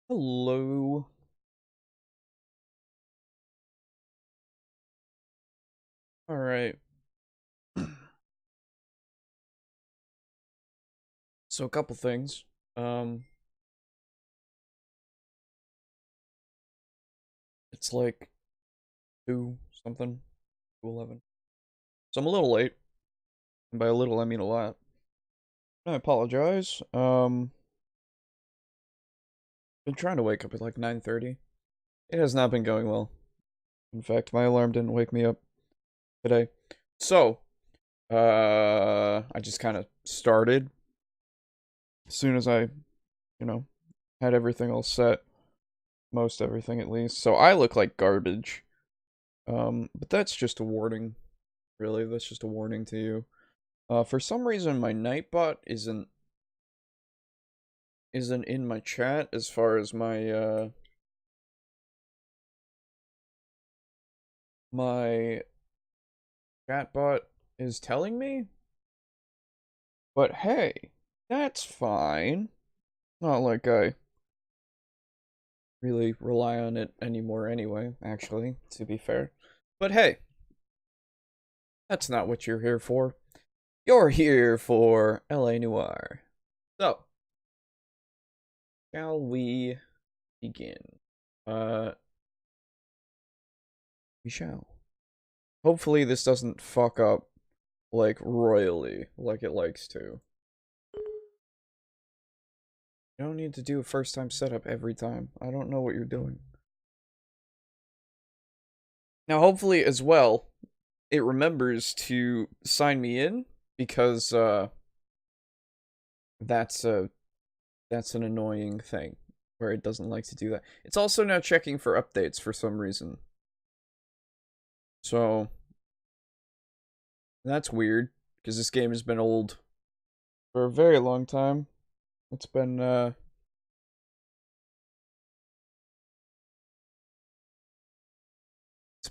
Hello. All right. So a couple things. Um, it's like 2 something, 2:11. So I'm a little late. And by a little, I mean a lot. I apologize. Been trying to wake up at like 9:30. It has not been going well. In fact, my alarm didn't wake me up today. So, I just kind of started as soon as you know, had everything all set. Most everything at least. So I look like garbage. But that's just a warning. Really, that's just a warning to you. For some reason, my Nightbot isn't in my chat as far as my chatbot is telling me. But hey, that's fine. Not like I really rely on it anymore anyway, actually, to be fair. But hey, that's not what you're here for. You're here for LA Noire. So, shall we begin? Uh, we shall. Hopefully this doesn't fuck up, like, royally, like it likes to. You don't need to do a first time setup every time. I don't know what you're doing. Now, hopefully, as well, it remembers to sign me in, because, that's a, that's an annoying thing, where it doesn't like to do that. It's also now checking for updates for some reason. So, that's weird, because this game has been old for a very long time. It's been, it's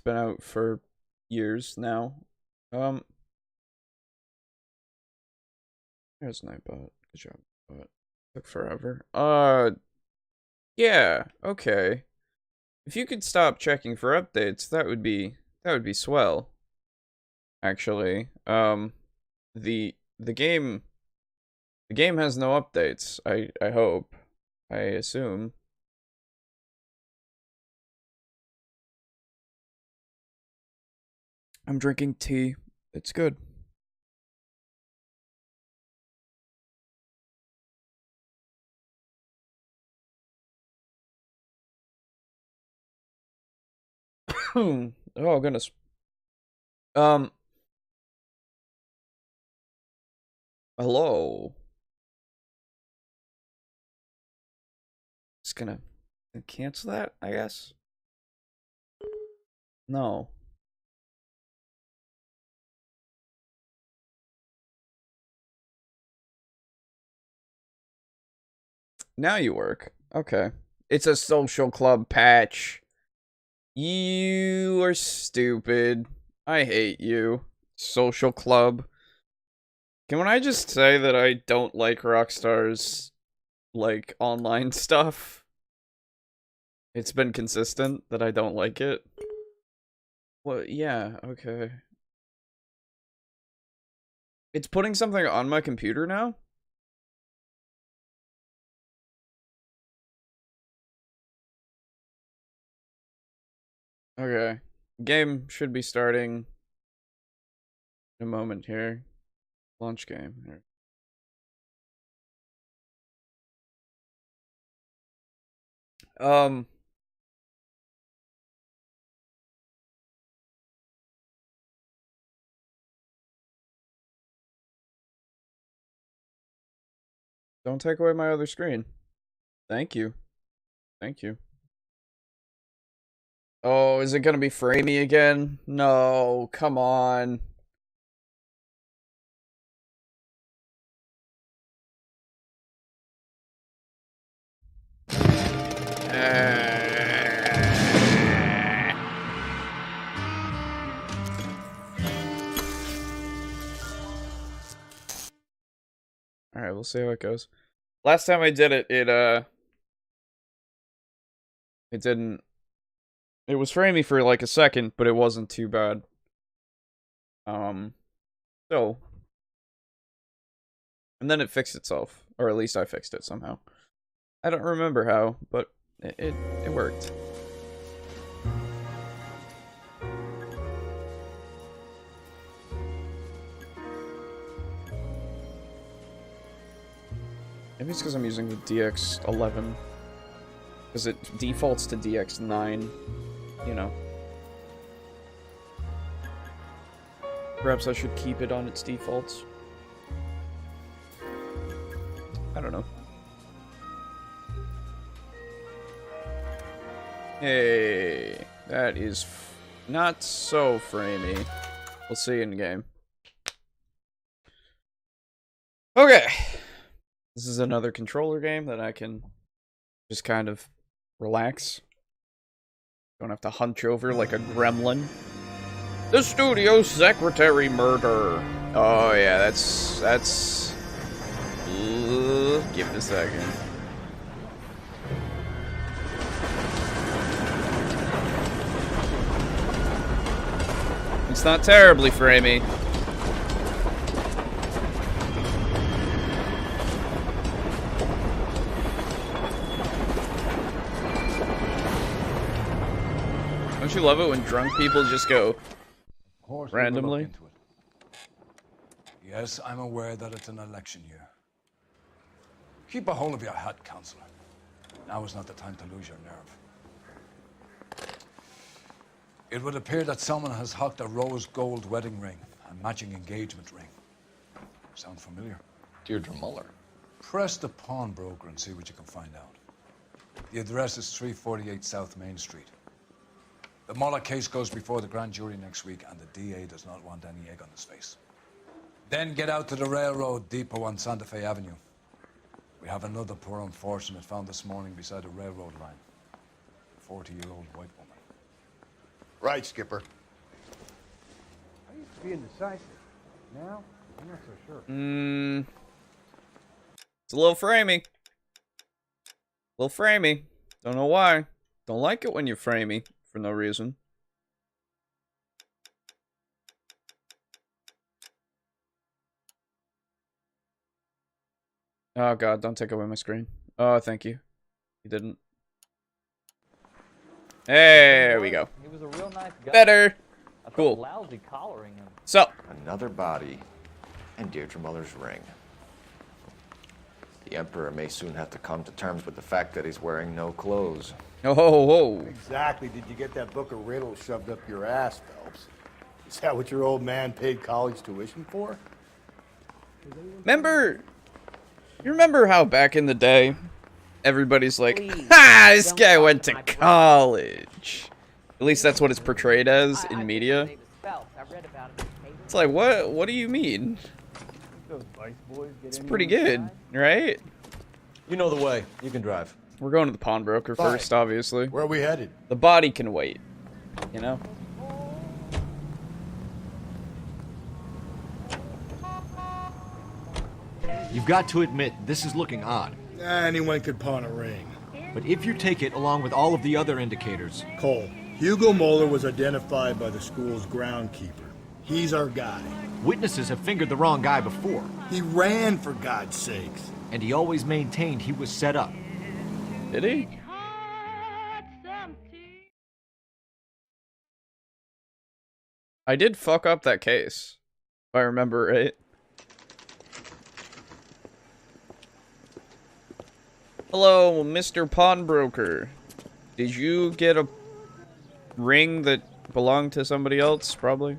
been out for years now. Um, there's Nightbot. Good job, but took forever. Yeah, okay. If you could stop checking for updates, that would be swell. Actually, the game the game has no updates. I hope. I assume. I'm drinking tea. It's good. Oh goodness. Um, hello. Just gonna cancel that, I guess. No. Now you work. Okay. It's a social club patch. You are stupid. I hate you. Social club. Can I just say that I don't like Rockstar's, like, online stuff? It's been consistent that I don't like it. Well, yeah, okay. It's putting something on my computer now? Okay. Game should be starting in a moment here. Launch game here. Um, don't take away my other screen. Thank you. Thank you. Oh, is it gonna be framey again? No, come on. Alright, we'll see how it goes. Last time I did it, It didn't... It was framey for like a second, but it wasn't too bad. So... And then it fixed itself. Or at least I fixed it somehow. I don't remember how, but it worked. Maybe it's because I'm using the DX11. Because it defaults to DX9, you know. Perhaps I should keep it on its defaults. I don't know. Hey, that is not so framey. We'll see in game. Okay. This is another controller game that I can just kind of relax. Don't have to hunch over like a gremlin. The studio secretary murder. Oh yeah, that's give it a second. It's not terribly framey. Don't you love it when drunk people just go randomly? Yes, I'm aware that it's an election year. Keep a hold of your hat, Counselor. Now is not the time to lose your nerve. It would appear that someone has hocked a rose gold wedding ring and matching engagement ring. Sound familiar? Deirdre Muller. Press the pawnbroker and see what you can find out. The address is 348 South Main Street. The Muller case goes before the grand jury next week, and the DA does not want any egg on his face. Then get out to the railroad depot on Santa Fe Avenue. We have another poor unfortunate found this morning beside a railroad line. A 40-year-old white woman. Right, Skipper. I used to be indecisive. Now, I'm not so sure. It's a little framey. A little framey. Don't know why. Don't like it when you're framey for no reason. Oh god, don't take away my screen. Oh, thank you. You didn't. There we go. He was a real nice guy. Better. I felt Cool. lousy collaring him. So, Another body, and Deirdre Muller's ring. The Emperor may soon have to come to terms with the fact that he's wearing no clothes. oh ho ho. Exactly. Did you get that book of riddles shoved up your ass, Phelps? Is that what your old man paid college tuition for? You remember how back in the day, everybody's like, Please, ha, this don't guy talk went to to my brother." college. At least that's what it's portrayed as I in think media. his name is Phelps. I read about him in the paper. It's like, what do you mean? Those vice boys get It's in pretty on the good, side. right? You know the way. You can drive. We're going to the pawnbroker Fine. first, obviously. Where are we headed? The body can wait, you know? You've got to admit, this is looking odd. Anyone could pawn a ring. But if you take it along with all of the other indicators, Cole, Hugo Moeller was identified by the school's groundkeeper. He's our guy. witnesses have fingered the wrong guy before. He ran, for God's sakes. And he always maintained he was set up. Did he? I did fuck up that case, if I remember right. Hello, Mr. Pawnbroker. Did you get a ring that belonged to somebody else, probably?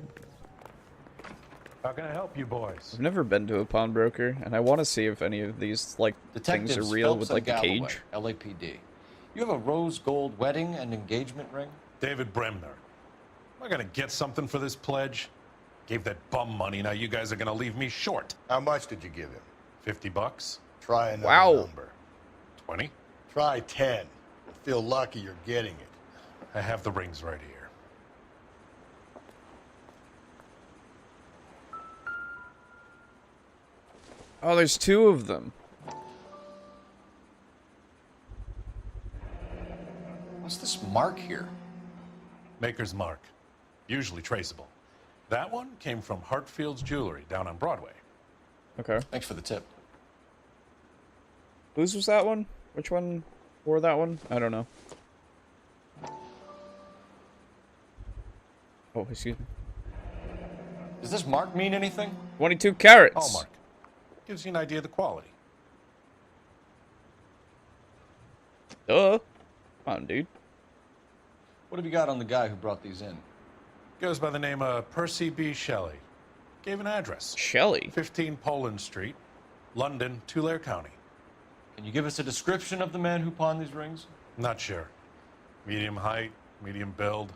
How can I help you boys? I've never been to a pawnbroker, and I want to see if any of these, like, things are real with, like, the cage. LAPD. You have a rose gold wedding and engagement ring? David Bremner. Am I gonna get something for this pledge? Gave that bum money, now you guys are gonna leave me short. How much did you give him? $50? Try another Wow. number. 20? Try 10. Feel lucky you're getting it. I have the rings right here. Oh, there's two of them. What's this mark here? Maker's mark. Usually traceable. That one came from Hartfield's Jewelry down on Broadway. Okay. Thanks for the tip. Whose was that one? Which one wore that one? I don't know. Oh, excuse me. Does this mark mean anything? 22 carats. Hallmark. Gives you an idea of the quality. Duh. Come on, dude. What have you got on the guy who brought these in? Goes by the name of Percy B. Shelley. Gave an address. Shelley. 15 Poland Street, London, Tulare County. Can you give us a description of the man who pawned these rings? Not sure. Medium height, medium build.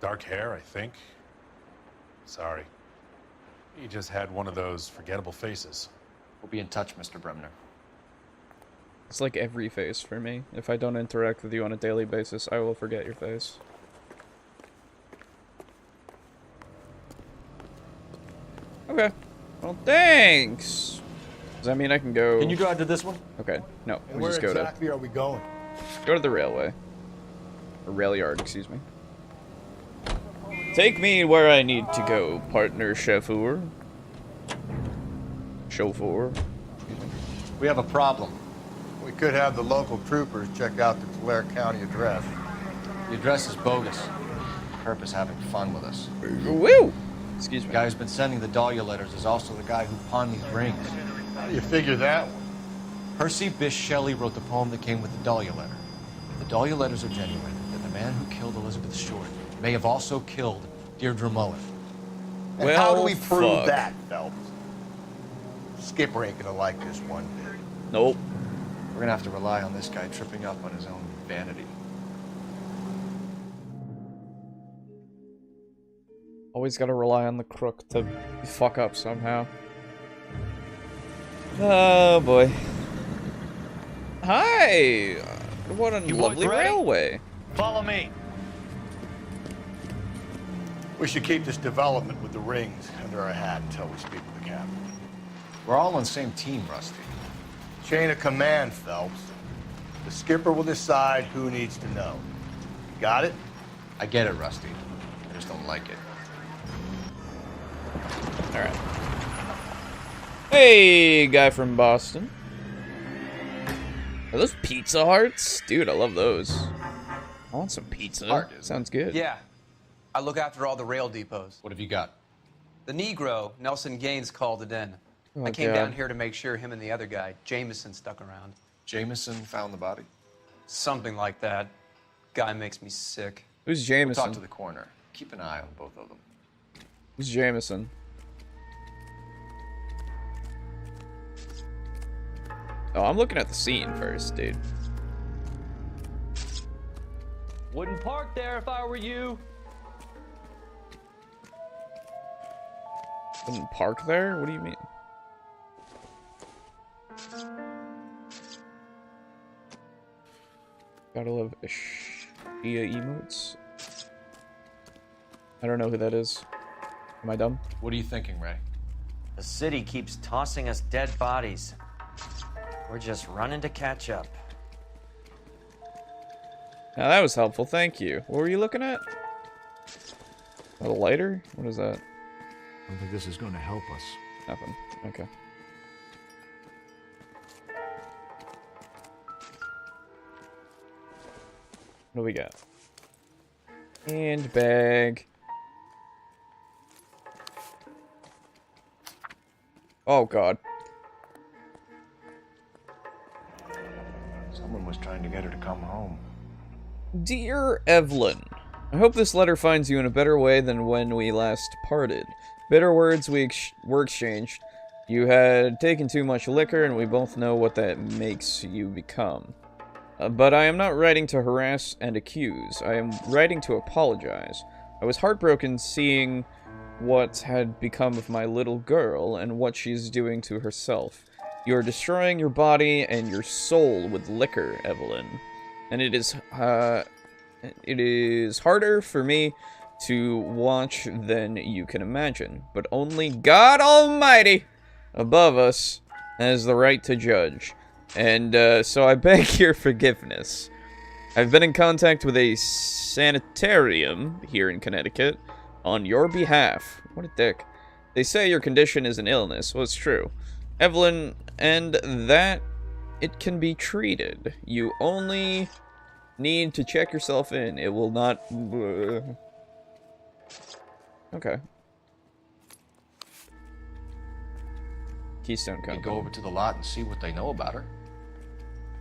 Dark hair, I think. Sorry. He just had one of those forgettable faces. We'll be in touch, Mr. Bremner. It's like every face for me. If I don't interact with you on a daily basis, I will forget your face. Okay. Well, thanks. Does that mean I can go? Can you drive to this one? Okay. No. And We where just go exactly are we going? to the railway. Or rail yard, excuse me. Take me where I need to go, partner chauffeur. Chauffeur. We have a problem. We could have the local troopers check out the Tulare County address. The address is bogus. Herb is having fun with us. Woo! Excuse The me. guy who's been sending the Dahlia letters is also the guy who pawned these rings. How do you figure that one? Percy Bysshe Shelley wrote the poem that came with the Dahlia letter. If the Dahlia letters are genuine, then the man who killed Elizabeth Short may have also killed Deirdre Mullen. And how do Well, we prove fuck. that, Phelps? Skipper ain't gonna like this one bit. Nope. We're gonna have to rely on this guy tripping up on his own vanity. Always gotta rely on the crook to fuck up somehow. Oh boy. Hi! What a lovely ready? railway. Follow me. We should keep this development with the rings under our hat until we speak with the captain. We're all on the same team, Rusty. Chain of command, Phelps. The skipper will decide who needs to know. Got it? I get it, Rusty. I just don't like it. Alright. Hey, guy from Boston. Are those Pizza Hearts? Dude, I love those. I want some pizza. Heart, isn't Sounds good. Yeah. I look after all the rail depots. What have you got? The Negro, Nelson Gaines, called it in. Oh, I came God. down here to make sure him and the other guy, Jameson, stuck around. Jameson found the body. Something like that. Guy makes me sick. Who's We'll Jameson? talk to the coroner. Keep an eye on both of them. Who's Jameson? Oh, I'm looking at the scene first, dude. Wouldn't park there if I were you. Doesn't park there? What do you mean? Gotta love Shia emotes. I don't know who that is. Am I dumb? What are you thinking, Ray? The city keeps tossing us dead bodies. We're just running to catch up. Now that was helpful, thank you. What were you looking at? A lighter? What is that? I don't think this is going to help us. Nothing. Okay. What do we got? Handbag. Oh god. Someone was trying to get her to come home. Dear Evelyn, I hope this letter finds you in a better way than when we last parted. Bitter words were exchanged. You had taken too much liquor, and we both know what that makes you become. But I am not writing to harass and accuse. I am writing to apologize. I was heartbroken seeing what had become of my little girl and what she is doing to herself. You are destroying your body and your soul with liquor, Evelyn. And it is harder for me to watch than you can imagine. But only God Almighty above us has the right to judge. And so I beg your forgiveness. I've been in contact with a sanitarium here in Connecticut on your behalf. What a dick. They say your condition is an illness. Well, it's true, Evelyn, and that it can be treated. You only need to check yourself in. It will not... Okay. Keystone We Company. could go over to the lot and see what they know about her.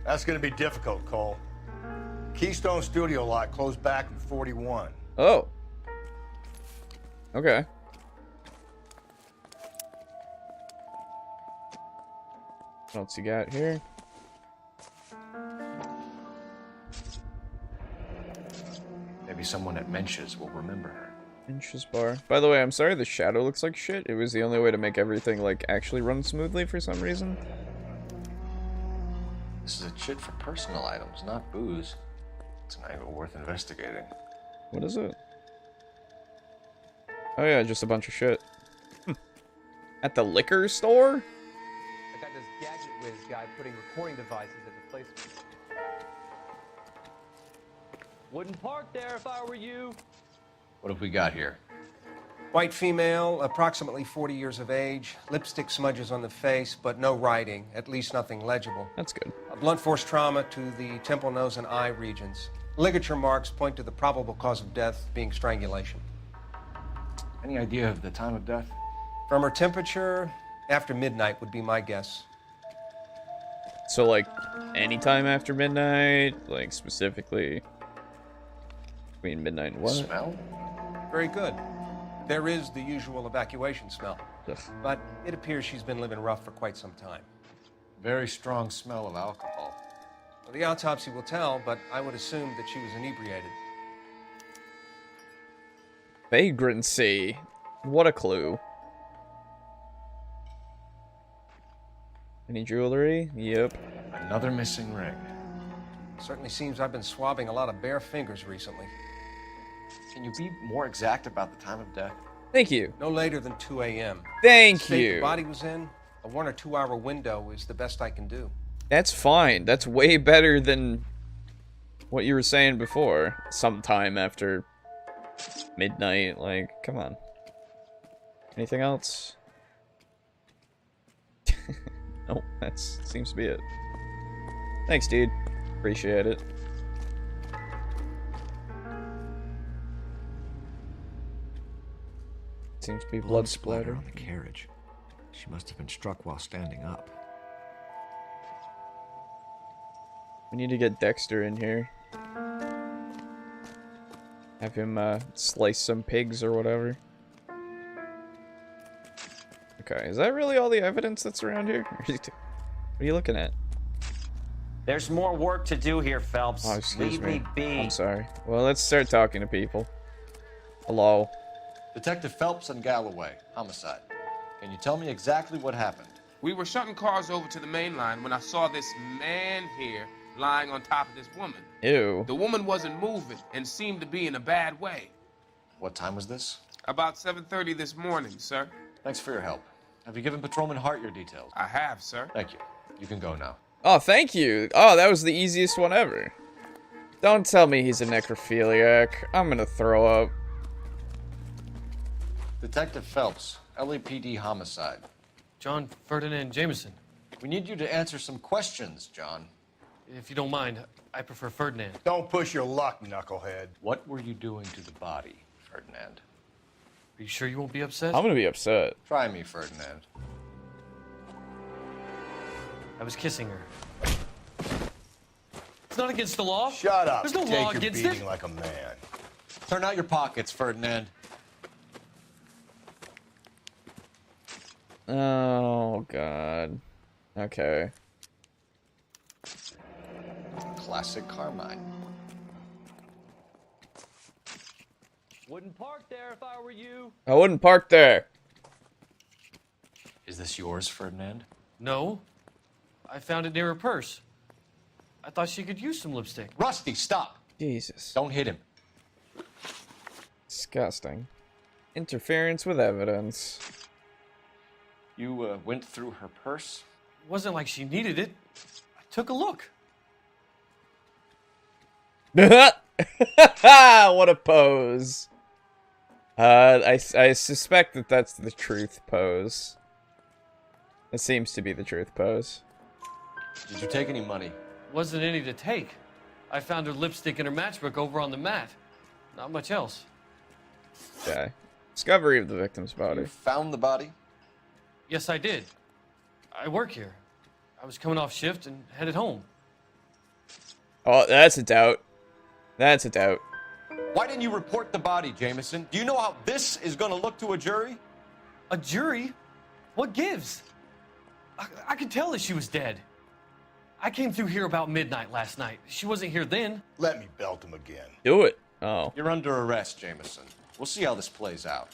That's gonna be difficult, Cole. Keystone Studio lot closed back in 41. Oh. Okay. What else you got here? Maybe someone at Mensch's will remember her. Inches bar. By the way, I'm sorry the shadow looks like shit. It was the only way to make everything, like, actually run smoothly for some reason. This is a chit for personal items, not booze. It's an angle worth investigating. What is it? Oh yeah, just a bunch of shit. At the liquor store? I got this gadget whiz guy putting recording devices at the place. Wouldn't park there if I were you. What have we got here? White female, approximately 40 years of age, lipstick smudges on the face, but no writing, at least nothing legible. That's good. A blunt force trauma to the temple, nose, and eye regions. Ligature marks point to the probable cause of death being strangulation. Any idea of the time of death? From her temperature, after midnight would be my guess. So, like, anytime after midnight? Like, specifically between midnight and what? Smell? Very good. There is the usual evacuation smell, Ugh. but it appears she's been living rough for quite some time. Very strong smell of alcohol. Well, the autopsy will tell, but I would assume that she was inebriated. Vagrancy. What a clue. Any jewelry? Yep. Another missing ring. Certainly seems I've been swabbing a lot of bare fingers recently. Can you be more exact about the time of death? Thank you. No later than 2 a.m. Thank The state you. the body was in, a 1 or 2 hour window is the best I can do. That's fine. That's way better than what you were saying before. Sometime after midnight. Like, come on. Anything else? Nope, that seems to be it. Thanks, dude. Appreciate it. Seems to be blood splatter. on the carriage. She must have been struck while standing up. We need to get Dexter in here. Have him slice some pigs or whatever. Okay, is that really all the evidence that's around here? What are you looking at? There's more work to do here, Phelps. Oh, excuse Leave me. me be. I'm sorry. Well, let's start talking to people. Hello. Detective Phelps and Galloway, homicide. Can you tell me exactly what happened? We were shutting cars over to the main line when I saw this man here lying on top of this woman. Ew. The woman wasn't moving and seemed to be in a bad way. What time was this? About 7:30 this morning, sir. Thanks for your help. Have you given Patrolman Hart your details? I have, sir. Thank you. You can go now. Oh, thank you. Oh, that was the easiest one ever. Don't tell me he's a necrophiliac. I'm gonna throw up. Detective Phelps, LAPD homicide. John Ferdinand Jameson. We need you to answer some questions, John. If you don't mind, I prefer Ferdinand. Don't push your luck, knucklehead. What were you doing to the body, Ferdinand? Are you sure you won't be upset? I'm gonna be upset. Try me, Ferdinand. I was kissing her. It's not against the law. Shut up. There's no Take law your against beating it. like a man. Turn out your pockets, Ferdinand. Oh, God. Okay. Classic Carmine. Wouldn't park there if I were you. I wouldn't park there. Is this yours, Ferdinand? No. I found it near her purse. I thought she could use some lipstick. Rusty, stop! Jesus. Don't hit him. Disgusting. Interference with evidence. You went through her purse? It wasn't like she needed it. I took a look. What a pose. I suspect that that's the truth pose. It seems to be the truth pose. Did you take any money? Wasn't any to take. I found her lipstick in her matchbook over on the mat. Not much else. Okay. Discovery of the victim's body. You found the body? Yes, I did. I work here. I was coming off shift and headed home. Oh, that's a doubt. That's a doubt. Why didn't you report the body, Jameson? Do you know how this is going to look to a jury? A jury? What gives? I could tell that she was dead. I came through here about midnight last night. She wasn't here then. Let me belt him again. Do it. Oh. You're under arrest, Jameson. We'll see how this plays out.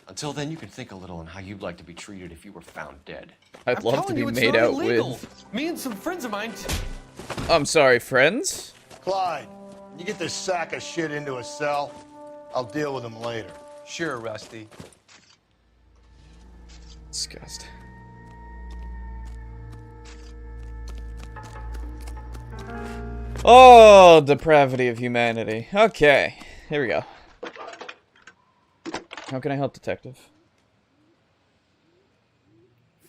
Until then, you can think a little on how you'd like to be treated if you were found dead. I'd I'm love to telling be you, it's made not out illegal. with. Me and some friends of mine. I'm sorry, friends. Clyde, you get this sack of shit into a cell. I'll deal with him later. Sure, Rusty. Disgusting. Oh, depravity of humanity. Okay, here we go. How can I help, Detective?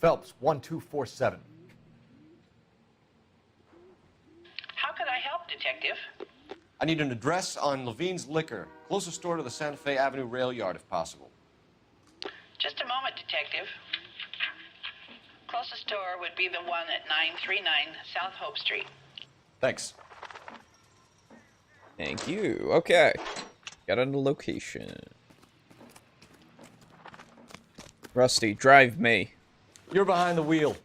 Phelps, 1247. How can I help, Detective? I need an address on Levine's Liquor, closest store to the Santa Fe Avenue rail yard, if possible. Just a moment, Detective. Closest store would be the one at 939 South Hope Street. Thanks. Thank you. Okay. Got on the location. Rusty, drive me. You're behind the wheel.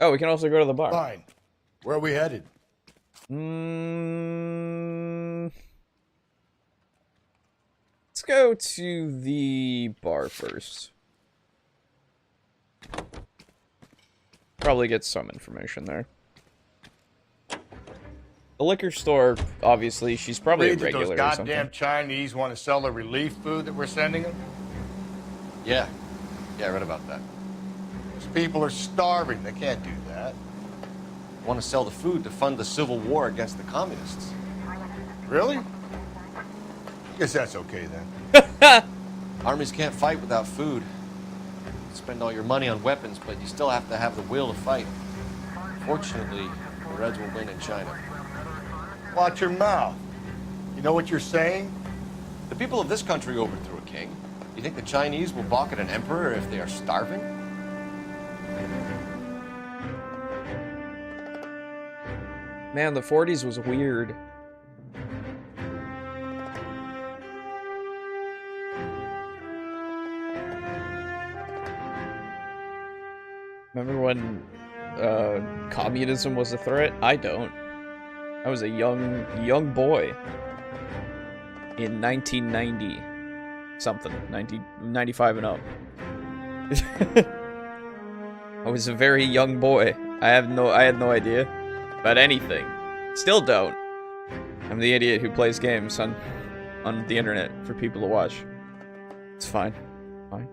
Oh, we can also go to the bar. Fine. Where are we headed? Let's go to the bar first. Probably get some information there. The liquor store, obviously, she's probably a Read that regular those or something. goddamn Chinese want to sell the relief food that we're sending them? Yeah. Yeah, I read about that. These people are starving. They can't do that. Want to sell the food to fund the civil war against the communists. Really? Guess that's okay then. Armies can't fight without food. You spend all your money on weapons, but you still have to have the will to fight. Fortunately, the Reds will win in China. Watch your mouth. You know what you're saying? The people of this country overthrew a king. You think the Chinese will balk at an emperor if they are starving? Man, the 40s was weird. Remember when communism was a threat? I don't. I was a young boy in 1990 something, 95 and up. I was a very young boy. I had no idea about anything. Still don't. I'm the idiot who plays games on the internet for people to watch. It's fine. Fine.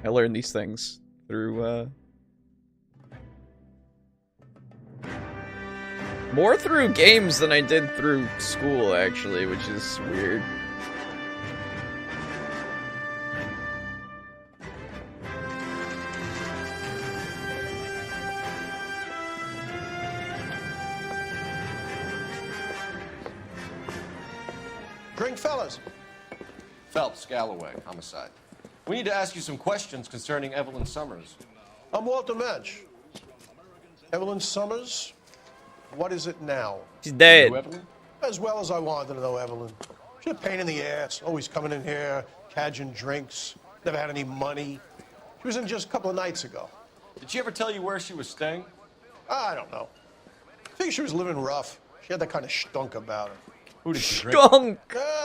I learned these things through more through games than I did through school, actually, which is weird. Drink, fellas. Phelps, Galloway, homicide. We need to ask you some questions concerning Evelyn Summers. I'm Walter Mensch. Evelyn Summers, what is it now? She's dead. You, Evelyn? As well as I wanted to know Evelyn. She's a pain in the ass, always coming in here, cadging drinks, never had any money. She was in just a couple of nights ago. Did she ever tell you where she was staying? I don't know. I think she was living rough. She had that kind of stunk about her. Who did she drink? Stunk!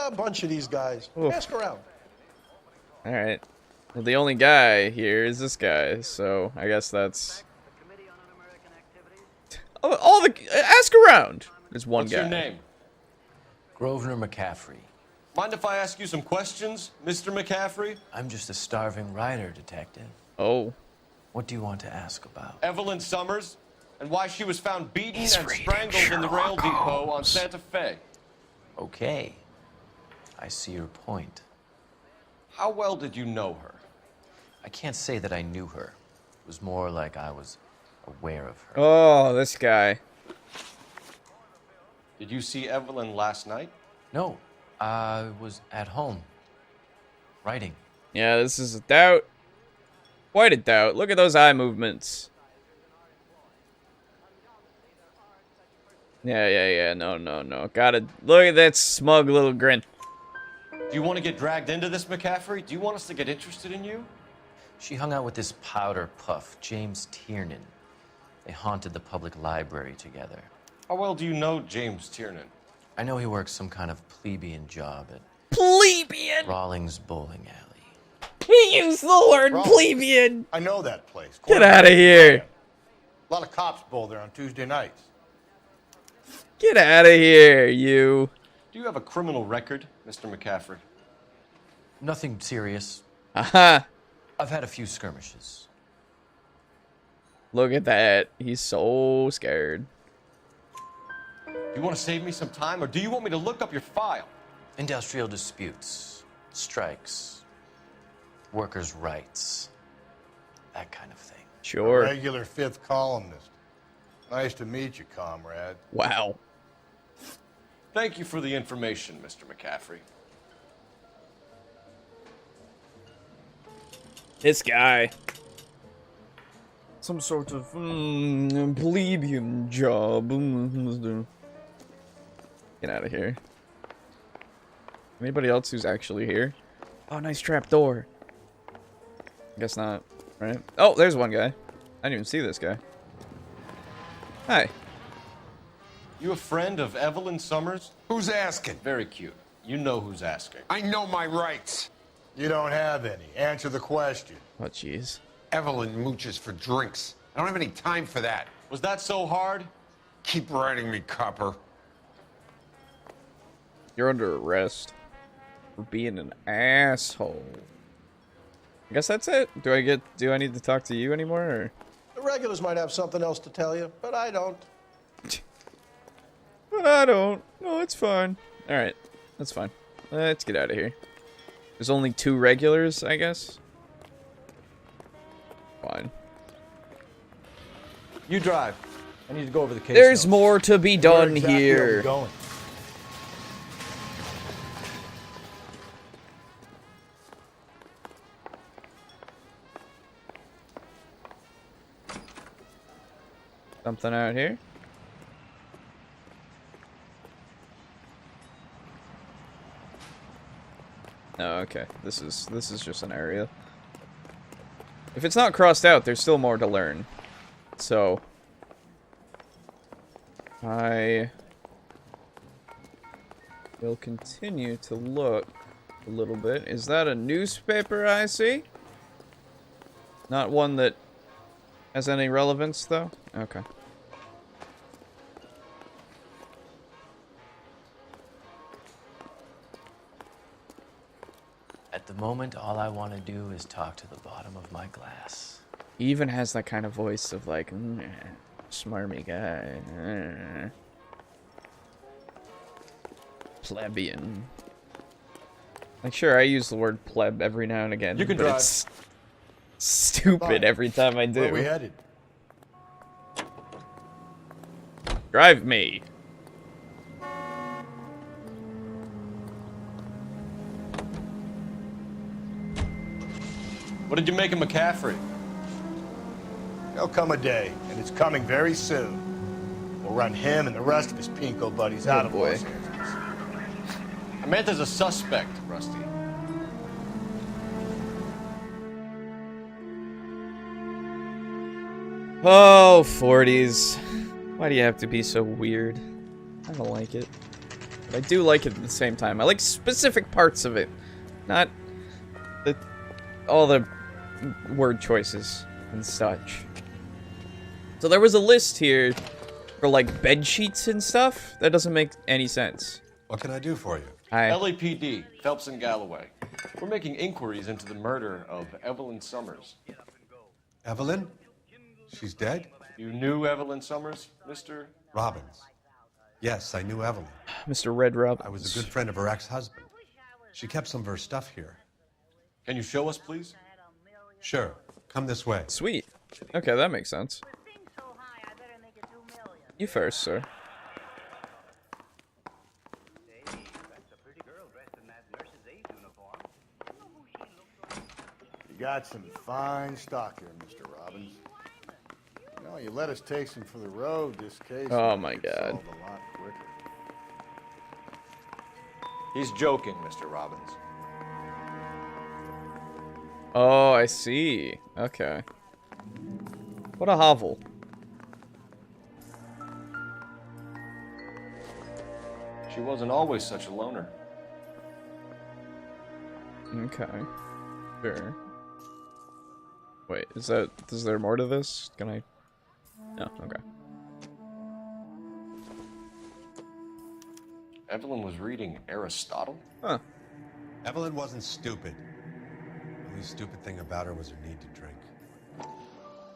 A bunch of these guys. Oof. Ask around. Alright. Well, the only guy here is this guy, so I guess that's... Oh, all the... Ask around! There's one What's guy. your name? Grosvenor McCaffrey. Mind if I ask you some questions, Mr. McCaffrey? I'm just a starving writer, Detective. Oh. What do you want to ask about? Evelyn Summers, and why she was found beaten He's and reading strangled in the rail Sherlock depot on Holmes. Santa Fe. Okay. I see your point. How well did you know her? I can't say that I knew her. It was more like I was aware of her. Oh, this guy. Did you see Evelyn last night? No, I was at home. Writing. Yeah, this is a doubt. Quite a doubt. Look at those eye movements. Yeah. No. Gotta look at that smug little grin. Do you want to get dragged into this, McCaffrey? Do you want us to get interested in you? She hung out with this powder puff, James Tiernan. They haunted the public library together. How well do you know James Tiernan? I know he works some kind of plebeian job at Plebeian! Rawlings Bowling Alley. He used the word Wrong. plebeian! I know that place. Get out of here! A lot of cops bowl there on Tuesday nights. Get out of here, you. Do you have a criminal record, Mr. McCaffrey? Nothing serious. Aha! I've had a few skirmishes. Look at that. He's so scared. Do you want to save me some time, or do you want me to look up your file? Industrial disputes, strikes, workers' rights, that kind of thing. Sure. A regular fifth columnist. Nice to meet you, comrade. Wow. Thank you for the information, Mr. McCaffrey. This guy. Some sort of plebeian job. Get out of here. Anybody else who's actually here? Oh, nice trap door. Guess not, right? Oh, there's one guy. I didn't even see this guy. Hi. You a friend of Evelyn Summers? Who's asking? Very cute. You know who's asking. I know my rights. You don't have any. Answer the question. Oh, jeez. Evelyn mooches for drinks. I don't have any time for that. Was that so hard? Keep writing me, copper. You're under arrest for being an asshole. I guess that's it. Do I need to talk to you anymore? Or? The regulars might have something else to tell you, but I don't. But I don't. No, it's fine. Alright. That's fine. Let's get out of here. There's only 2 regulars, I guess. Fine. You drive. I need to go over the case. There's notes. more to be done Where exactly are we here. going? Something out here. Oh, okay. This is just an area. If it's not crossed out, there's still more to learn. So I will continue to look a little bit. Is that a newspaper I see? Not one that has any relevance, though? Okay. At the moment, all I want to do is talk to the bottom of my glass. He even has that kind of voice of like, smarmy guy. Plebeian. Like, sure, I use the word pleb every now and again. You can but drive. It's stupid Fine. every time I do. Where we headed? Drive me. What did you make of McCaffrey? There'll come a day, and it's coming very soon. We'll run him and the rest of his pinko buddies out of boy. Los Angeles. I meant as a suspect, Rusty. Oh, 40s. Why do you have to be so weird? I don't like it. But I do like it at the same time. I like specific parts of it. Not all the word choices and such. So there was a list here for like bed sheets and stuff. That doesn't make any sense. What can I do for you? Hi. LAPD, Phelps and Galloway. We're making inquiries into the murder of Evelyn Summers. Evelyn? She's dead? You knew Evelyn Summers, Mr. Robbins. Yes, I knew Evelyn. Mr. Red Rob. I was a good friend of her ex-husband. She kept some of her stuff here. Can you show us, please? Sure. Come this way. Sweet. Okay, that makes sense. You first, sir. You got some fine stock here, Mr. Robbins. You know, you let us take some for the road, this case. Oh my could God. solve a lot quicker. He's joking, Mr. Robbins. Oh, I see. Okay. What a hovel. She wasn't always such a loner. Okay. Sure. Wait, is there more to this? Can I? No, okay. Evelyn was reading Aristotle? Huh. Evelyn wasn't stupid. The only stupid thing about her was her need to drink.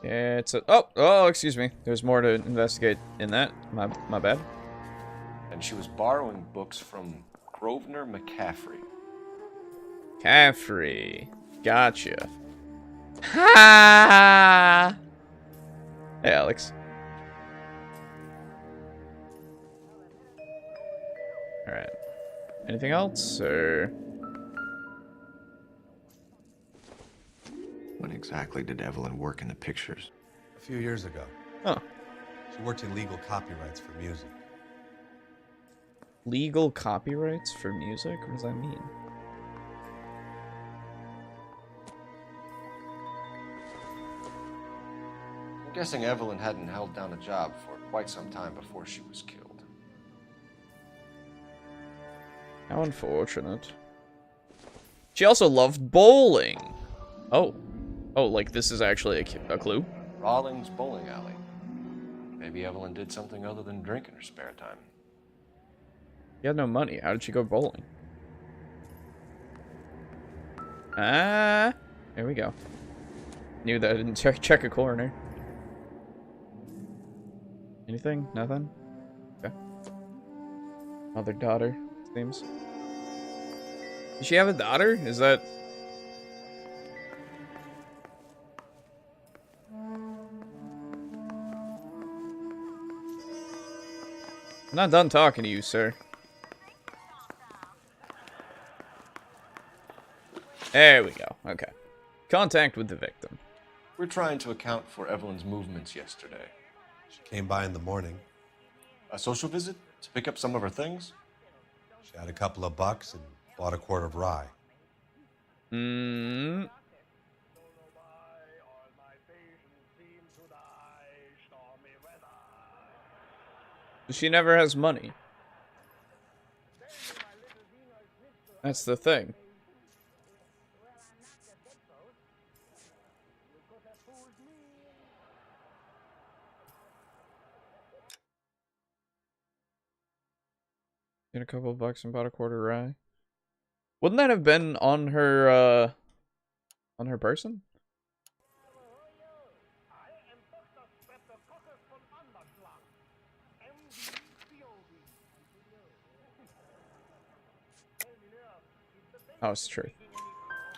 Yeah, it's a... Oh, excuse me. There's more to investigate in that. My bad. And she was borrowing books from Grosvenor McCaffrey. Caffrey. Gotcha. Ha! Hey, Alex. Alright. Anything else, or...? When exactly did Evelyn work in the pictures? A few years ago. Huh. She worked in legal copyrights for music. Legal copyrights for music? What does that mean? I'm guessing Evelyn hadn't held down a job for quite some time before she was killed. How unfortunate. She also loved bowling. Oh. Oh, like this is actually a clue? Rawlings Bowling Alley. Maybe Evelyn did something other than drink in her spare time. She had no money. How did she go bowling? Ah. There we go. Knew that I didn't check a corner. Anything? Nothing? Okay. Mother-daughter, seems. Does she have a daughter? Is that... I'm not done talking to you, sir. There we go. Okay. Contact with the victim. We're trying to account for Evelyn's movements yesterday. She came by in the morning. A social visit? To pick up some of her things? She had a couple of bucks and bought a quart of rye. Hmm. She never has money. That's the thing. Get a couple of bucks and bought a quarter rye. Wouldn't that have been on her person? Oh, it's true.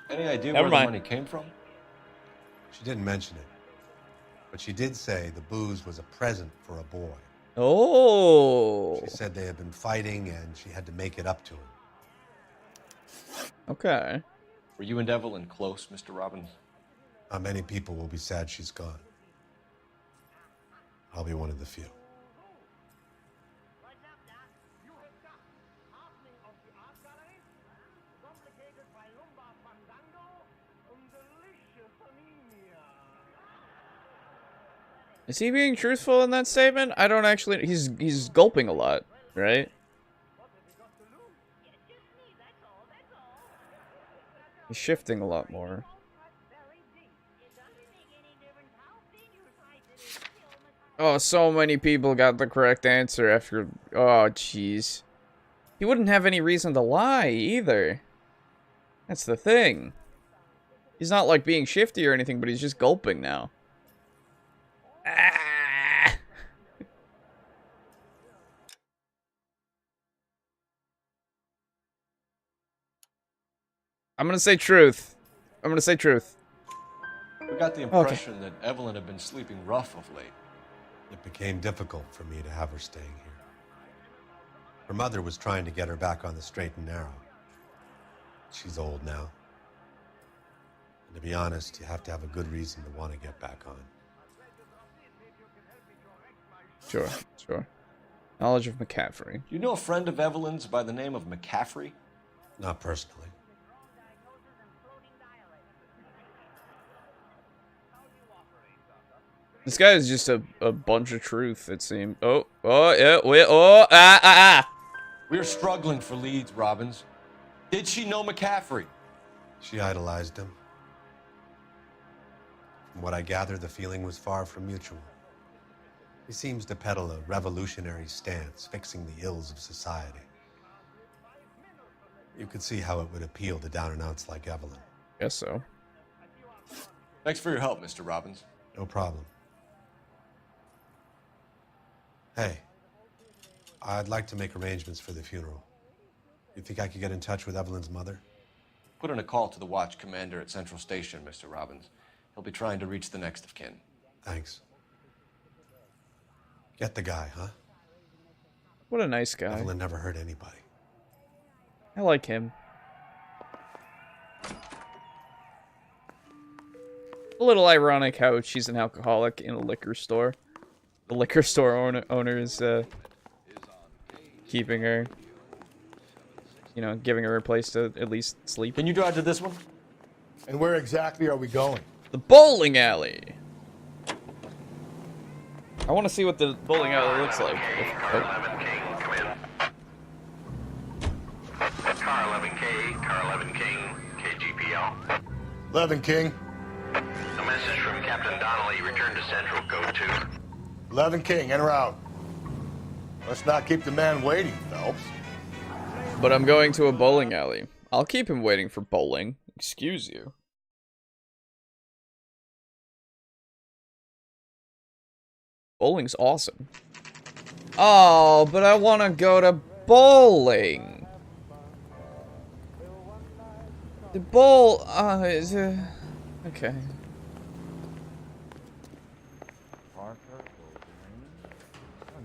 Any idea Never where mind. the money came from? She didn't mention it. But she did say the booze was a present for a boy. Oh. She said they had been fighting and she had to make it up to him. Okay. Were you and Evelyn close, Mr. Robbins? Not many people will be sad she's gone. I'll be one of the few. Is he being truthful in that statement? I don't actually... He's gulping a lot, right? He's shifting a lot more. Oh, so many people got the correct answer after... Oh, jeez. He wouldn't have any reason to lie, either. That's the thing. He's not, like, being shifty or anything, but he's just gulping now. Ah! I'm gonna say truth. I'm gonna say truth. We got the impression that Evelyn had been sleeping rough of late. It became difficult for me to have her staying here. Her mother was trying to get her back on the straight and narrow. She's old now. And to be honest, you have to have a good reason to want to get back on. Sure, sure. Knowledge of McCaffrey. Do you know a friend of Evelyn's by the name of McCaffrey? Not personally. This guy is just a bunch of truth, it seems. Oh, yeah, We're struggling for leads, Robbins. Did she know McCaffrey? She idolized him. From what I gather, the feeling was far from mutual. He seems to peddle a revolutionary stance, fixing the ills of society. You could see how it would appeal to down-and-outs like Evelyn. Guess so. Thanks for your help, Mr. Robbins. No problem. Hey, I'd like to make arrangements for the funeral. You think I could get in touch with Evelyn's mother? Put in a call to the watch commander at Central Station, Mr. Robbins. He'll be trying to reach the next of kin. Thanks. Get the guy, huh? What a nice guy. Evelyn never hurt anybody. I like him. A little ironic how she's an alcoholic in a liquor store. The liquor store owner is keeping her, you know, giving her a place to at least sleep. Can you drive to this one? And where exactly are we going? The bowling alley. I want to see what the bowling alley looks like. Car 11K, Car 11 King, KGPL. 11 King. A message from Captain Donnelly. Return to Central, Code 2. 11 King, en route. Let's not keep the man waiting, Phelps. But I'm going to a bowling alley. I'll keep him waiting for bowling. Excuse you. Bowling's awesome. Oh, but I want to go to bowling. The bowl, is okay.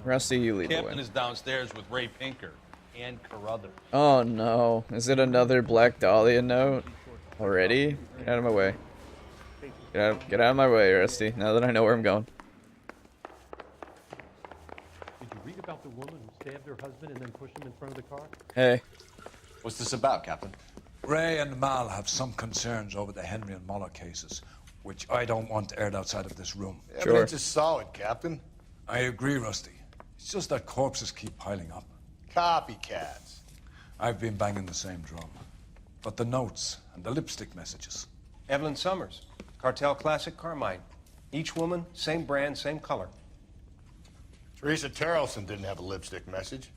Rusty, you lead the way. Captain is downstairs with Ray Pinker and Carruthers. Oh no, is it another Black Dahlia note? Already? Get out of my way. Get out of my way, Rusty, now that I know where I'm going. Did you read about the woman who stabbed her husband and then pushed him in front of the car? Hey. What's this about, Captain? Ray and Mal have some concerns over the Henry and Muller cases, which I don't want aired outside of this room. Evidence is solid, Captain. I agree, Rusty. It's just that corpses keep piling up. Copycats. I've been banging the same drum. But the notes and the lipstick messages. Evelyn Summers, Cartel Classic Carmine. Each woman, same brand, same color. Teresa Terrelson didn't have a lipstick message.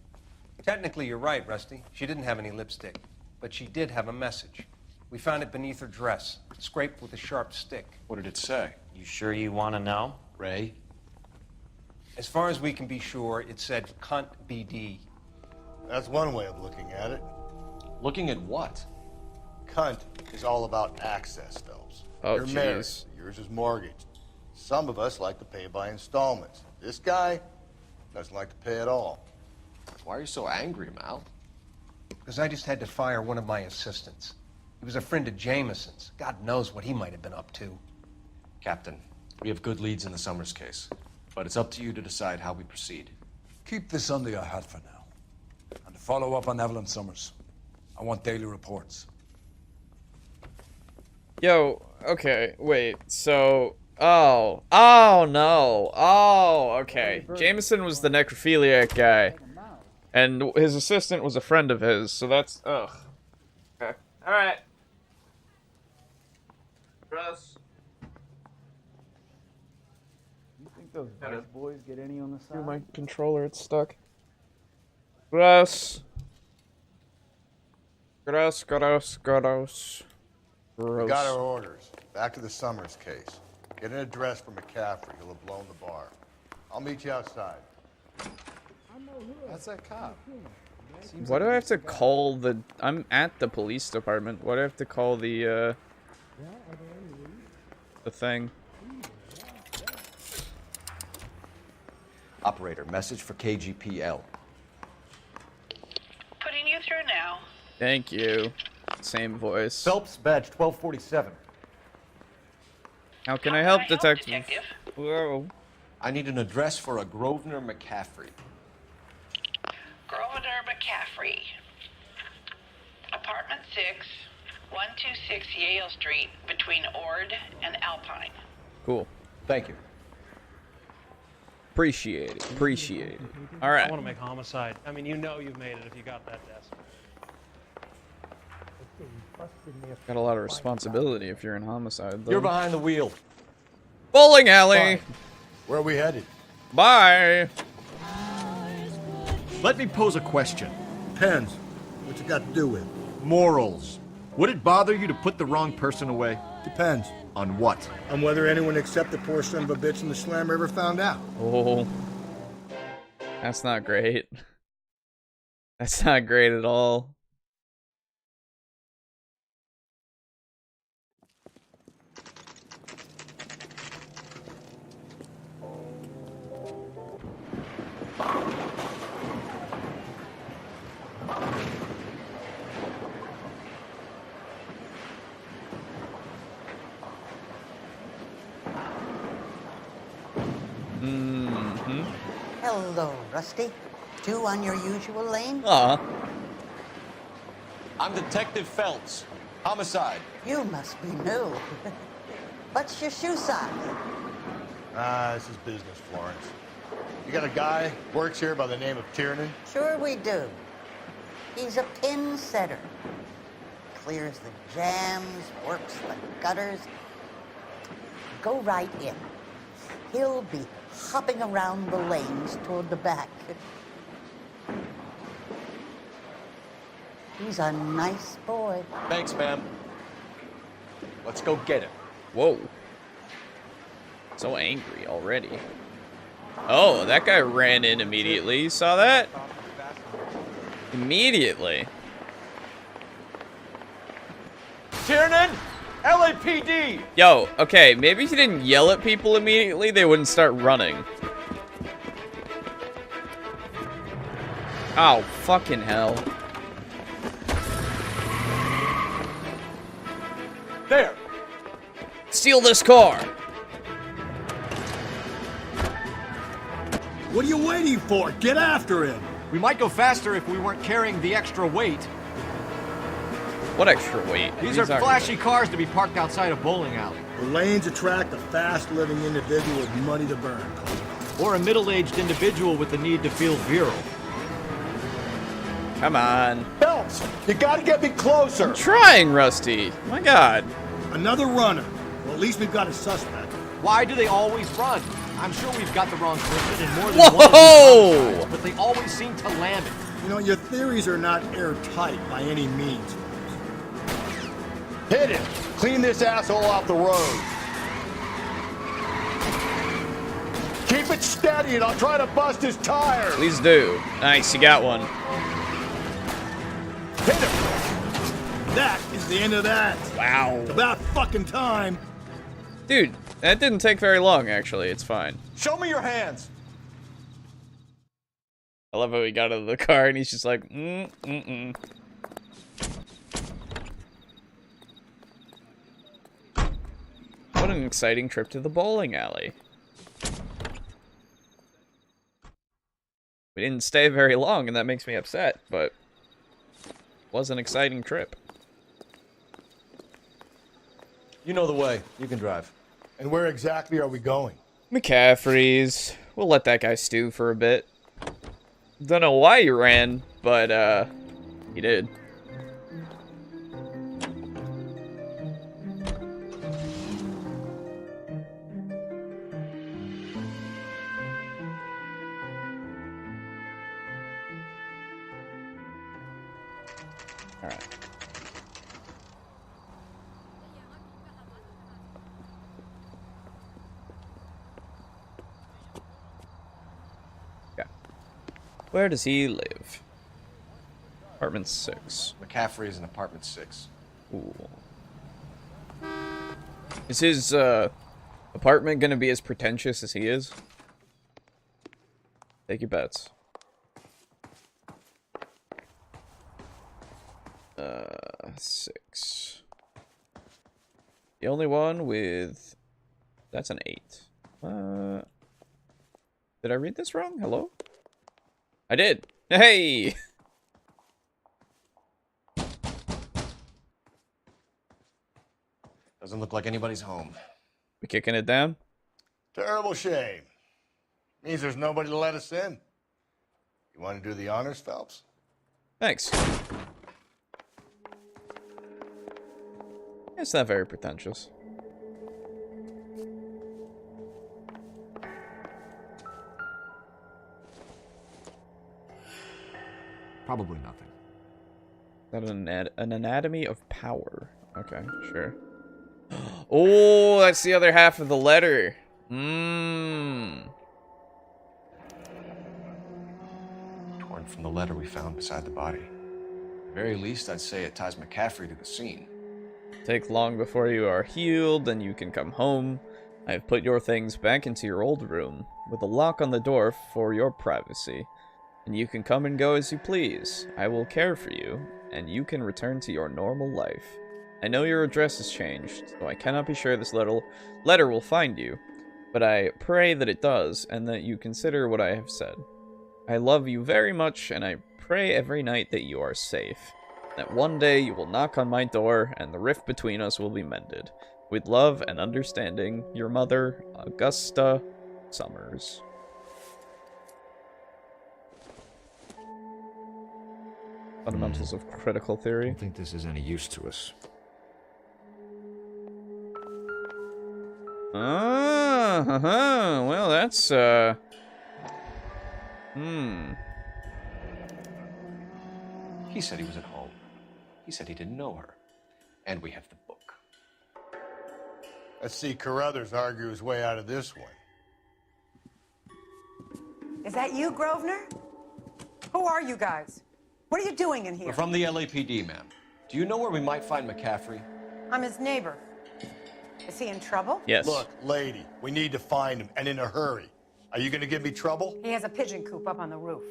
Technically, you're right, Rusty. She didn't have any lipstick. But she did have a message. We found it beneath her dress, scraped with a sharp stick. What did it say? You sure you want to know? Ray? As far as we can be sure, it said cunt BD. That's one way of looking at it. Looking at what? Cunt is all about access, Phelps. Oh, You're married. jeez. Yours is mortgaged. Some of us like to pay by installments. This guy doesn't like to pay at all. Why are you so angry, Mal? Because I just had to fire one of my assistants. He was a friend of Jameson's. God knows what he might have been up to. Captain, we have good leads in the Summers case, but it's up to you to decide how we proceed. Keep this under your hat for now. And follow up on Evelyn Summers. I want daily reports. Yo, okay, wait, so... Oh no. Oh, okay. Jameson was the necrophiliac guy. And his assistant was a friend of his, so that's... Ugh. Okay. Alright. Russ. You think those Vice boys get any on the side? My controller, it's stuck. Gross. Gross. We got our orders. Back to the Summers case. Get an address for McCaffrey. He'll have blown the bar. I'll meet you outside. That's that cop. Why do I have to call the... I'm at the police department. Why do I have to call the thing? Operator, message for KGPL. Putting you through now. Thank you. Same voice. Phelps, badge 1247. How can I help, detective? Whoa. I need an address for a Grosvenor McCaffrey. Grosvenor McCaffrey. Apartment 6, 126 Yale Street, between Ord and Alpine. Cool. Thank you. Appreciate it. Appreciate it. All I right. want to make homicide. I mean, you know you've made it if you got that desk. Got a lot of responsibility if you're in homicide, though. You're behind the wheel. Bowling alley. Fine. Where are we headed? Bye. Let me pose a question. Depends. What's it got to do with? Morals. Would it bother you to put the wrong person away? Depends. On what? On whether anyone except the poor son of a bitch in the slammer ever found out. Oh. That's not great. That's not great at all. Hello, Rusty. Two on your usual lane? I'm Detective Phelps. Homicide. You must be new. What's your shoe size? This is business, Florence. You got a guy works here by the name of Tiernan? Sure we do. He's a pin setter. Clears the jams, works the gutters. Go right in. He'll be hopping around the lanes toward the back. He's a nice boy. Thanks, ma'am. Let's go get him. Whoa. So angry already. Oh, that guy ran in immediately. You saw that? Immediately. Tiernan! LAPD! Yo, okay, maybe if you didn't yell at people immediately, they wouldn't start running. Oh, fucking hell. There! Steal this car! What are you waiting for? Get after him! We might go faster if we weren't carrying the extra weight. What extra weight? These are flashy cars to be parked outside a bowling alley. The lanes attract a fast-living individual with money to burn. Or a middle-aged individual with the need to feel virile. Come on. Phelps, you gotta get me closer! I'm trying, Rusty. My God. Another runner. Well, at least we've got a suspect. Why do they always run? I'm sure we've got the wrong person in more than Whoa! one of these homicides, but they always seem to land it. You know, your theories are not airtight by any means. Hit him! Clean this asshole off the road. Keep it steady and I'll try to bust his tires. Please do. Nice, you got one. Hit him! That is the end of that. Wow. It's about fucking time. Dude, that didn't take very long, actually. It's fine. Show me your hands! I love how he got out of the car and he's just like, What an exciting trip to the bowling alley. We didn't stay very long, and that makes me upset, but it was an exciting trip. You know the way. You can drive. And where exactly are we going? McCaffrey's. We'll let that guy stew for a bit. Don't know why he ran, but, he did. Alright. Yeah. Where does he live? Apartment 6. McCaffrey is in apartment 6. Ooh. Is his apartment gonna be as pretentious as he is? Take your bets. 6. The only one with... That's an 8. Did I read this wrong? Hello? I did. Hey! Doesn't look like anybody's home. We kicking it down? Terrible shame. Means there's nobody to let us in. You want to do the honors, Phelps? Thanks. It's not very pretentious. Probably nothing. That an anatomy of power. Okay, sure. Oh, that's the other half of the letter. Torn from the letter we found beside the body. At the very least, I'd say it ties McCaffrey to the scene. Take long before you are healed, and you can come home. I have put your things back into your old room, with a lock on the door for your privacy. And you can come and go as you please. I will care for you, and you can return to your normal life. I know your address has changed, so I cannot be sure this letter will find you, but I pray that it does, and that you consider what I have said. I love you very much, and I pray every night that you are safe. That one day you will knock on my door, and the rift between us will be mended. With love and understanding, your mother, Augusta Summers. Fundamentals of critical I theory. don't think this is any use to us. Well, that's, He said he was at home. He said he didn't know her. And we have the book. Let's see Carruthers argue his way out of this one. Is that you, Grosvenor? Who are you guys? What are you doing in here? We're from the LAPD, ma'am. Do you know where we might find McCaffrey? I'm his neighbor. Is he in trouble? Yes. Look, lady, we need to find him, and in a hurry. Are you going to give me trouble? He has a pigeon coop up on the roof.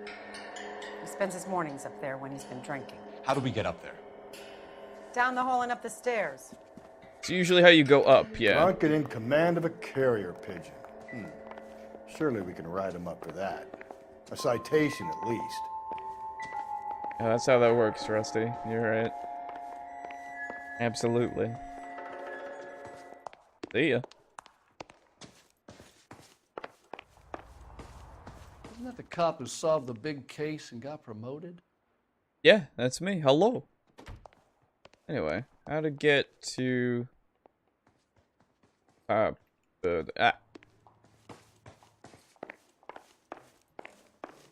He spends his mornings up there when he's been drinking. How do we get up there? Down the hall and up the stairs. It's usually how you go up, yeah. Drunk and in command of a carrier pigeon. Surely we can write him up for that. A citation, at least. Yeah, that's how that works, Rusty. You're right. Absolutely. See ya. Isn't that the cop who solved the big case and got promoted? Yeah, that's me. Hello. Anyway, how to get to...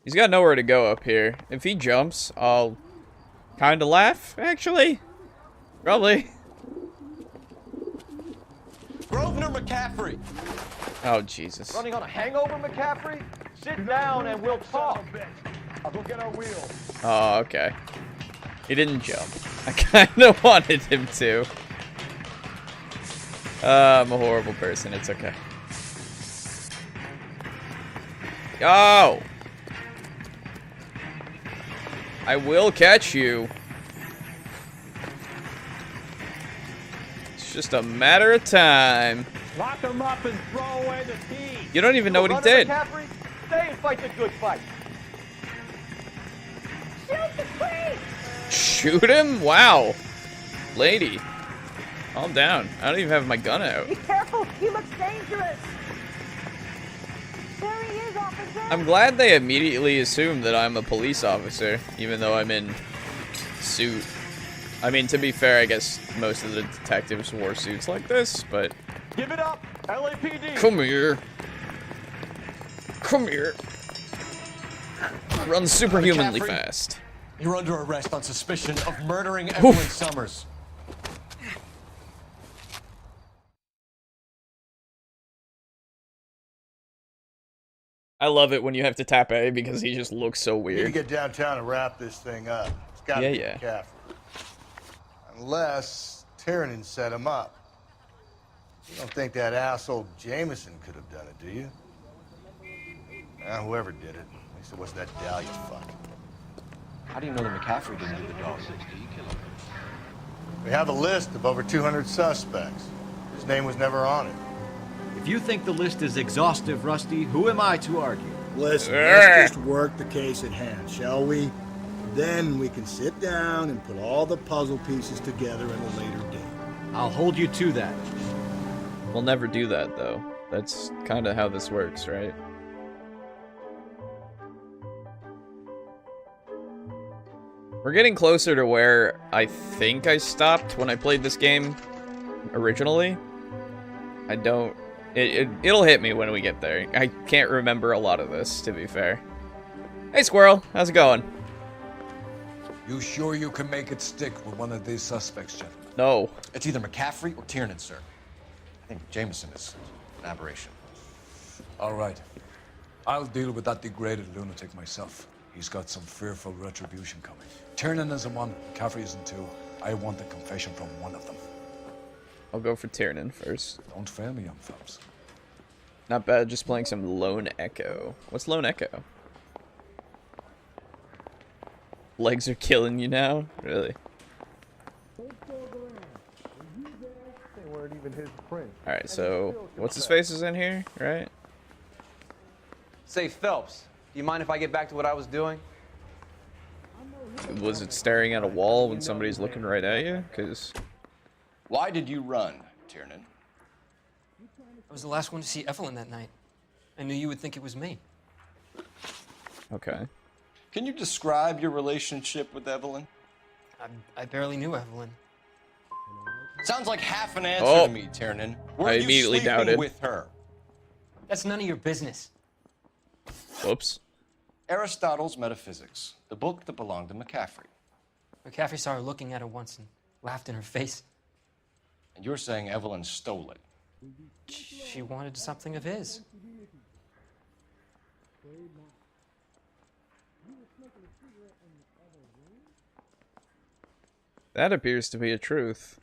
He's got nowhere to go up here. If he jumps, I'll kind of laugh, actually. Probably. Grosvenor McCaffrey! Oh, Jesus. Running on a hangover, McCaffrey? Sit down and we'll talk. I'll go get our wheels. Oh, okay. He didn't jump. I kind of wanted him to. I'm a horrible person. It's okay. Oh! I will catch you. It's just a matter of time. Lock him up and throw away the key. You don't even know what he did. McCaffrey, stay and fight the good fight. Shoot the creep! Shoot him? Wow. Lady. Calm down. I don't even have my gun out. Be careful, he looks dangerous. There he is, officer. I'm glad they immediately assumed that I'm a police officer, even though I'm in suit. I mean, to be fair, I guess most of the detectives wore suits like this, but... Give it up, LAPD. Come here. Come here. Run superhumanly McCaffrey, fast. You're under arrest on suspicion of murdering Evelyn Summers. I love it when you have to tap A because he just looks so We need to weird. get downtown and wrap this thing up. It's got to be Yeah. McCaffrey. Unless Tiernan set him up. You don't think that asshole Jameson could have done it, do you? Whoever did it. At least it wasn't that Dahlia fuck. How do you know that McCaffrey didn't do the dog? We have a list of over 200 suspects. His name was never on it. If you think the list is exhaustive, Rusty, who am I to argue? Listen, let's just work the case at hand, shall we? Then we can sit down and put all the puzzle pieces together at a later date. I'll hold you to that. We'll never do that, though. That's kind of how this works, right? We're getting closer to where I think I stopped when I played this game originally. I don't... It'll hit me when we get there. I can't remember a lot of this, to be fair. Hey, Squirrel. How's it going? You sure you can make it stick with one of these suspects, gentlemen? No. It's either McCaffrey or Tiernan, sir. I think Jameson is an aberration. All right. I'll deal with that degraded lunatic myself. He's got some fearful retribution coming. Tiernan isn't one, McCaffrey isn't two. I want the confession from one of them. I'll go for Tiernan first. Don't fail me, young fellas. Not bad, just playing some Lone Echo. What's Lone Echo? Legs are killing you now? Really? They weren't even his print. Alright, so what's his face is in here, right? Say, Phelps, do you mind if I get back to what I was doing? Was it staring at a wall when somebody's looking right at you? Because... Why did you run, Tiernan? I was the last one to see Evelyn that night. I knew you would think it was me. Okay. Can you describe your relationship with Evelyn? I barely knew Evelyn. Sounds like half an answer Oh. to me, Tiernan. Were I you immediately sleeping doubted. with her? That's none of your business. Whoops. Aristotle's Metaphysics, the book that belonged to McCaffrey. McCaffrey saw her looking at her once and laughed in her face. And you're saying Evelyn stole it. She wanted something of his. That appears to be a truth.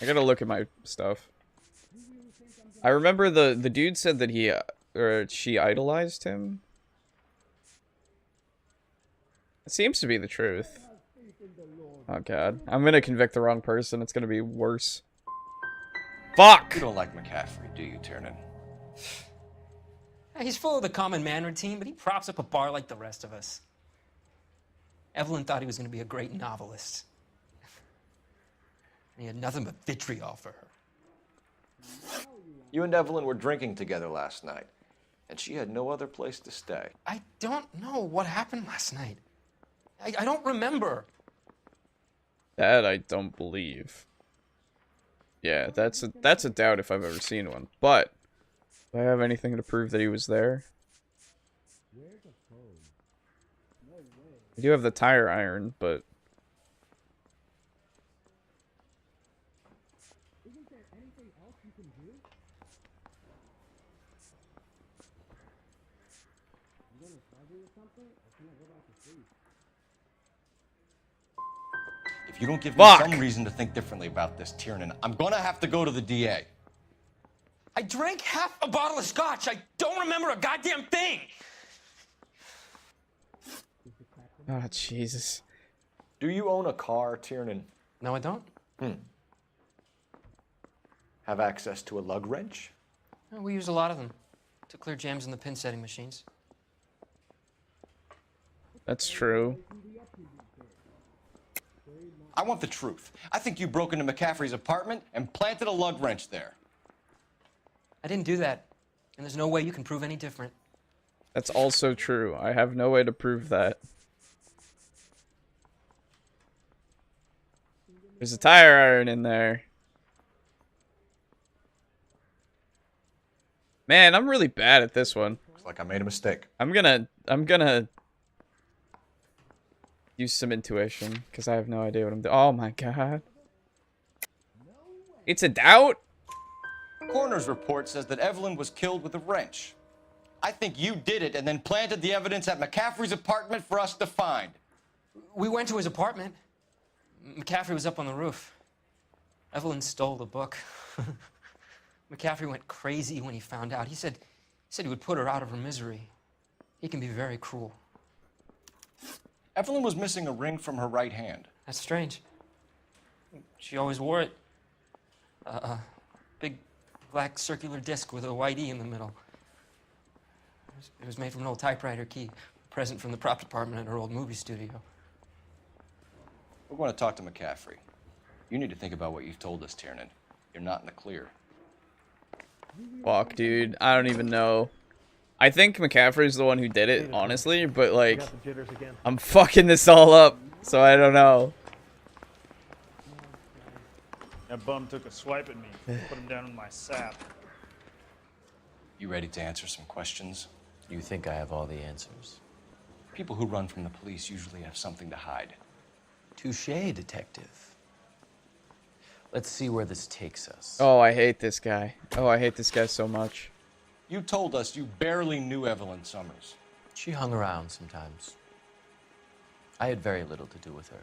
I gotta look at my stuff. I remember the dude said that he, or she idolized him. It seems to be the truth. Oh god. I'm gonna convict the wrong person. It's gonna be worse. Fuck! You don't like McCaffrey, do you, Tiernan? He's full of the common man routine, but he props up a bar like the rest of us. Evelyn thought he was going to be a great novelist. And he had nothing but vitriol for her. You and Evelyn were drinking together last night, and she had no other place to stay. I don't know what happened last night. I don't remember. That I don't believe. Yeah, that's a doubt if I've ever seen one. But do I have anything to prove that he was there? I do have the tire iron, but If you don't give me Fuck! some reason to think differently about this, Tiernan, I'm gonna have to go to the DA. I drank half a bottle of scotch. I don't remember a goddamn thing. oh Jesus. Do you own a car, Tiernan? No, I don't. Have access to a lug wrench? We use a lot of them to clear jams in the pin setting machines. That's true. I want the truth. I think you broke into McCaffrey's apartment and planted a lug wrench there. I didn't do that, and there's no way you can prove any different. That's also true. I have no way to prove that. There's a tire iron in there. Man, I'm really bad at this one. Looks like I made a mistake. I'm gonna use some intuition, because I have no idea what I'm doing. Oh my god. It's a doubt? Coroner's report says that Evelyn was killed with a wrench. I think you did it and then planted the evidence at McCaffrey's apartment for us to find. We went to his apartment. McCaffrey was up on the roof. Evelyn stole the book. McCaffrey went crazy when he found out. He said he would put her out of her misery. He can be very cruel. Evelyn was missing a ring from her right hand. That's strange. She always wore it. Big black circular disc with a white E in the middle. It was made from an old typewriter key, a present from the prop department at her old movie studio. We're going to talk to McCaffrey. You need to think about what you've told us, Tiernan. You're not in the clear. Fuck, dude. I don't even know. I think McCaffrey's the one who did it, honestly, but like, I'm fucking this all up, so I don't know. That bum took a swipe at me. Put him down in my sap. You ready to answer some questions? You think I have all the answers? People who run from the police usually have something to hide. Touché, detective. Let's see where this takes us. Oh, I hate this guy. Oh, I hate this guy so much. You told us you barely knew Evelyn Summers. She hung around sometimes. I had very little to do with her.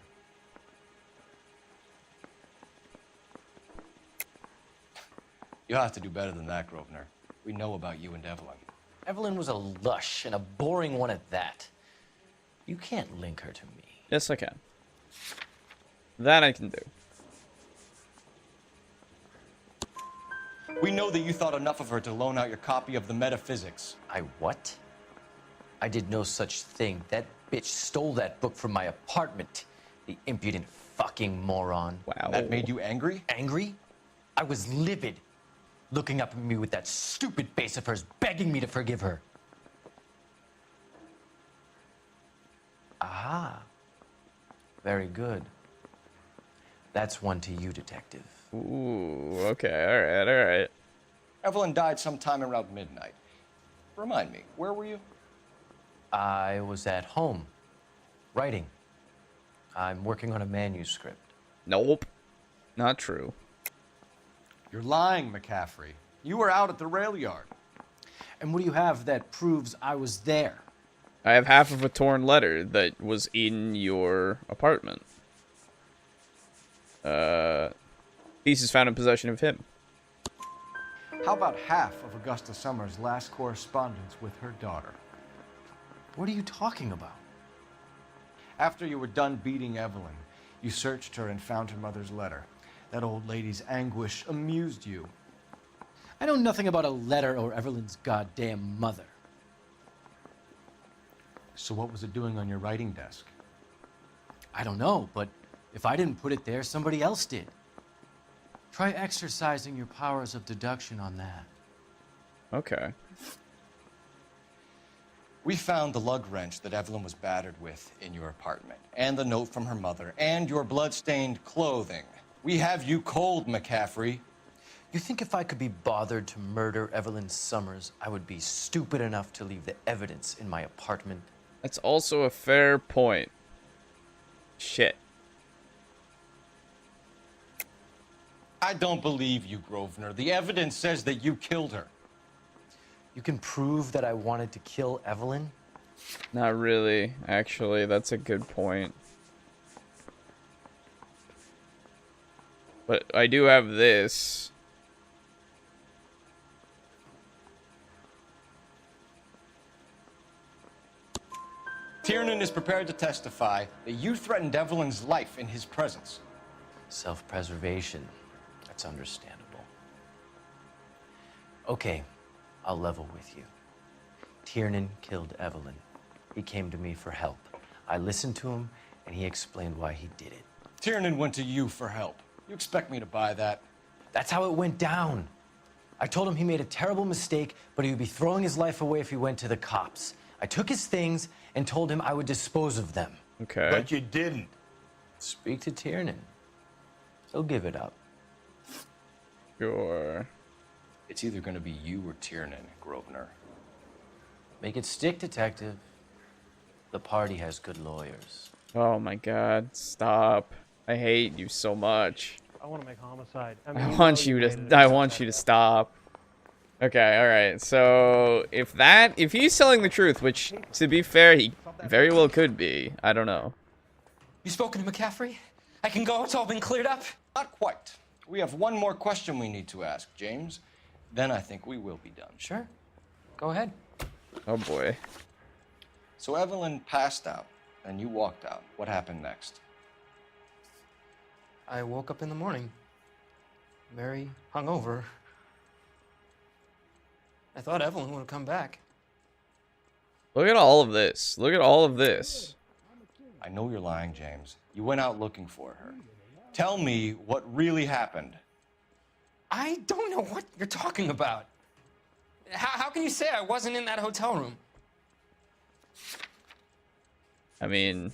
You'll have to do better than that, Grosvenor. We know about you and Evelyn. Evelyn was a lush, and a boring one at that. You can't link her to me. Yes, I can. That I can do. We know that you thought enough of her to loan out your copy of the Metaphysics. I what? I did no such thing. That bitch stole that book from my apartment. The impudent fucking moron. Wow. That made you angry? Angry? I was livid. Looking up at me with that stupid face of hers, begging me to forgive her. Aha. Very good. That's one to you, detective. Ooh, okay, alright. Evelyn died sometime around midnight. Remind me, where were you? I was at home, writing. I'm working on a manuscript. Nope. Not true. You're lying, McCaffrey. You were out at the rail yard. And what do you have that proves I was there? I have half of a torn letter that was in your apartment. Pieces found in possession of him. How about half of Augusta Summers' last correspondence with her daughter? What are you talking about? After you were done beating Evelyn, you searched her and found her mother's letter. That old lady's anguish amused you. I know nothing about a letter or Evelyn's goddamn mother. So what was it doing on your writing desk? I don't know, but if I didn't put it there, somebody else did. Try exercising your powers of deduction on that. Okay. We found the lug wrench that Evelyn was battered with in your apartment, and the note from her mother, and your blood-stained clothing. We have you cold, McCaffrey. You think if I could be bothered to murder Evelyn Summers, I would be stupid enough to leave the evidence in my apartment? That's also a fair point. Shit. I don't believe you, Grosvenor. The evidence says that you killed her. You can prove that I wanted to kill Evelyn? Not really, actually. That's a good point. But I do have this. Tiernan is prepared to testify that you threatened Evelyn's life in his presence. Self-preservation. That's understandable. Okay, I'll level with you. Tiernan killed Evelyn. He came to me for help. I listened to him, and he explained why he did it. Tiernan went to you for help. You expect me to buy that? That's how it went down. I told him he made a terrible mistake, but he would be throwing his life away if he went to the cops. I took his things and told him I would dispose of them. Okay. But you didn't. Speak to Tiernan. He'll give it up. Sure. It's either going to be you or Tiernan, Grosvenor. Make it stick, detective. The party has good lawyers. Oh my god, stop. I hate you so much. I want to make homicide. I want you to stop. Okay, alright. So, if he's telling the truth, which, to be fair, he very well could be. I don't know. You spoken to McCaffrey? I can go? It's all been cleared up? Not quite. We have one more question we need to ask, James. Then I think we will be done. Sure. Go ahead. Oh boy. So Evelyn passed out, and you walked out. What happened next? I woke up in the morning, very hungover. I thought Evelyn would have come back. Look at all of this. Look at all of this. I know you're lying, James. You went out looking for her. Tell me what really happened. I don't know what you're talking about. How can you say I wasn't in that hotel room? I mean,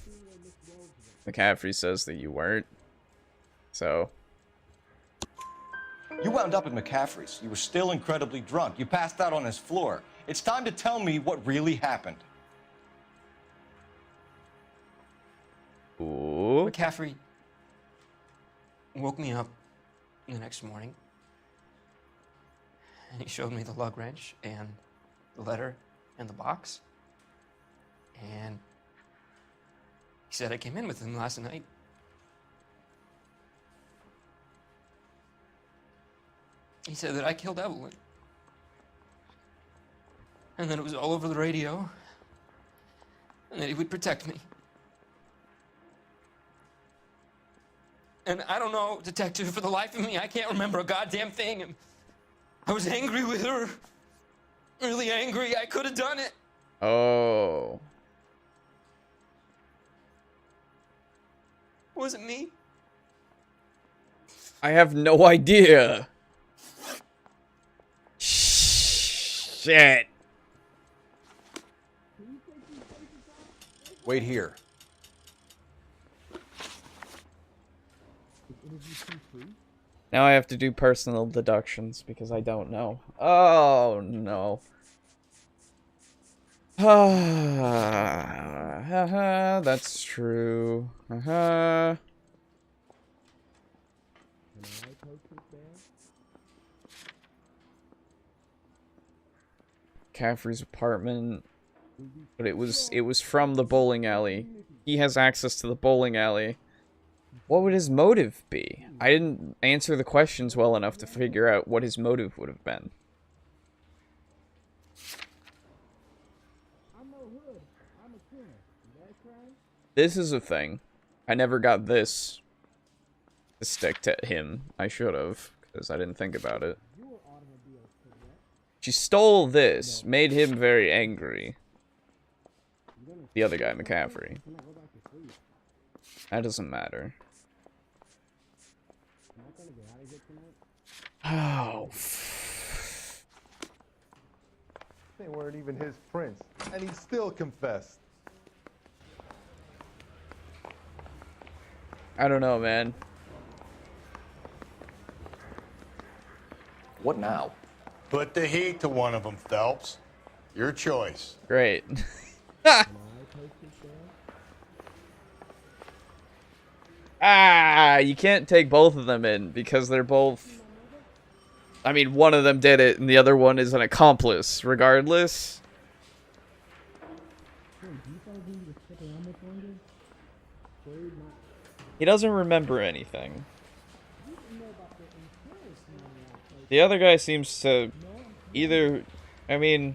McCaffrey says that you weren't. So. You wound up at McCaffrey's. You were still incredibly drunk. You passed out on his floor. It's time to tell me what really happened. Ooh. McCaffrey woke me up the next morning, and he showed me the lug wrench and the letter and the box. And he said I came in with him last night. He said that I killed Evelyn. And that it was all over the radio. And that he would protect me. And I don't know, detective, for the life of me, I can't remember a goddamn thing. And I was angry with her. Really angry. I could have done it. Oh. Was it me? I have no idea. Shit. Wait here. Now I have to do personal deductions because I don't know. Oh no. That's true. Caffrey's apartment, but it was from the bowling alley. He has access to the bowling alley. What would his motive be? I didn't answer the questions well enough to figure out what his motive would have been. This is a thing. I never got this to stick to him. I should have, because I didn't think about it. She stole this, made him very angry. The other guy, McCaffrey. That doesn't matter. Oh. They weren't even his prints, and he still confessed. I don't know, man. What now? Put the heat to one of them, Phelps. Your choice. Great. Ah, you can't take both of them in because they're both... I mean, one of them did it and the other one is an accomplice, regardless. He doesn't remember anything. The other guy seems to either... I mean...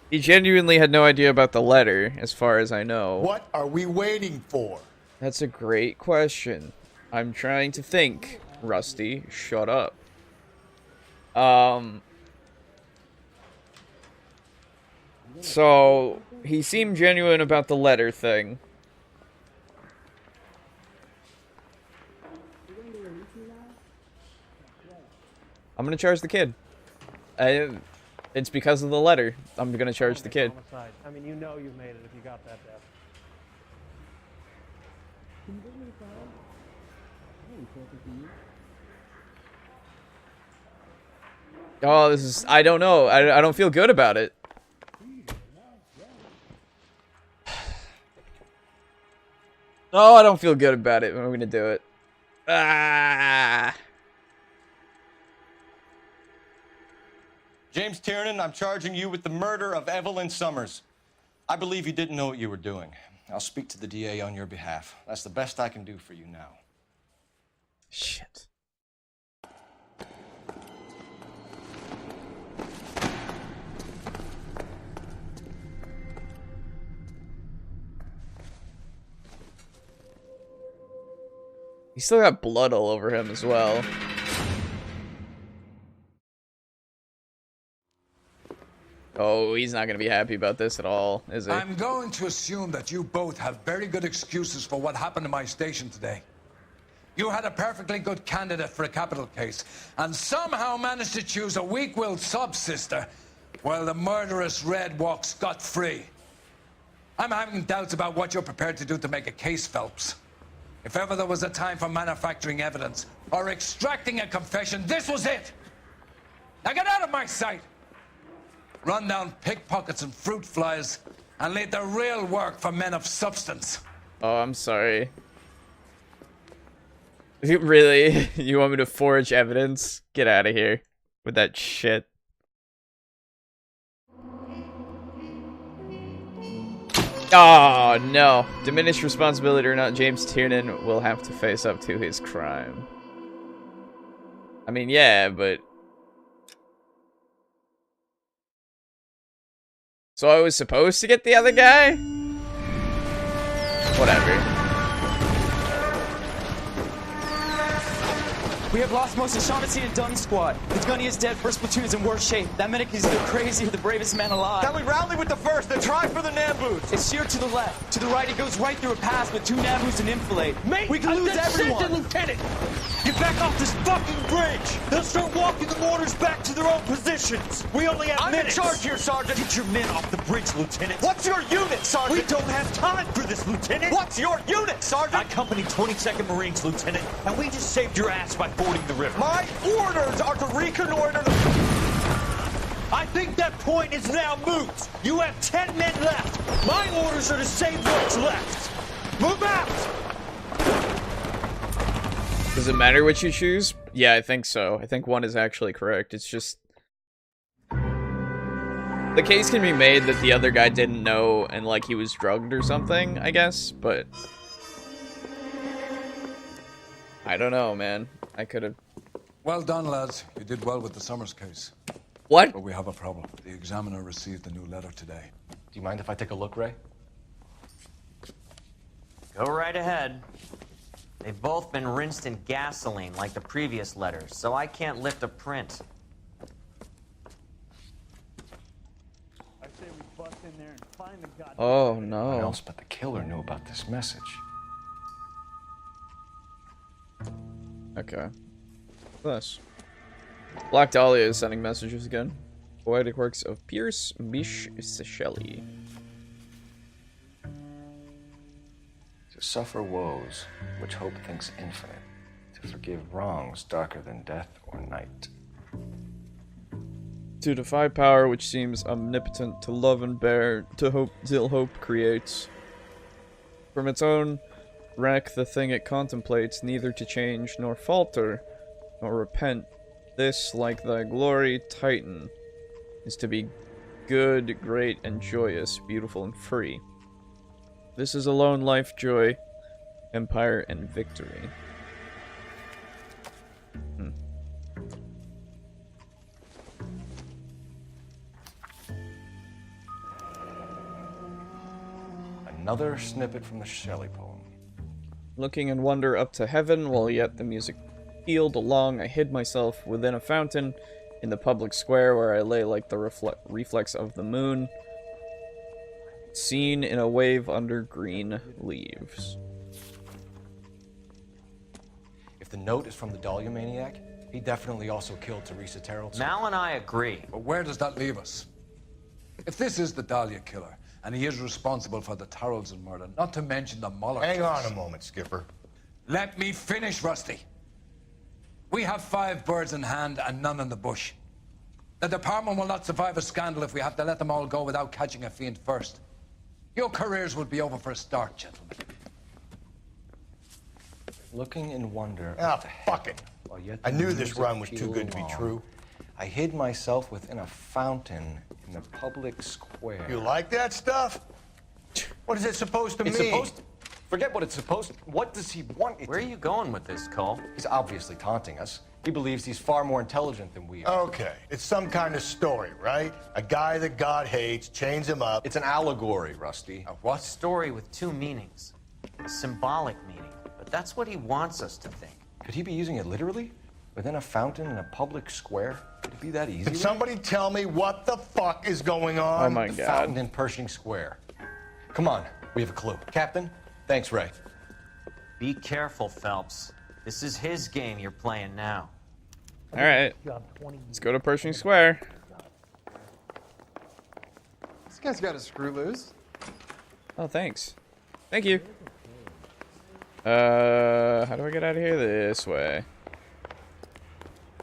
He genuinely had no idea about the letter, as far as I know. What are we waiting for? That's a great question. I'm trying to think. Rusty, shut up. So, he seemed genuine about the letter thing. I'm gonna charge the kid. It's because of the letter. I'm gonna charge the kid. Homicide. I mean, you know you've made it if you got that death. Oh, this is... I don't know. I don't feel good about it. Oh, I don't feel good about it. I'm gonna do it. Ah. James Tiernan, I'm charging you with the murder of Evelyn Summers. I believe you didn't know what you were doing. I'll speak to the DA on your behalf. That's the best I can do for you now. Shit. He still got blood all over him as well. Oh, he's not going to be happy about this at all, is he? I'm going to assume that you both have very good excuses for what happened to my station today. You had a perfectly good candidate for a capital case, and somehow managed to choose a weak-willed sub-sister, while the murderous Red walks scot-free. I'm having doubts about what you're prepared to do to make a case, Phelps. If ever there was a time for manufacturing evidence or extracting a confession, this was it! Now get out of my sight! Run down pickpockets and fruit flies, and leave the real work for men of substance. Oh, I'm sorry. Really? You want me to forge evidence? Get out of here with that shit. Oh, no. Diminished responsibility or not, James Tiernan will have to face up to his crime. I mean, yeah, but... So I was supposed to get the other guy? Whatever. We have lost most of Shaughnessy and Dunn's squad. The gunny is dead, first platoon is in worse shape. That medic is either crazy or the bravest man alive. Can we rally with the first and try for the Nambus? It's sheer to the left. To the right, it goes right through a pass with 2 Nambus and enfilade. Mate, we can lose everyone. Lieutenant! Get back off this fucking bridge! They'll start walking the mortars back to their own positions! We only have minutes! I'm in charge here, Sergeant! Get your men off the bridge, Lieutenant! What's your unit, Sergeant? We don't have time for this, Lieutenant! What's your unit, Sergeant? I company 22nd Marines, Lieutenant, and we just saved your ass by fording the river. My orders are to reconnoiter the... I think that point is now moot! You have 10 men left! My orders are to save what's left! Move out! Does it matter what you choose? Yeah, I think so. I think one is actually correct. It's just... The case can be made that the other guy didn't know and, like, he was drugged or something, I guess, but... I don't know, man. I could've... Well done, lads. You did well with the Summers case. What? But we have a problem. The examiner received a new letter today. Do you mind if I take a look, Ray? Go right ahead. They've both been rinsed in gasoline like the previous letters, so I can't lift a print. I say we bust in there and find the goddamn... Oh, no. What else but the killer knew about this message? Okay. Thus. Black Dahlia is sending messages again. Poetic works of Pierce Bish Shelley. To suffer woes, which hope thinks infinite. To forgive wrongs darker than death or night. To defy power which seems omnipotent, to love and bear, to hope till hope creates. From its own wreck the thing it contemplates, neither to change nor falter, nor repent. This, like thy glory, Titan, is to be good, great, and joyous, beautiful, and free. This is alone life, joy, empire, and victory. Another snippet from the Shelley poem. Looking in wonder up to heaven, while yet the music pealed along, I hid myself within a fountain in the public square where I lay like the reflex of the moon, seen in a wave under green leaves. If the note is from the Dahlia maniac, he definitely also killed Teresa Terrell. Mal and I agree. But where does that leave us? If this is the Dahlia killer, and he is responsible for the Tarrelson murder, not to mention the Muller Hang case. on a moment, Skipper. Let me finish, Rusty. We have 5 birds in hand and none in the bush. The department will not survive a scandal if we have to let them all go without catching a fiend first. Your careers would be over for a start, gentlemen. Looking in wonder. Ah, fuck it. I knew this run was too good to be true. I hid myself within a fountain in the public square. You like that stuff? What is it supposed to mean? Forget what it's supposed to. What does he want it Where are to? you going with this, Cole? He's obviously taunting us. He believes he's far more intelligent than we are. Okay, it's some kind of story, right? A guy that God hates, chains him up. It's an allegory, Rusty. A what? Story with two meanings. A symbolic meaning. But that's what he wants us to think. Could he be using it literally? Within a fountain in a public square? Could it be that easy? Can somebody tell me what the fuck is going on? Oh my The god. fountain in Pershing Square. Come on, we have a clue. Captain, thanks, Ray. Be careful, Phelps. This is his game you're playing now. Alright. Let's go to Pershing Square. This guy's got a screw loose. Oh, thanks. Thank you. How do I get out of here? This way.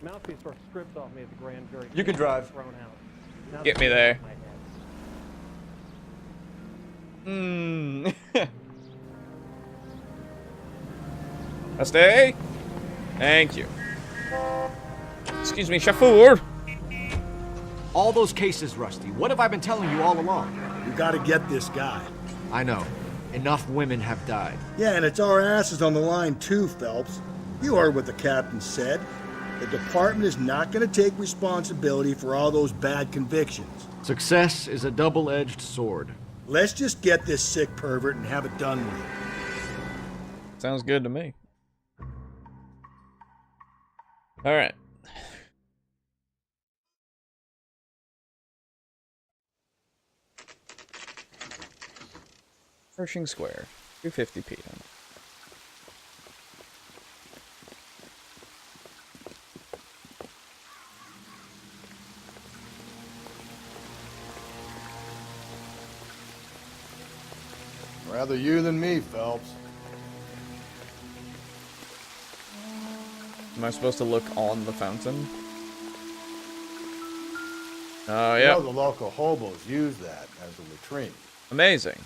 Mouthpiece sort of stripped off me at the grand jury. You can drive. Thrown out. Now Get the me gun there. in my head. Stay. Thank you. Excuse me, chauffeur. All those cases, Rusty. What have I been telling you all along? You gotta get this guy. I know. Enough women have died. Yeah, and it's our asses on the line too, Phelps. You heard what the captain said. The department is not gonna take responsibility for all those bad convictions. Success is a double-edged sword. Let's just get this sick pervert and have it done with. Sounds good to me. Alright. Pershing Square, 2:50 p.m. Rather you than me, Phelps. Am I supposed to look on the fountain? Oh, You yeah. know the local hobos use that as a latrine. Amazing.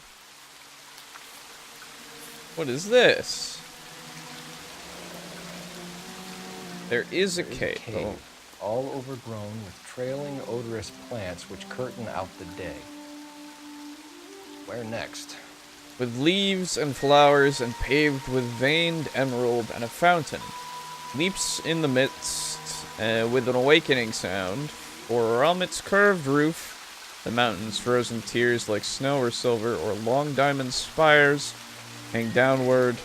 What is this? There is a cave. Oh. All overgrown with trailing odorous plants which curtain out the day. Where next? With leaves and flowers and paved with veined emerald and a fountain. Leaps in the midst with an awakening sound, for from its curved roof, the mountains frozen tears like snow or silver or long diamond spires hang downward,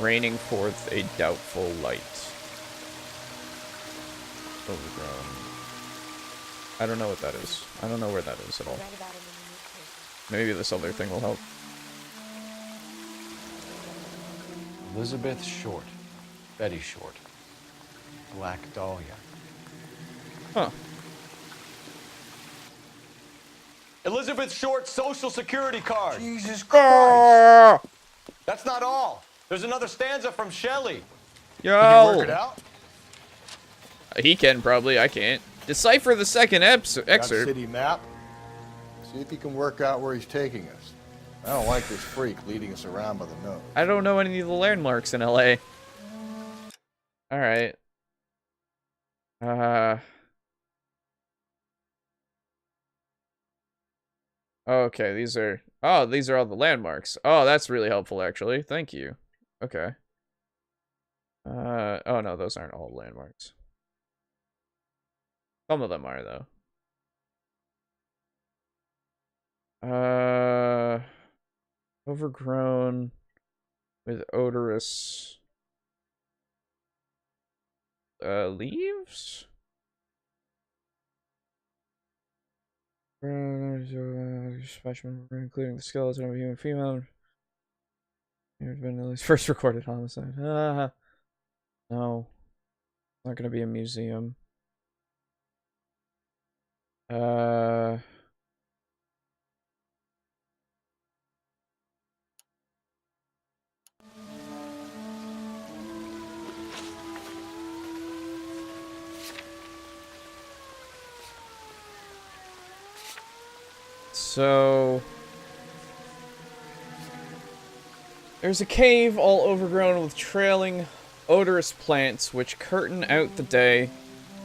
raining forth a doubtful light. Overgrown. I don't know what that is. I don't know where that is at all. Maybe this other thing will help. Elizabeth Short. Betty Short. Black Dahlia. Huh. Elizabeth Short's social security card. Jesus Christ! That's not all. There's another stanza from Shelley. Yo! Can you work it out? He can, probably. I can't. Decipher the second Got excerpt. city map. See if you can work out where he's taking us. I don't like this freak leading us around by the nose. I don't know any of the landmarks in LA. Alright. Okay, these are... Oh, these are all the landmarks. Oh, that's really helpful, actually. Thank you. Okay. Oh no, those aren't all landmarks. Some of them are, though. Overgrown with odorous leaves? Specimen including the skeleton of a human female. There's been at least first recorded homicide. No. Not gonna be a museum. So there's a cave all overgrown with trailing, odorous plants which curtain out the day,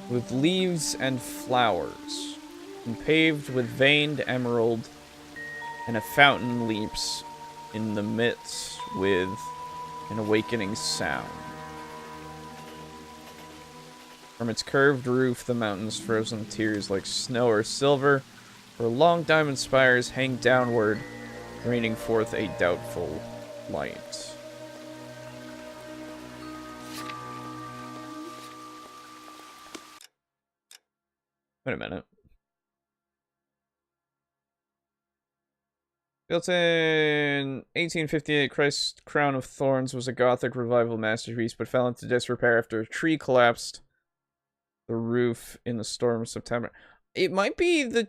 with leaves and flowers, and paved with veined emerald, and a fountain leaps in the midst with an awakening sound. From its curved roof, the mountain's frozen tears like snow or silver, where long diamond spires hang downward, raining forth a doubtful light. Wait a minute. Built in 1858, Christ's Crown of Thorns was a Gothic revival masterpiece, but fell into disrepair after a tree collapsed the roof in the storm of September. It might be the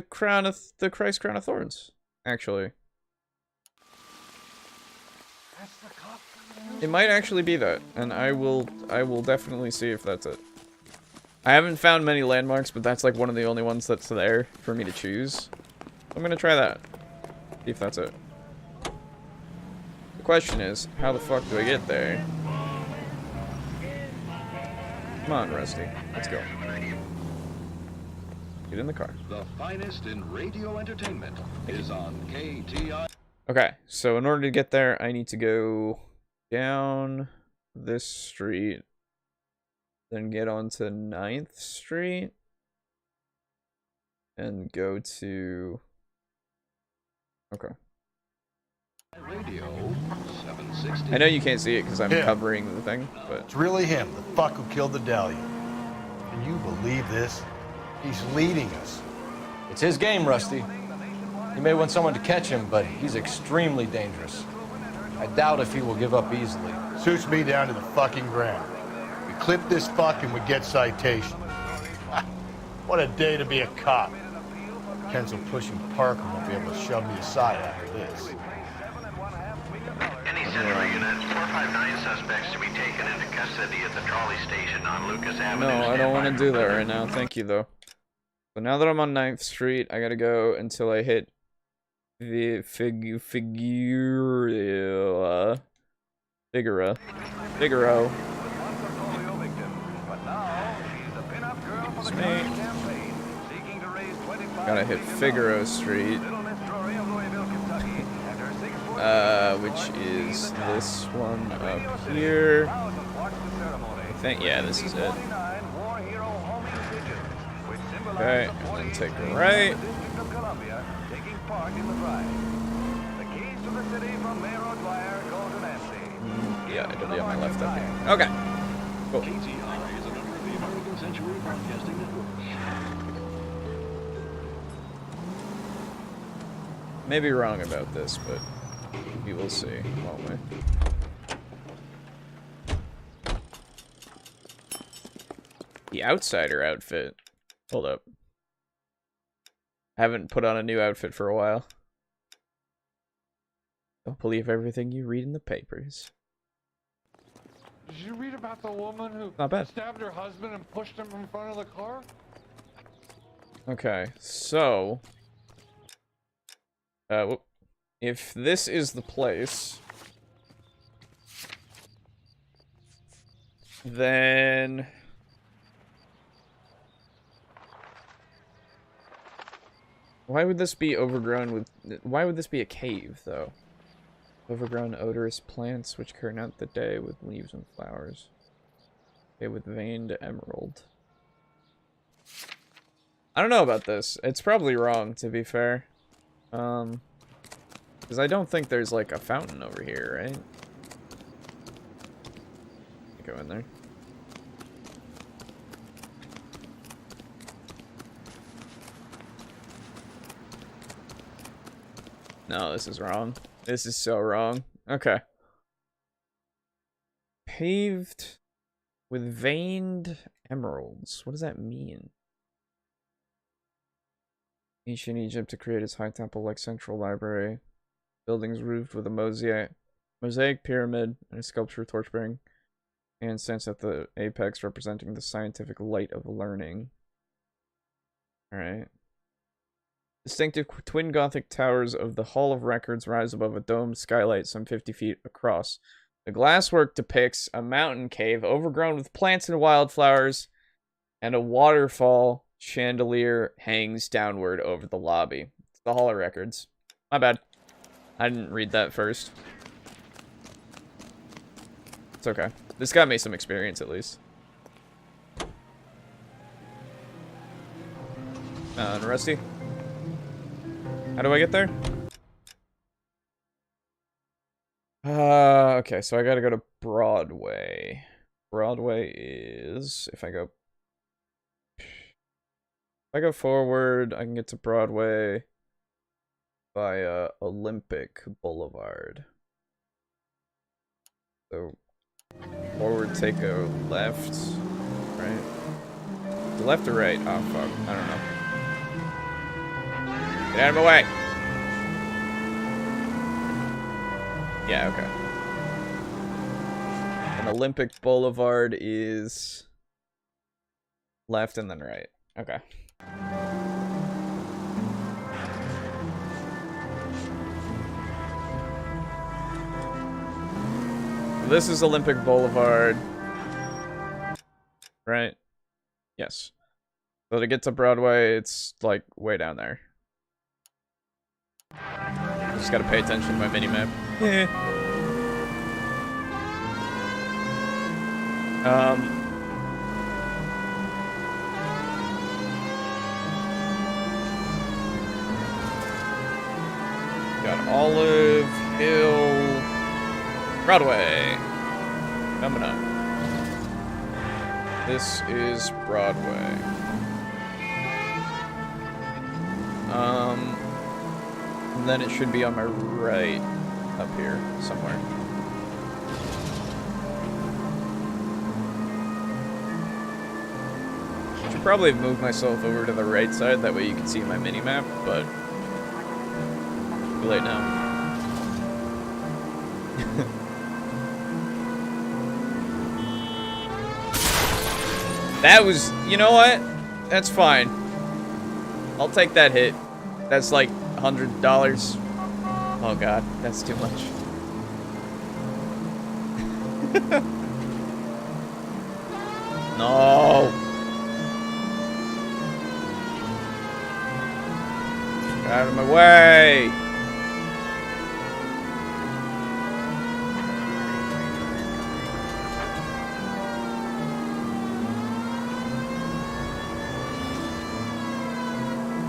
Christ Crown of Thorns, actually. It might actually be that, and I will definitely see if that's it. I haven't found many landmarks, but that's like one of the only ones that's there for me to choose. I'm gonna try that. See if that's it. The question is, how the fuck do I get there? Come on, Rusty. Let's go. Get in the car. The finest in radio entertainment is on KTI. Okay, so in order to get there, I need to go down this street, then get onto 9th Street, and go to... Okay. Radio 760. I know you can't see it because I'm covering the thing, but... It's really him, the fuck who killed the Dahlia. Can you believe this? He's leading us. It's his game, Rusty. You may want someone to catch him, but he's extremely dangerous. I doubt if he will give up easily. Suits me down to the fucking ground. We clip this fuck and we get citation. What a day to be a cop. Kenzel pushing Parker won't be able to shove me aside after this. Any Central Unit 459 suspects to be taken into custody at the trolley station on Lucas Avenue. No, I don't want to do that right now. Thank you, though. So now that I'm on 9th Street, I gotta go until I hit the Figaro. It's me. Gotta hit Figaro Street. Which is this one up here. I think, yeah, this is it. Okay, and then take a right. Yeah, it'll be on my left up here. Okay. Cool. Maybe wrong about this, but we will see, won't we? The Outsider outfit. Hold up. I haven't put on a new outfit for a while. Don't believe everything you read in the papers. Did you read about the woman who Not bad. stabbed her husband and pushed him in front of the car? Okay, so... if this is the place... then... why would this be overgrown with... why would this be a cave, though? Overgrown odorous plants which curtain out the day with leaves and flowers. Okay, with veined emerald. I don't know about this. It's probably wrong, to be fair. Because I don't think there's, like, a fountain over here, right? Go in there. No, this is wrong. This is so wrong. Okay. Paved with veined emeralds. What does that mean? Ancient Egypt to create its high temple-like central library. Buildings roofed with a mosaic pyramid and a sculpture torch-bearing and sense at the apex representing the scientific light of learning. Alright. Distinctive twin Gothic towers of the Hall of Records rise above a domed skylight some 50 feet across. The glasswork depicts a mountain cave overgrown with plants and wildflowers and a waterfall chandelier hangs downward over the lobby. It's the Hall of Records. My bad. I didn't read that first. It's okay. This got me some experience, at least. And Rusty? How do I get there? Okay, so I gotta go to Broadway. Broadway is... If I go forward, I can get to Broadway via Olympic Boulevard. So, forward, take a left, right? The left or right? Oh, fuck. I don't know. Get out of my way! Yeah, okay. And Olympic Boulevard is left and then right. Okay. This is Olympic Boulevard. Right? Yes. So to get to Broadway, it's like way down there. Just gotta pay attention to my minimap. Got Olive Hill, Broadway. Coming up. This is Broadway. And then it should be on my right up here somewhere. Should probably have moved myself over to the right side, that way you can see my mini-map, but too late now. That was, you know what? That's fine. I'll take that hit. That's like $100. Oh god, that's too much. No. Get out of my way.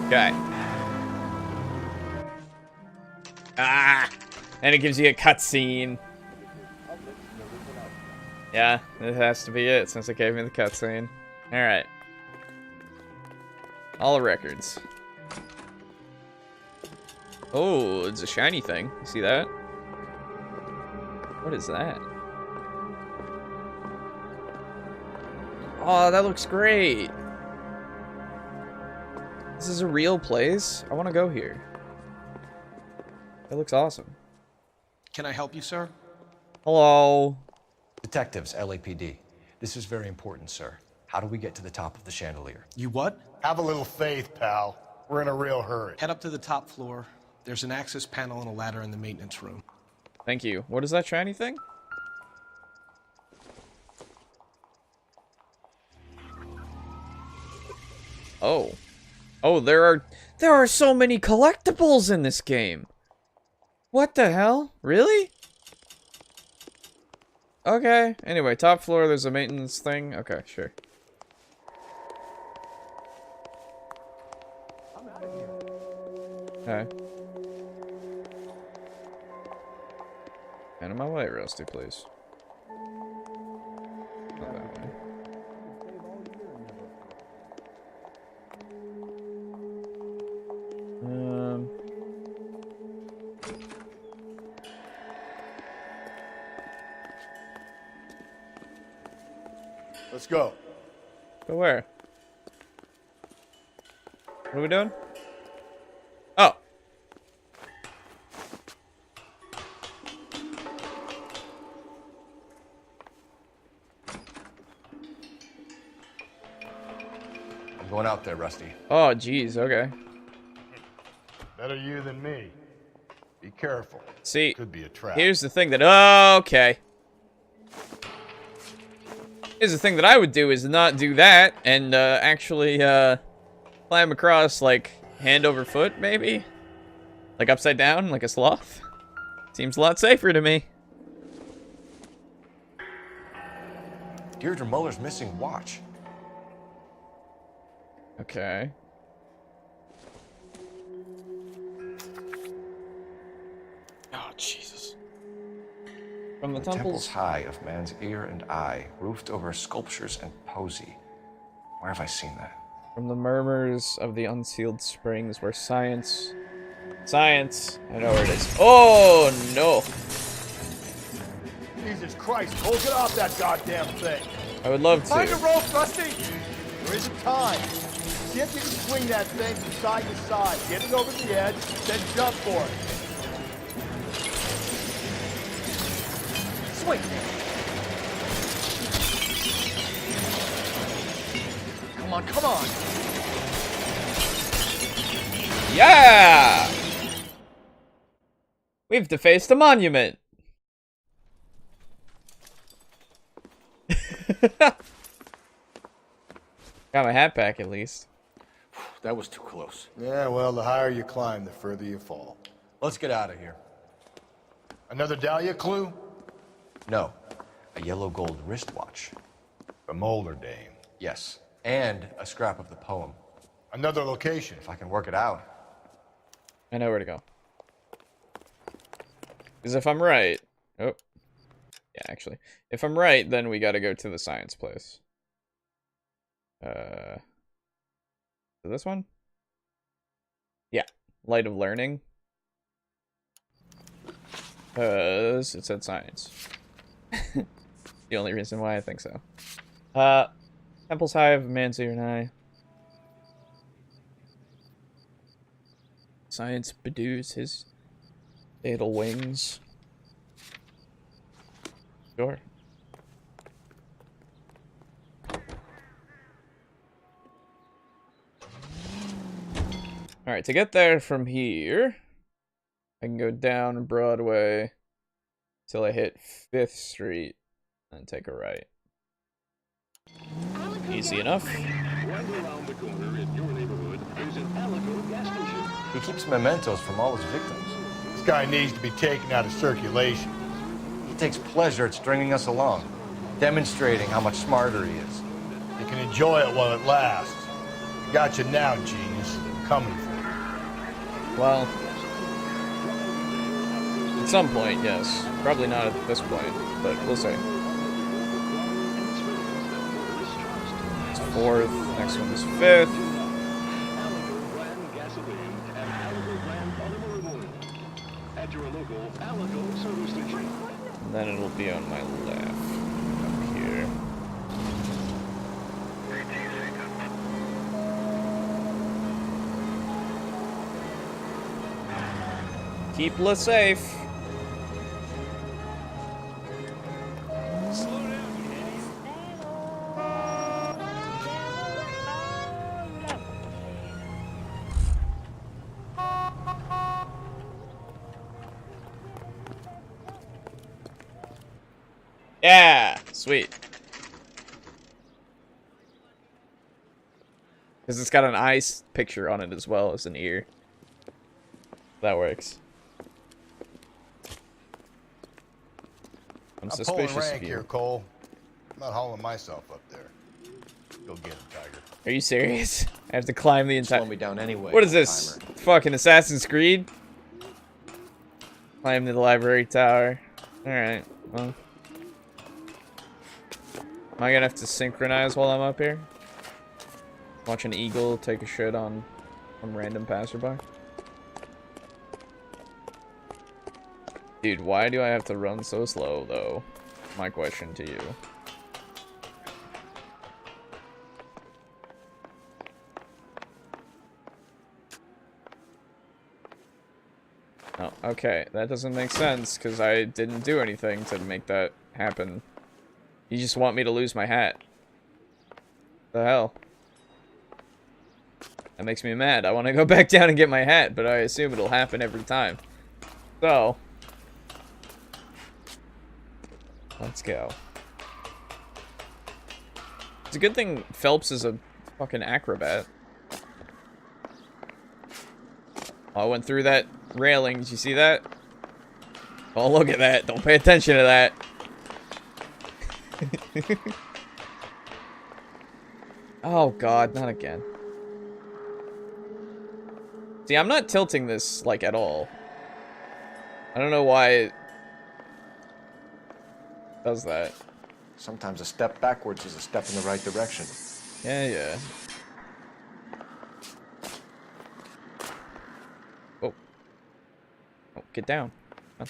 Okay. Ah! And it gives you a cutscene. Yeah, it has to be it since it gave me the cutscene. Alright. All the records. Oh, it's a shiny thing. You see that? What is that? Oh, that looks great. This is a real place? I want to go here. That looks awesome. Can I help you, sir? Hello. Detectives, LAPD. This is very important, sir. How do we get to the top of the chandelier? You what? Have a little faith, pal. We're in a real hurry. Head up to the top floor. There's an access panel and a ladder in the maintenance room. Thank you. What is that shiny thing? Oh. Oh, there are so many collectibles in this game. What the hell? Really? Okay. Anyway, top floor, there's a maintenance thing. Okay, sure. Okay. Out of my way, Rusty, please. Not that way. Let's go. Go where? What are we doing? Oh. I'm going out there, Rusty. Oh, geez. Okay. Better you than me. Be careful. See, Could be a trap. here's the thing that... Oh, okay. Here's the thing that I would do is not do that and actually climb across like hand over foot, maybe? Like upside down, like a sloth? Seems a lot safer to me. Deirdre Muller's missing watch. Okay. Oh, Jesus. From the temples high of man's ear and eye, roofed over sculptures and poesy. Where have I seen that? From the murmurs of the unsealed springs where science... Science! I know where it is. Oh, no! Jesus Christ, Cole, get off that goddamn thing! I would love Find a to. rope, Rusty! There isn't time. See if you can swing that thing from side to side. Get it over the edge, then jump for it. Swing! Come on, come on! Yeah! We've defaced a monument. Got my hat back at least. That was too close. Yeah, well, the higher you climb, the further you fall. Let's get out of here. Another Dahlia clue? No. A yellow gold wristwatch. A Molder dame. Yes. And a scrap of the poem. Another location. If I can work it out. I know where to go. Because if I'm right... Oh. Yeah, actually. If I'm right, then we gotta go to the science place. This one? Yeah. Light of Learning. It said science. The only reason why I think so. Temple's High of man's ear and eye. Science bedews his fatal wings. Sure. Alright, to get there from here, I can go down Broadway till I hit 5th Street and take a right. Easy enough. He keeps mementos from all his victims. This guy needs to be taken out of circulation. He takes pleasure at stringing us along, demonstrating how much smarter he is. You can enjoy it while it lasts. Got you now, genius. I'm coming for you. Well, at some point, yes. Probably not at this point, but we'll see. It's 4th, next one is 5th. And then it'll be on my left, up here. Keep La safe. Yeah, sweet. Because it's got an eye picture on it as well as an ear. That works. I'm suspicious pulling rank of you. here, Cole. I'm not hauling myself up there. Go get him, Tiger. Are you serious? I have to climb the entire... Slow me down anyway. What is this? Fucking Assassin's Creed? Climb to the library tower. Alright, well. Am I gonna have to synchronize while I'm up here? Watch an eagle take a shit on some random passerby? Dude, why do I have to run so slow, though? My question to you. Oh, okay. That doesn't make sense, because I didn't do anything to make that happen. You just want me to lose my hat. The hell? That makes me mad. I want to go back down and get my hat, but I assume it'll happen every time. So... let's go. It's a good thing Phelps is a fucking acrobat. Oh, I went through that railing. Did you see that? Oh, look at that. Don't pay attention to that. Oh, God. Not again. See, I'm not tilting this, like, at all. I don't know why it does that. Sometimes a step backwards is a step in the right direction. Yeah, yeah. Oh. Oh, get down. Oh.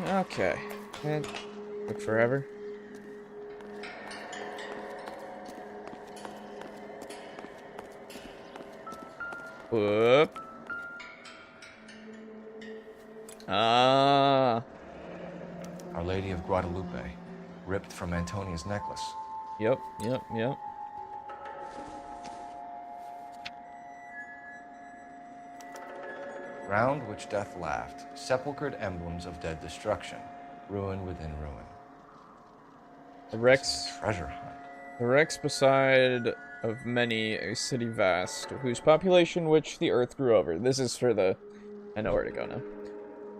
Okay. And took forever. Whoop. Ah. Our Lady of Guadalupe, ripped from Antonia's necklace. Yep. Round which death laughed, sepulchred emblems of dead destruction, ruin within ruin. The Rex. Treasure hunt. The Rex beside of many a city vast, whose population which the earth grew over. This is for the... I know where to go now.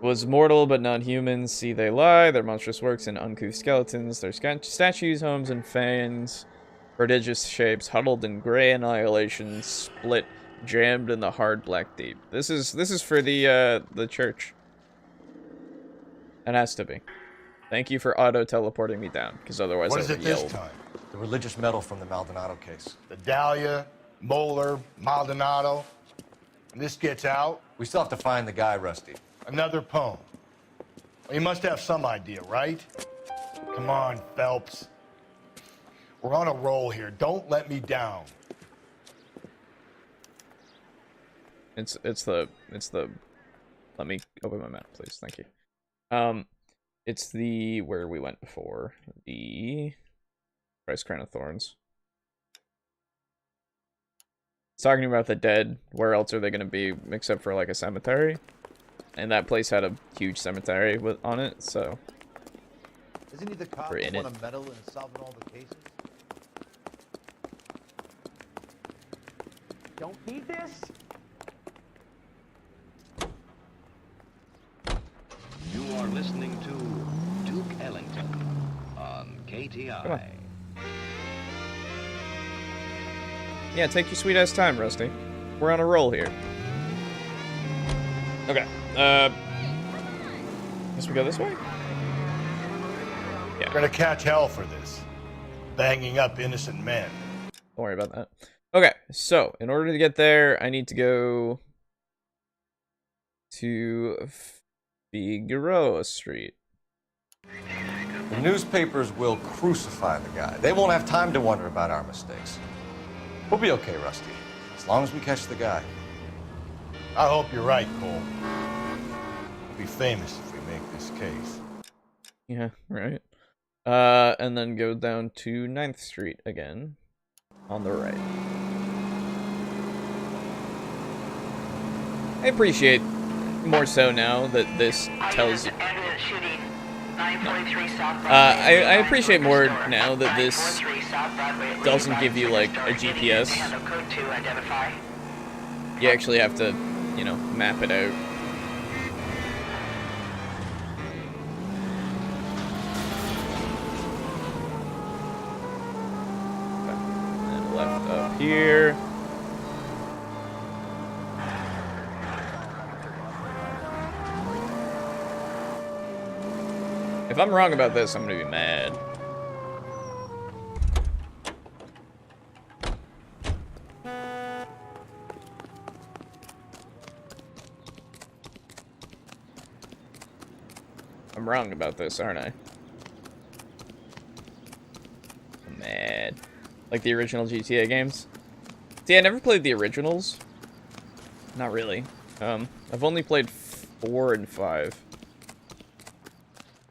Was mortal but not human, see they lie, their monstrous works in uncouth skeletons, their statues, homes, and fans, prodigious shapes, huddled in grey annihilation, split, jammed in the hard black deep. This is for the church. It has to be. Thank you for auto-teleporting me down, because otherwise What I is would it have this yelled. time? The religious medal from the Maldonado case. The Dahlia, Moeller, Maldonado. And this gets out. We still have to find the guy, Rusty. Another poem. Well, you must have some idea, right? Come on, Phelps. We're on a roll here. Don't let me down. It's the let me open my map, please. Thank you. It's the where we went before. The Christ Crown of Thorns. It's talking about the dead. Where else are they gonna be except for like a cemetery? And that place had a huge cemetery on it, so Isn't he the cop we're who in won it. a medal in solving all the cases? Don't need this? You are listening to Duke Ellington on KTI. Yeah, take your sweet ass time, Rusty. We're on a roll here. Okay. Guess we go this way? Yeah. We're gonna catch hell for this. Banging up innocent men. Don't worry about that. Okay, so in order to get there, I need to go to Figueroa Street. The newspapers will crucify the guy. They won't have time to wonder about our mistakes. We'll be okay, Rusty, as long as we catch the guy. I hope you're right, Cole. We'll be famous if we make this case. Yeah, right. And then go down to 9th Street again, on the right. I appreciate more so now that this tells you. I appreciate more now that this doesn't give you like a GPS. You actually have to, you know, map it out. Okay. And left up here. If I'm wrong about this, I'm gonna be mad. I'm wrong about this, aren't I? I'm mad. Like the original GTA games? See, I never played the originals. Not really. I've only played 4 and 5.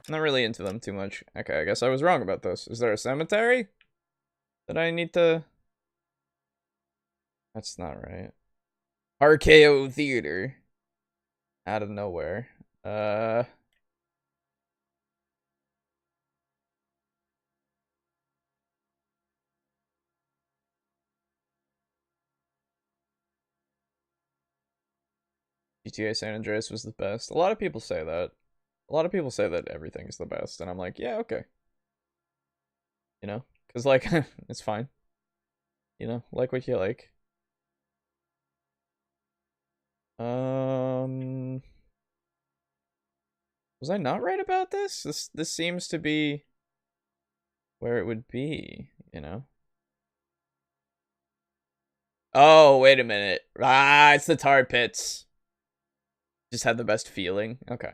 Not really into them too much. Okay, I guess I was wrong about this. Is there a cemetery that I need to... That's not right. RKO Theater. Out of nowhere. GTA San Andreas was the best. A lot of people say that. A lot of people say that everything is the best, and I'm like, yeah, okay. You know? Because, like, it's fine. You know? Like what you like. Was I not right about this? This seems to be where it would be, you know? Oh, wait a minute. Ah, it's the tar pits. Just had the best feeling. Okay.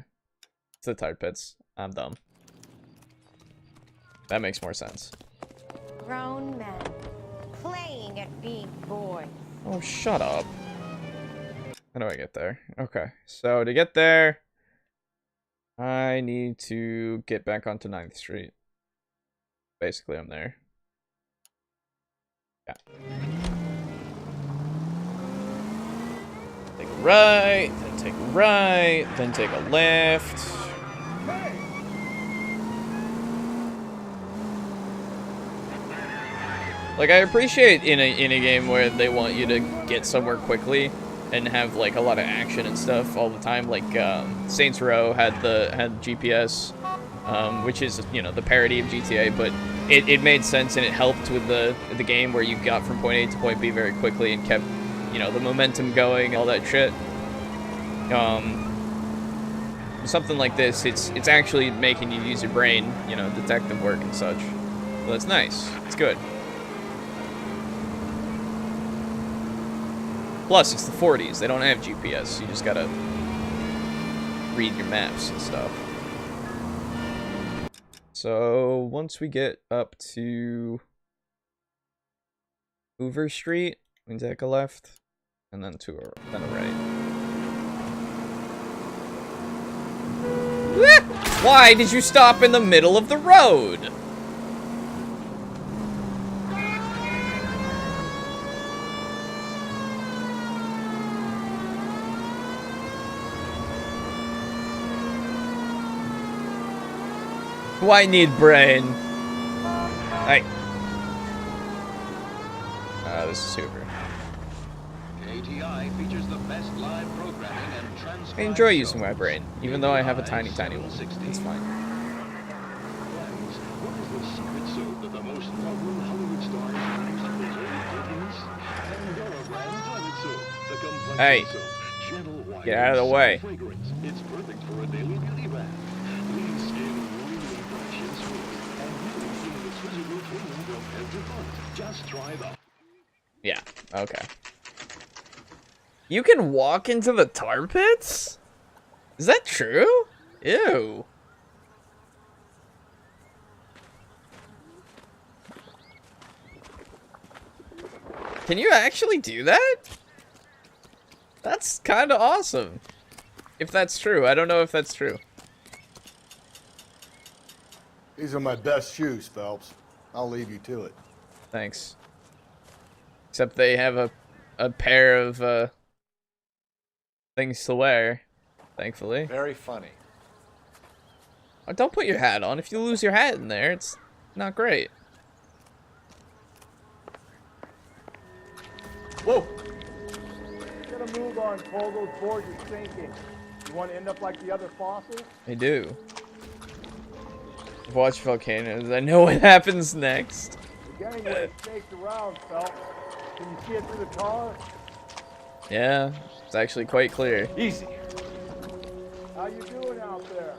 It's the tar pits. I'm dumb. That makes more sense. Grown men playing at being boys. Oh, shut up. How do I get there? Okay. So to get there, I need to get back onto 9th Street. Basically, I'm there. Yeah. Take a right, then take a right, then take a left. Like, I appreciate in a game where they want you to get somewhere quickly and have like a lot of action and stuff all the time. Like Saints Row had GPS, which is, you know, the parody of GTA, but it made sense and it helped with the game where you got from point A to point B very quickly and kept, you know, the momentum going, all that shit. Something like this, it's actually making you use your brain, you know, detective work and such. So that's nice. It's good. Plus, it's the 40s. They don't have GPS. You just gotta read your maps and stuff. So, once we get up to Hoover Street, we can take a left, and then then a right. Why did you stop in the middle of the road? Why need brain? Hey. This is Hoover. KTI features the best live programming and I enjoy using my brain, even though I have a tiny one. It's fine. What is the secret soap that the most lovely Hollywood stars use in their early 30s? Pandora brand toilet soap. The complexion Hey. soap. Gentle white. Get out of the way. Fragrance. It's perfect for a daily beauty bath. Lean skin really fresh and sweet. And you will see the physical cleaning from head to foot. Just try the... Yeah, okay. You can walk into the tar pits? Is that true? Ew. Can you actually do that? That's kind of awesome. If that's true. I don't know if that's true. These are my best shoes, Phelps. I'll leave you to it. Thanks. Except they have a pair of things to wear, thankfully. Very funny. Oh, don't put your hat on. If you lose your hat in there, it's not great. Whoa! Get a move on, Cole. Those boards are sinking. You want to end up like the other fossils? I do. I've watched volcanoes. I know what happens next. The gangway staked around, Phelps. Can you see it through the tar? Yeah, it's actually quite clear. Easy. How you doing out there?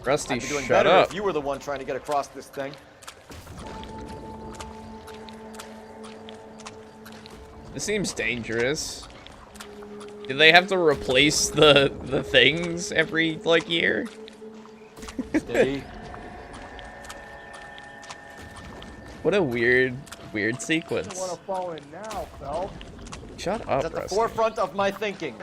Rusty, I'd be doing shut better up. if you were the one trying to get across this thing. This seems dangerous. Do they have to replace the things every, like, year? Steady. What a weird You don't sequence. want to fall in now, Phelps. Shut up, It's at the Rusty. forefront of my thinking.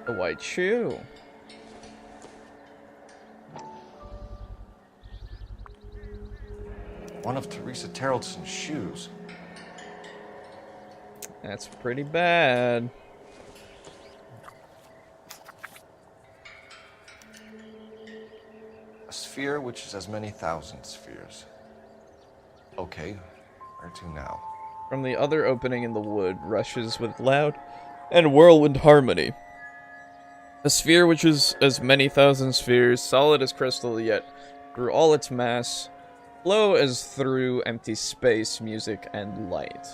The white shoe. One of Teresa Terrelson's shoes. That's pretty bad. A sphere which is as many thousand spheres. Okay, where to now? From the other opening in the wood rushes with loud and whirlwind harmony. A sphere which is as many thousand spheres, solid as crystal, yet through all its mass, flow as through empty space, music, and light.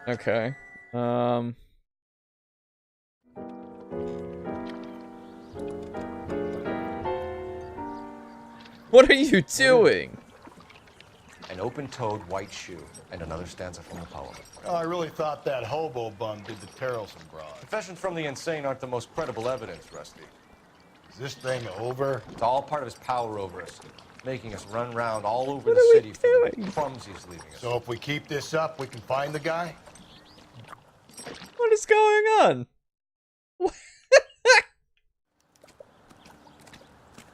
Okay. What are you doing? An open-toed white shoe, and another stanza from the poem. Oh, I really thought that hobo bum did the Terrelson broad. Confessions from the insane aren't the most credible evidence, Rusty. Is this thing over? It's all part of his power over us, making us run round all over the city for the crumbs he's leaving us. So if we keep this up, we can find the guy? What is going on?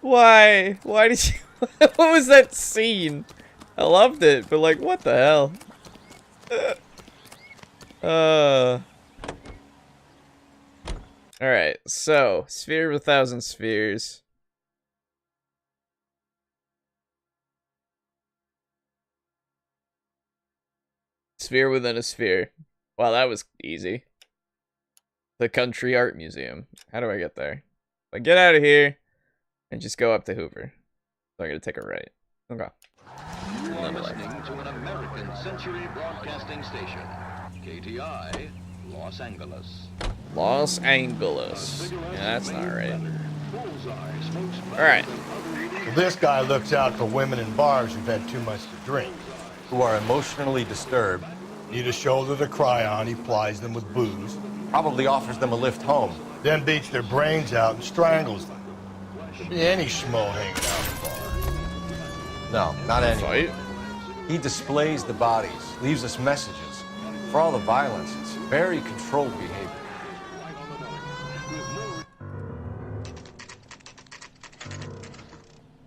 Why? Why did you... What was that scene? I loved it, but like, what the hell? Alright, so, sphere of 1,000 spheres. Sphere within a sphere. Wow, that was easy. The Country Art Museum. How do I get there? I get out of here and just go up to Hoover. So I'm gonna take a right. Okay. You are listening to an American Century Broadcasting Station. KTI, Los Angeles. Los Angeles. Yeah, that's not right. Alright. Well, this guy looks out for women in bars who've had too much to drink. Who are emotionally disturbed. Need a shoulder to cry on, he plies them with booze. Probably offers them a lift home. Then beats their brains out and strangles them. Could be any schmo hanging out in the bar. No, not any. Fight? He displays the bodies, leaves us messages. For all the violence, it's very controlled behavior.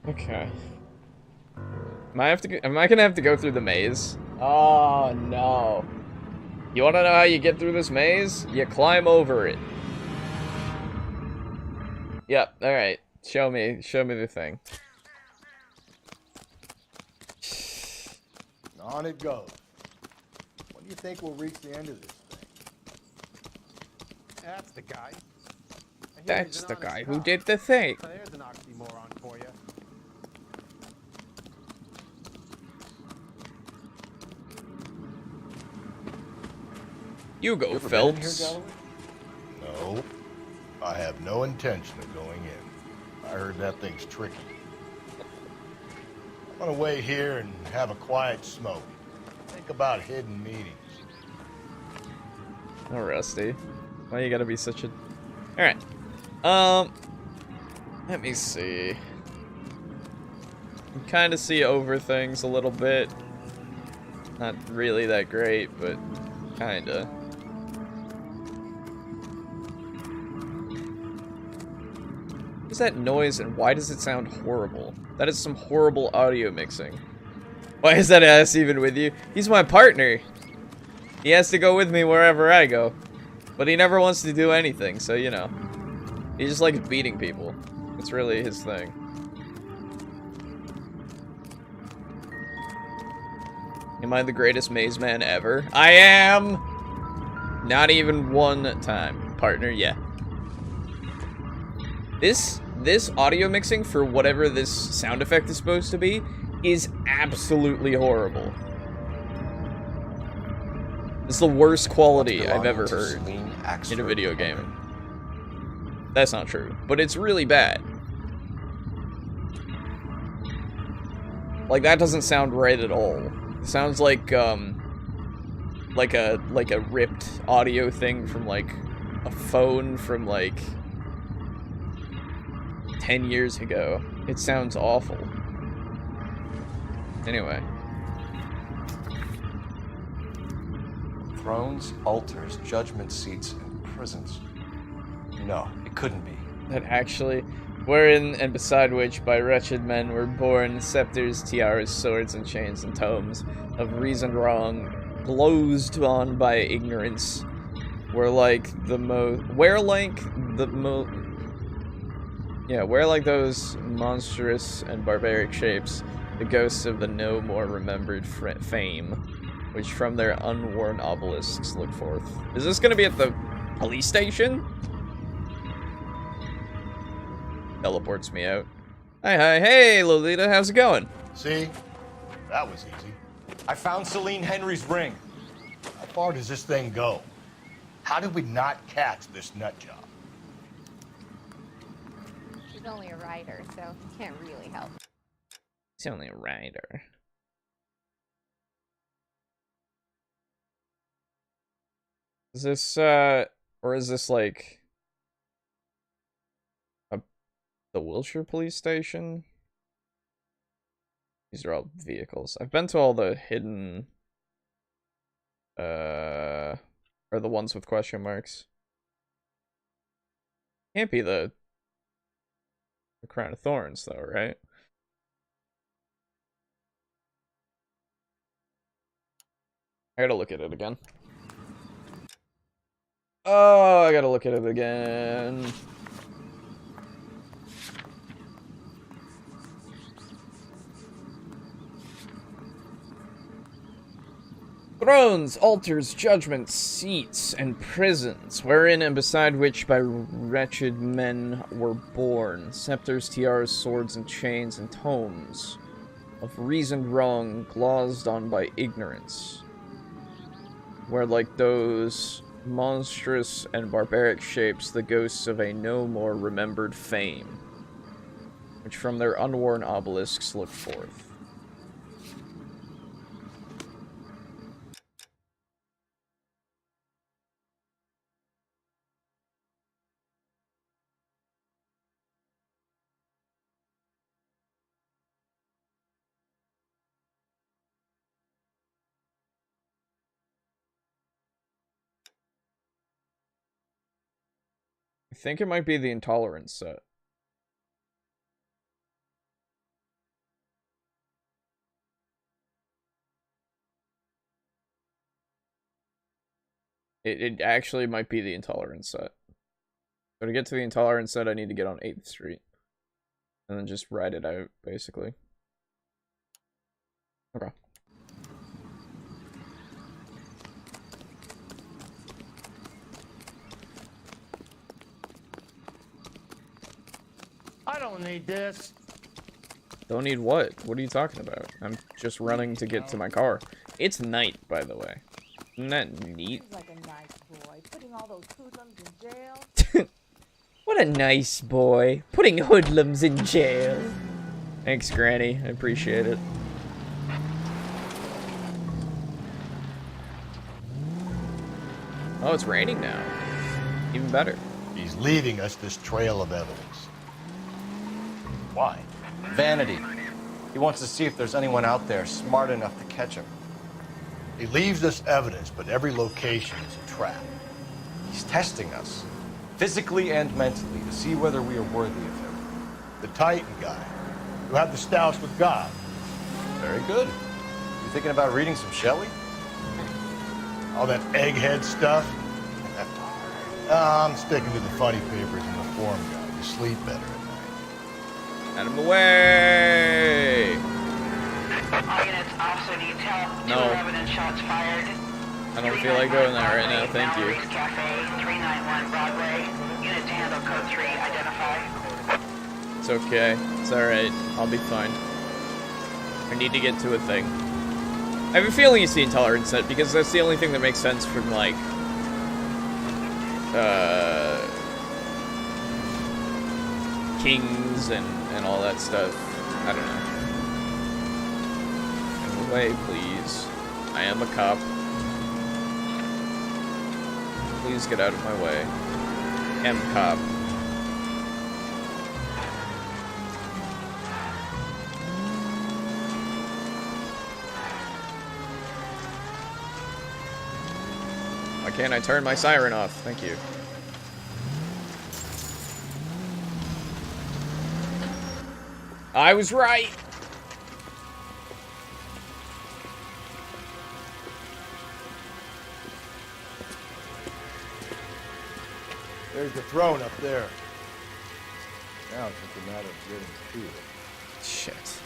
Okay. Am I gonna have to go through the maze? Oh no. You wanna know how you get through this maze? You climb over it. Yep, alright. Show me the thing. On it goes. When do you think we'll reach the end of this thing? That's the guy. That's the guy who did the thing. There's an oxymoron for you. You go, Phelps. No. I have no intention of going in. I heard that thing's tricky. I'm gonna wait here and have a quiet smoke. Think about hidden meetings. Oh, Rusty. Why you gotta be such a... Alright. Let me see. You kind of see over things a little bit. Not really that great, but kinda. What is that noise and why does it sound horrible? That is some horrible audio mixing. Why is that ass even with you? He's my partner. He has to go with me wherever I go. But he never wants to do anything, so you know. He just likes beating people. It's really his thing. Am I the greatest maze man ever? I am! Not even one time. Partner, yeah. This audio mixing for whatever this sound effect is supposed to be is absolutely horrible. It's the worst quality I've ever heard in a video game. That's not true, but it's really bad. Like, that doesn't sound right at all. It sounds like a ripped audio thing from like a phone from like 10 years ago. It sounds awful. Anyway. Thrones, altars, judgment seats, and prisons. No, it couldn't be. That actually, wherein and beside which by wretched men were born scepters, tiaras, swords, and chains and tomes of reason wrong, glozed on by ignorance, where like those monstrous and barbaric shapes, the ghosts of the no more remembered fame, which from their unworn obelisks look forth. Is this gonna be at the police station? Teleports me out. Hi, hey, Lolita, how's it going? See? That was easy. I found Celine Henry's ring. How far does this thing go? How did we not catch this nut job? She's only a writer, so can't really help. He's only a writer. Is this, or is this like the Wilshire police station? These are all vehicles. I've been to all the hidden, or the ones with question marks. Can't be the Crown of Thorns, though, right? I gotta look at it again. Oh, I gotta look at it again. Thrones, altars, judgments, seats, and prisons, wherein and beside which by wretched men were born, scepters, tiaras, swords, and chains, and tomes of reasoned wrong, glozed on by ignorance, where like those monstrous and barbaric shapes, the ghosts of a no more remembered fame, which from their unworn obelisks look forth. I think it might be the Intolerance set. It actually might be the Intolerance set. So to get to the Intolerance set, I need to get on 8th Street. And then just ride it out, basically. Okay. I don't need this. Don't need what? What are you talking about? I'm just running to get to my car. It's night, by the way. Isn't that neat? Like a nice boy, putting all those hoodlums in jail. What a nice boy. Putting hoodlums in jail. Thanks, Granny. I appreciate it. Oh, it's raining now. Even better. He's leaving us this trail of evidence. Why? Vanity. He wants to see if there's anyone out there smart enough to catch him. He leaves us evidence, but every location is a trap. He's testing us, physically and mentally, to see whether we are worthy of him. The Titan guy, who had the stoush with God. Very good. You thinking about reading some Shelley? All that egghead stuff? I'm sticking to the funny papers and the form guide. You sleep better at night. Out of the way! All units, officer detail. No. 2 evidence shots fired. I don't feel like going there right now, thank you. Mallory's Cafe, 391 Broadway. Unit to handle code 3, identify. It's okay. It's alright. I'll be fine. I need to get to a thing. I have a feeling it's the Intolerance set, because that's the only thing that makes sense from, like, Kings and all that stuff. I don't know. Out of the way, please. I am a cop. Please get out of my way. M cop. Why can't I turn my siren off? Thank you. I was right. There's the throne up there. Now it's just a matter of getting to it. Shit.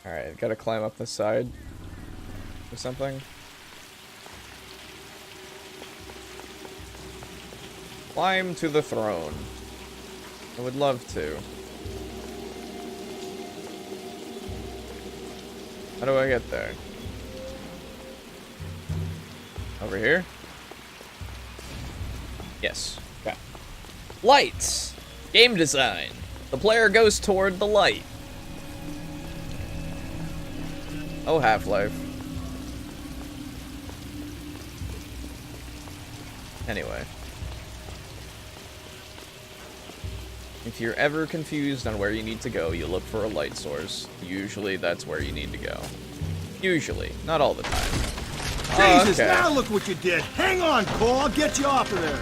Alright, gotta climb up the side or something. Climb to the throne. I would love to. How do I get there? Over here? Yes. Okay. Lights! Game design. The player goes toward the light. Oh, Half-Life. Anyway. If you're ever confused on where you need to go, you look for a light source. Usually that's where you need to go. Usually. Not all the time. Jesus, okay. Now look what you did. Hang on, Cole. I'll get you off of there.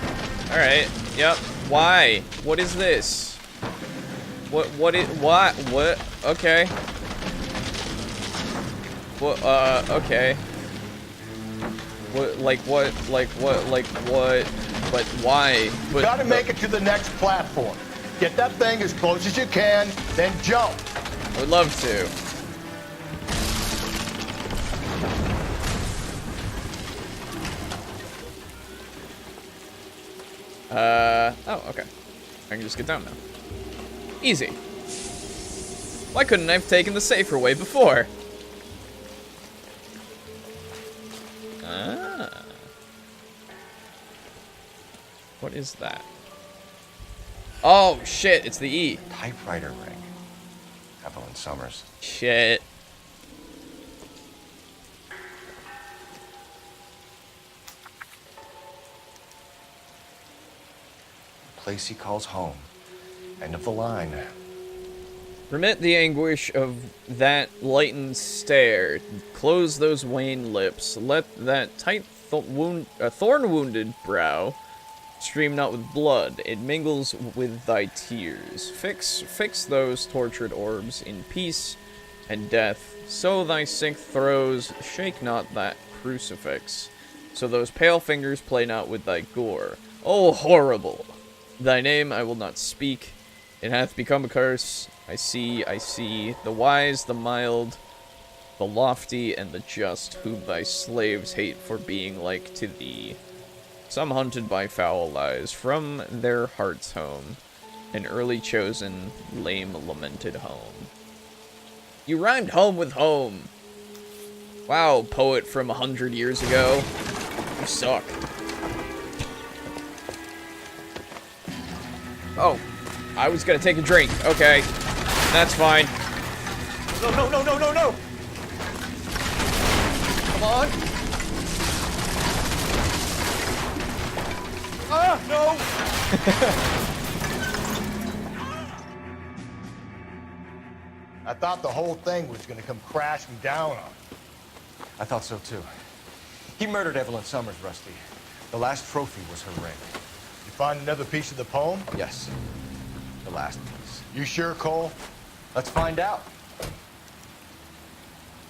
Alright. Yep. Why? What is this? What? Okay. Okay. What, but why? You gotta make it to the next platform. Get that thing as close as you can, then jump. I would love to. Oh, okay. I can just get down now. Easy. Why couldn't I have taken the safer way before? Ah. What is that? Oh, shit, it's the E. Typewriter ring. Evelyn Summers. Shit. Place he calls home. End of the line. Permit the anguish of that lightened stare. Close those wan lips. Let that tight thorn-wounded brow stream not with blood. It mingles with thy tears. Fix those tortured orbs in peace and death. So thy sick throes shake not that crucifix. So those pale fingers play not with thy gore. Oh, horrible! Thy name I will not speak. It hath become a curse. I see, the wise, the mild, the lofty, and the just, whom thy slaves hate for being like to thee. Some hunted by foul lies from their heart's home, an early chosen, lame, lamented home. You rhymed home with home. Wow, poet from 100 years ago. You suck. Oh, I was gonna take a drink. Okay, that's fine. No, no, no, no, no, no! Come on. Ah, no! I thought the whole thing was gonna come crashing down on him. I thought so too. He murdered Evelyn Summers, Rusty. The last trophy was her ring. You find another piece of the poem? Yes. The last piece. You sure, Cole? Let's find out.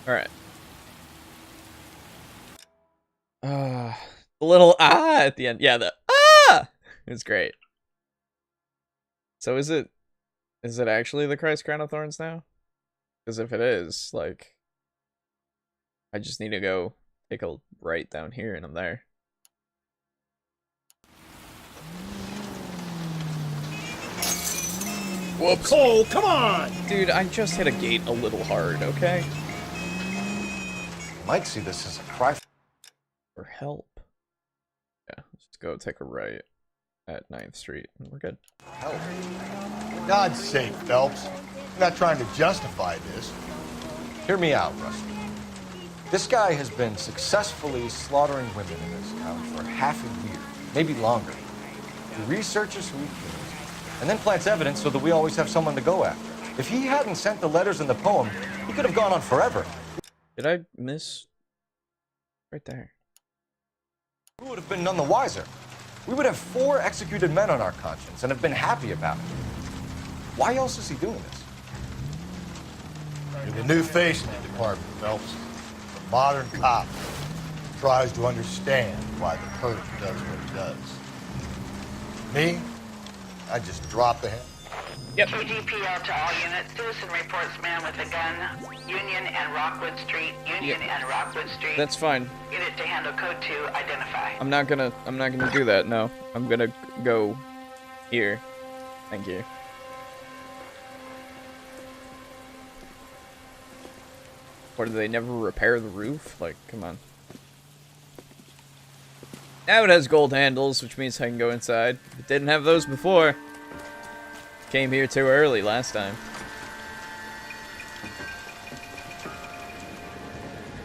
Alright. The little ah at the end. Yeah, the ah! It's great. So is it actually the Christ Crown of Thorns now? Because if it is, like, I just need to go take a right down here and I'm there. Whoops. Cole, come on! Dude, I just hit a gate a little hard, okay? You might see this as a cry for help. Yeah, let's just go take a right at 9th Street and we're good. Help. For God's sake, Phelps. I'm not trying to justify this. Hear me out, Rusty. This guy has been successfully slaughtering women in this town for half a year, maybe longer. He researches who he kills, and then plants evidence so that we always have someone to go after. If he hadn't sent the letters in the poem, he could have gone on forever. Did I miss? Right there. We would have been none the wiser. We would have 4 executed men on our conscience and have been happy about it. Why else is he doing this? You're the new face in the department, Phelps. The modern cop tries to understand why the perp does what he does. Me? I just drop the hand. Yep. KGPL to all units. Citizen reports man with a gun. Union and Rockwood Street. Union and Rockwood Street. That's fine. Unit to handle code 2. Identify. I'm not gonna do that. No, I'm gonna go here. Thank you. Or do they never repair the roof? Like, come on. Now it has gold handles, which means I can go inside. It didn't have those before. Came here too early last time.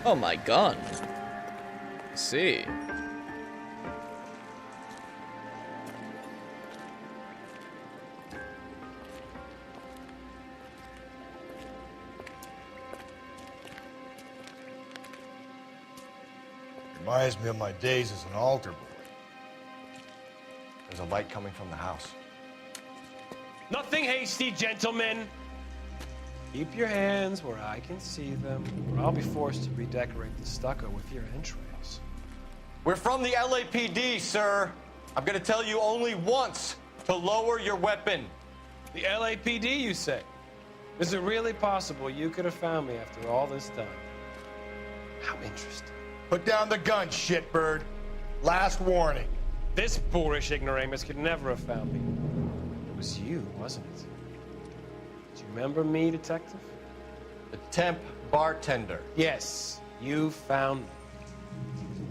Oh my gun. Let's see. Reminds me of my days as an altar boy. There's a light coming from the house. Nothing hasty, gentlemen. Keep your hands where I can see them, or I'll be forced to redecorate the stucco with your entrails. We're from the LAPD, sir. I'm gonna tell you only once to lower your weapon. The LAPD, you say? Is it really possible you could have found me after all this time? How interesting. Put down the gun, shitbird. Last warning. This boorish ignoramus could never have found me. It was you, wasn't it? Do you remember me, detective? The temp bartender. Yes, you found me.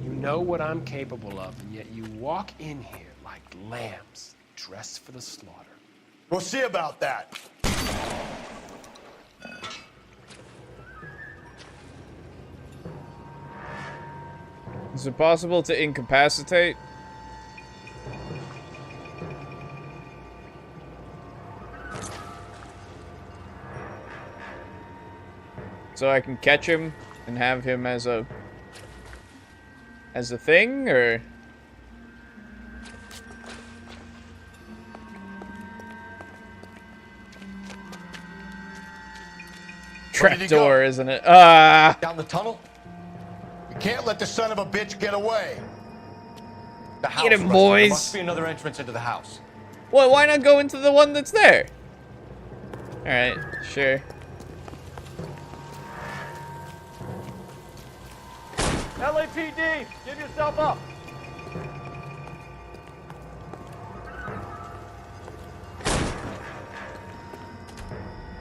You know what I'm capable of, and yet you walk in here like lambs dressed for the slaughter. We'll see about that. Is it possible to incapacitate? So I can catch him and have him as a thing, or trapdoor, isn't it? Ah! Down the tunnel? You can't let the son of a bitch get away. The house. Get him, Rusty. boys. There must be another entrance into the house. Well, why not go into the one that's there? All right, sure. LAPD, give yourself up.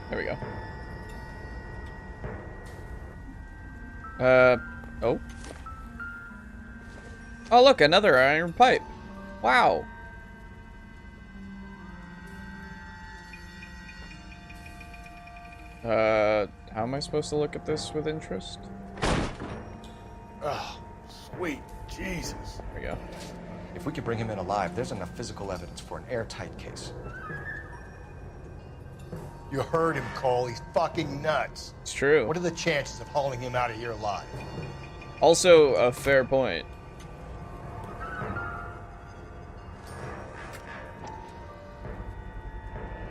There we go. Oh. Oh, look, another iron pipe. Wow. How am I supposed to look at this with interest? Oh, sweet Jesus. There we go. If we could bring him in alive, there's enough physical evidence for an airtight case. You heard him, Cole. He's fucking nuts. It's true. What are the chances of hauling him out of here alive? Also, a fair point.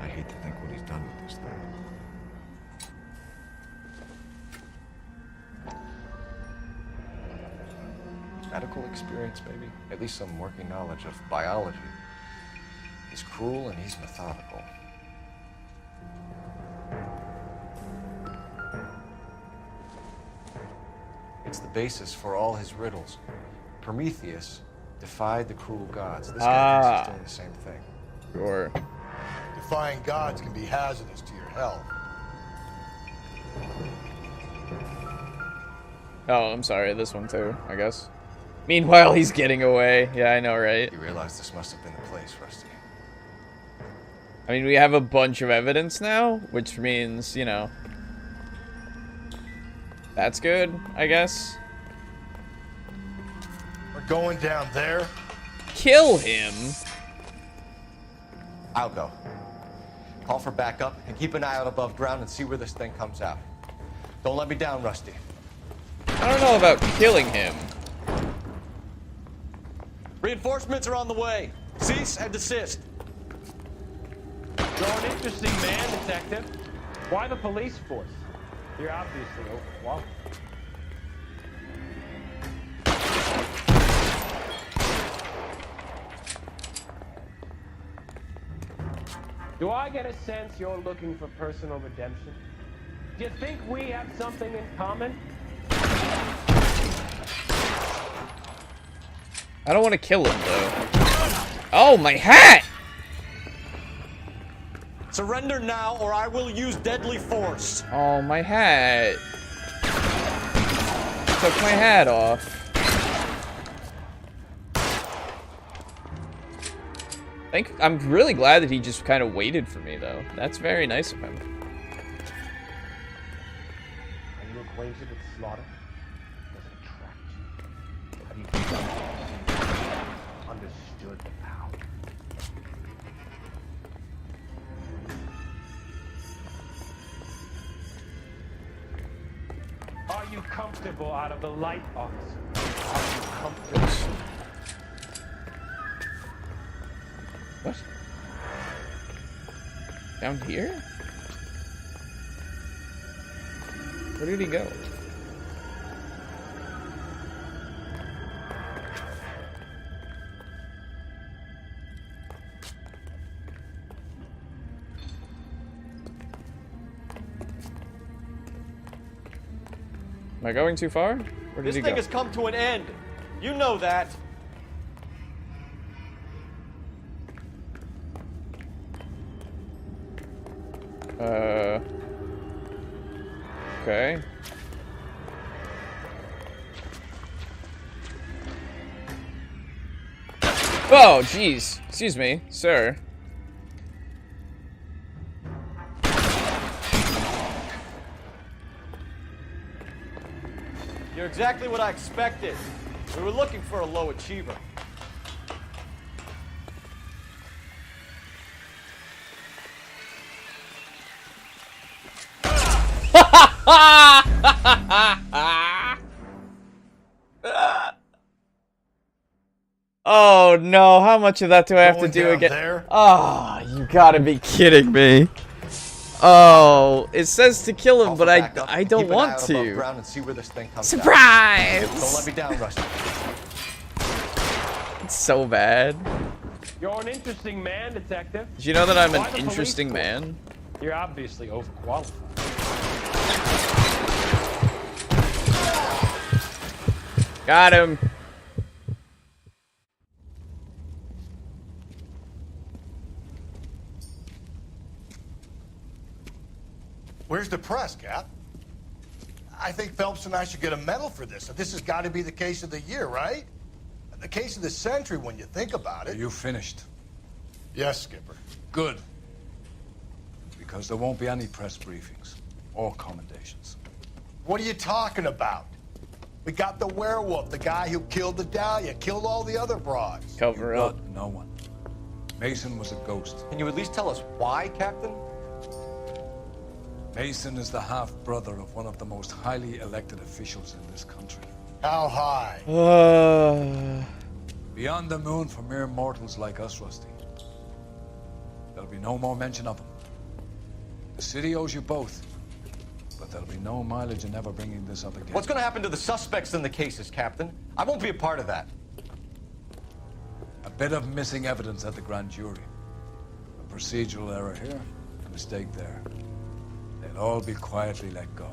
I hate to think what he's done with this thing. Medical experience, maybe. At least some working knowledge of biology. He's cruel and he's methodical. It's the basis for all his riddles. Prometheus defied the cruel gods. This guy thinks he's doing the same thing. Sure. Defying gods can be hazardous to your health. Oh, I'm sorry. This one too, I guess. Meanwhile, he's getting away. Yeah, I know, right? You realize this must have been the place, Rusty. I mean, we have a bunch of evidence now, which means, you know, that's good, I guess. We're going down there. Kill him. I'll go. Call for backup and keep an eye out above ground and see where this thing comes out. Don't let me down, Rusty. I don't know about killing him. Reinforcements are on the way. Cease and desist. Good You're an interesting man, Detective. Why the police force? You're obviously overqualified. Do I get a sense you're looking for personal redemption? Do you think we have something in common? I don't want to kill him, though. Oh, my hat! Surrender now, or I will use deadly force. Oh, my hat. Took my hat off. I'm really glad that he just kind of waited for me, though. That's very nice of him. Are you acquainted with slaughter? Does it attract you? Have you understood the power? Are you comfortable out of the light, officer? Are you comfortable? What? Down here? Where did he go? Am I going too far? Where did This he thing go? has come to an end. You know that. Okay. Oh, jeez. Excuse me, sir. You're exactly what I expected. We were looking for a low achiever. Oh no, how much of that do I have to do again? There? Oh, you gotta be kidding me. Oh, it says to kill him, but I don't want to. Ground and see where this thing comes Surprise! Out. Don't let me down, Rusty. It's so bad. You're an interesting man, Detective. Did you know that I'm Why an the interesting police force? man? You're obviously overqualified. Got him. Where's the press, Cap? I think Phelps and I should get a medal for this. This has got to be the case of the year, right? The case of the century when you think about it. Are you finished? Yes, Skipper. Good. Because there won't be any press briefings or commendations. What are you talking about? We got the werewolf, the guy who killed the Dahlia, killed all the other broads. Cover up. No one. Mason was a ghost. Can you at least tell us why, Captain? Mason is the half-brother of one of the most highly elected officials in this country. How high? Beyond the moon for mere mortals like us, Rusty. There'll be no more mention of him. The city owes you both, but there'll be no mileage in ever bringing this up again. What's going to happen to the suspects in the cases, Captain? I won't be a part of that. A bit of missing evidence at the grand jury. A procedural error here, a mistake there. They'll all be quietly let go.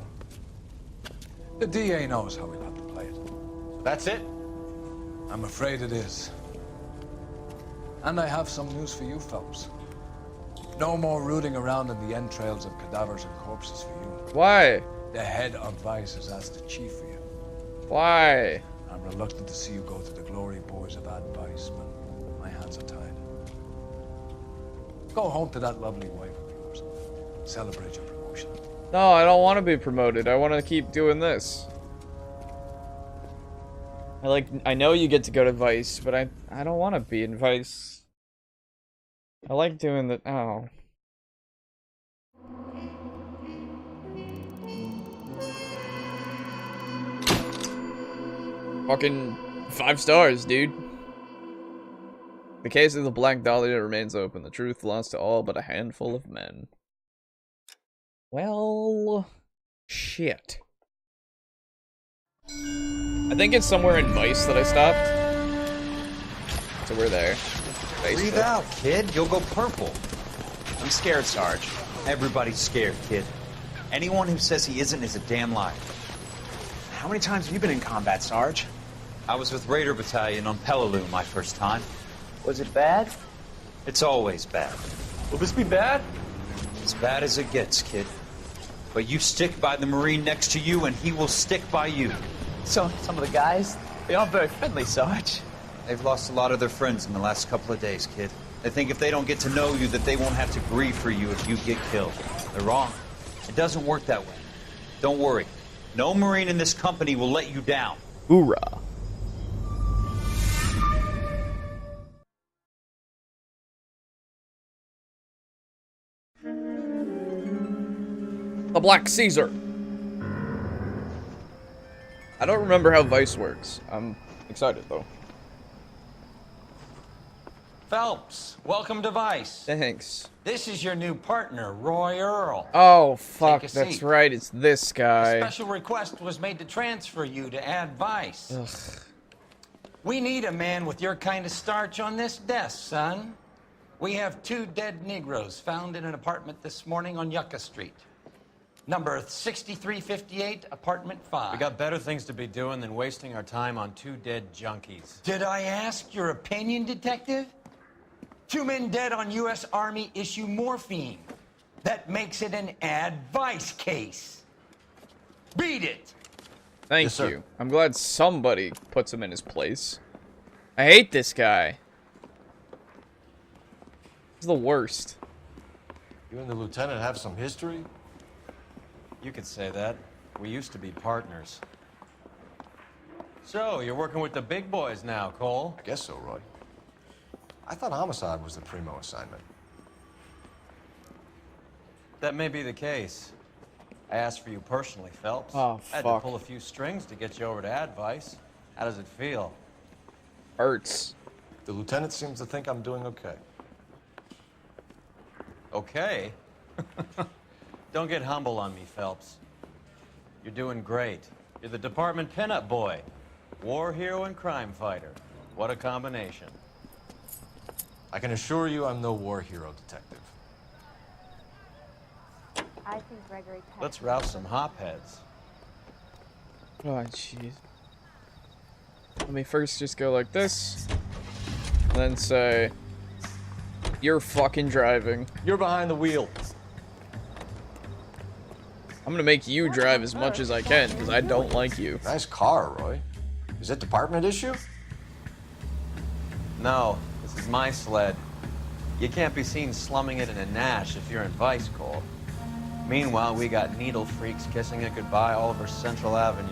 The DA knows how we'll have to play it. That's it? I'm afraid it is. And I have some news for you, Phelps. No more rooting around in the entrails of cadavers and corpses for you. Why? The head of Vice has asked the chief for you. Why? I'm reluctant to see you go to the glory boys of advice, but my hands are tied. Go home to that lovely wife of yours. Celebrate your promotion. No, I don't want to be promoted. I want to keep doing this. I know you get to go to Vice, but I don't want to be in Vice. I like doing the oh. Fucking 5 stars, dude. The case of the Black Dahlia remains open. The truth lost to all but a handful of men. Well, shit. I think it's somewhere in Vice that I stopped. So we're there. Breathe out, kid. You'll go purple. I'm scared, Sarge. Everybody's scared, kid. Anyone who says he isn't is a damn liar. How many times have you been in combat, Sarge? I was with Raider Battalion on Peleliu my first time. Was it bad? It's always bad. Will this be bad? As bad as it gets, kid. But you stick by the Marine next to you, and he will stick by you. So, some of the guys, they aren't very friendly, Sarge. They've lost a lot of their friends in the last couple of days, kid. They think if they don't get to know you, that they won't have to grieve for you if you get killed. They're wrong. It doesn't work that way. Don't worry. No Marine in this company will let you down. Hoorah. The Black Caesar. I don't remember how Vice works. I'm excited though. Phelps, welcome to Vice. Thanks. This is your new partner, Roy Earl. Oh fuck, Take a that's seat. right, it's this A guy. special request was made to transfer you to Ad Vice. Ugh. We need a man with your kind of starch on this desk, son. We have 2 dead Negroes found in an apartment this morning on Yucca Street. Number 6358, apartment 5. We got better things to be doing than wasting our time on 2 dead junkies. Did I ask your opinion, detective? 2 men dead on U.S. Army issue morphine. That makes it an advice case. Beat it. Thank Yes, sir. you. I'm glad somebody puts him in his place. I hate this guy. He's the worst. You and the lieutenant have some history? You could say that. We used to be partners. So, you're working with the big boys now, Cole? I guess so, Roy. I thought homicide was the primo assignment. That may be the case. I asked for you personally, Phelps. Oh, I had to fuck. pull a few strings to get you over to Advice. How does it feel? Hurts. The lieutenant seems to think I'm doing okay. Okay. Don't get humble on me, Phelps. You're doing great. You're the department pinup boy. War hero and crime fighter. What a combination. I can assure you I'm no war hero, detective. I think Gregory Peck. Let's rouse some hopheads. Oh, jeez. Let me first just go like this. And then say, you're fucking driving. You're behind the wheel. I'm gonna make you drive as much as I can, because I don't like you. Nice car, Roy. Is it department issue? No, this is my sled. You can't be seen slumming it in a Nash if you're in Vice, Cole. Meanwhile, we got needle freaks kissing it goodbye all over Central Avenue.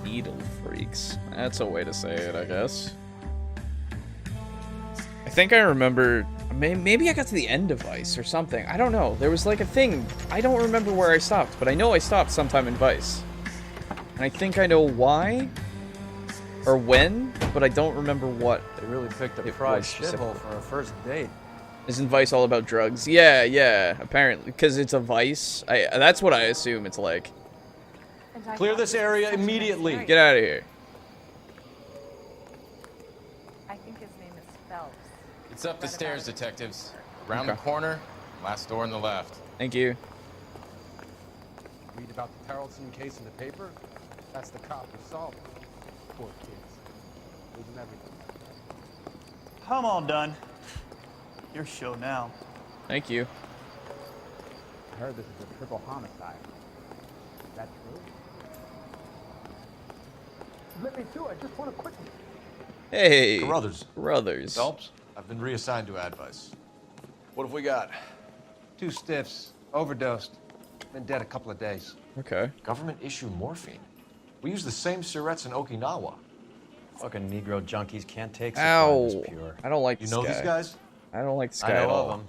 Needle freaks. That's a way to say it, I guess. I think I remember... Maybe I got to the end of Vice or something. I don't know. There was like a thing. I don't remember where I stopped, but I know I stopped sometime in Vice. And I think I know why or when, but I don't remember what. They really picked a It prize was shithole specifically. for a first date. Isn't Vice all about drugs? Yeah, yeah, apparently. Because it's a Vice. That's what I assume it's like. Clear this area immediately. Get out of here. I think his name is Phelps. It's up the Read stairs, about it. detectives. Round Okay. the corner, last door on the left. Thank you. Read about the Tarleton case in the paper? That's the cop who solved it. Poor kids. Losing everything. I'm all done. Your show now. Thank you. I heard this is a triple homicide. Is that true? Let me do it. Just want to quickly. Hey. Carruthers. Brothers. Phelps, I've been reassigned to Advice. What have we got? 2 stiffs, overdosed, been dead a couple of days. Okay. Government issue morphine. We use the same syrettes in Okinawa. Fucking Negro junkies can't take supply this Ow. pure. I don't like You this know guy. these guys? I don't like this I guy at know all. of them.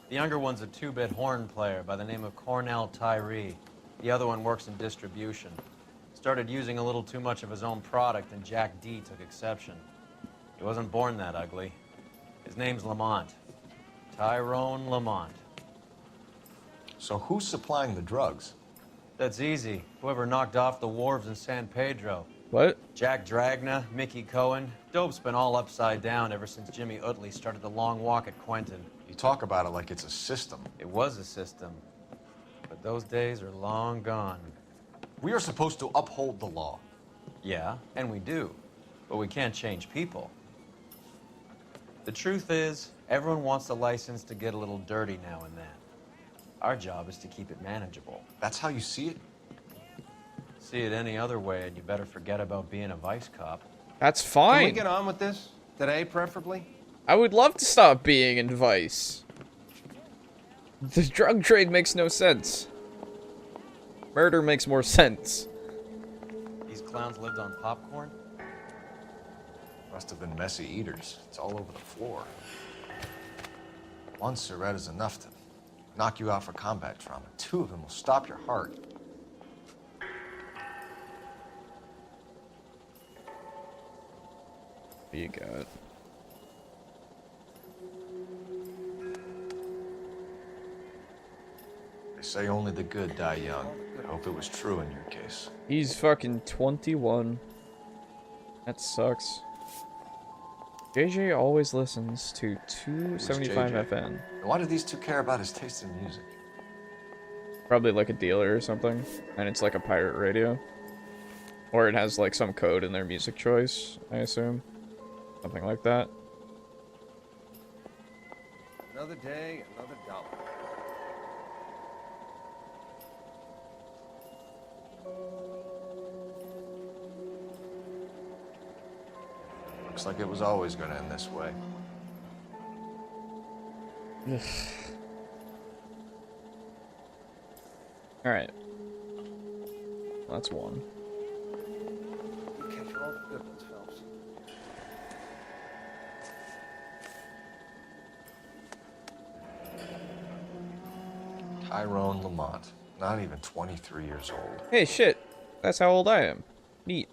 The younger one's a 2-bit horn player by the name of Cornell Tyree. The other one works in distribution. Started using a little too much of his own product, and Jack D took exception. He wasn't born that ugly. His name's Lamont. Tyrone Lamont. So who's supplying the drugs? That's easy. Whoever knocked off the wharves in San Pedro. What? Jack Dragna, Mickey Cohen. Dope's been all upside down ever since Jimmy Utley started the long walk at Quentin. You talk about it like it's a system. It was a system. But those days are long gone. We are supposed to uphold the law. Yeah, and we do. But we can't change people. The truth is, everyone wants a license to get a little dirty now and then. Our job is to keep it manageable. That's how you see it? See it any other way, and you better forget about being a vice cop. That's Can fine. we get on with this? Today, preferably? I would love to stop being in Vice. The drug trade makes no sense. Murder makes more sense. These clowns lived on popcorn? Must have been messy eaters. It's all over the floor. One cigarette is enough to knock you out for combat trauma. 2 of them will stop your heart. What you got? They say only the good die young. I hope it was true in your case. He's fucking 21. That sucks. JJ always listens to 275 JJ? FM. And why do these two care about his taste in music? Probably like a dealer or something. And it's like a pirate radio. Or it has like some code in their music choice, I assume. Something like that. Another day, another dollar. Looks like it was always going to end this way. Alright. That's one. You catch all the good ones, Phelps. Tyrone Lamont. Not even 23 years old. Hey, shit. That's how old I am. Neat.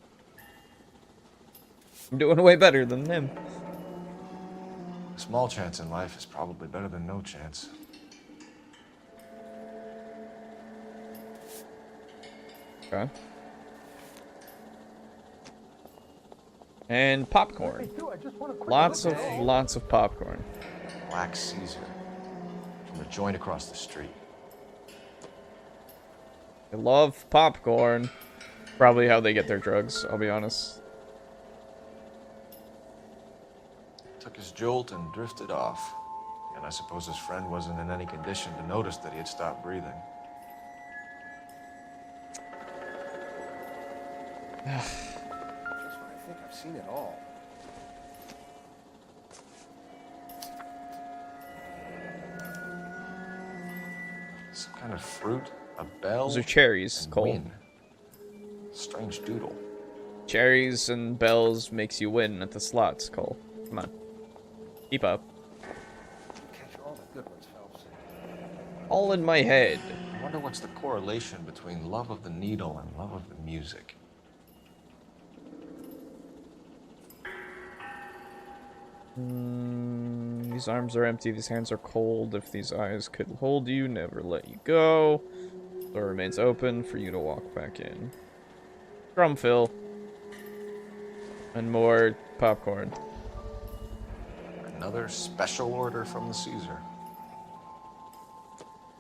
I'm doing way better than him. A small chance in life is probably better than no chance. Okay. And popcorn. Lots of popcorn. Black Caesar. From a joint across the street. I love popcorn. Probably how they get their drugs, I'll be honest. Took his jolt and drifted off. And I suppose his friend wasn't in any condition to notice that he had stopped breathing. Just when I think I've seen it all. Some kind of fruit, a bell. Those are cherries, and Cole. win. Strange doodle. Cherries and bells makes you win at the slots, Cole. Come on. Keep up. Catch all the good ones, Phelps. All in my head. I wonder what's the correlation between love of the needle and love of the music. These arms are empty, these hands are cold. If these eyes could hold you, never let you go. Door remains open for you to walk back in. Drum fill. And more popcorn. Another special order from the Caesar.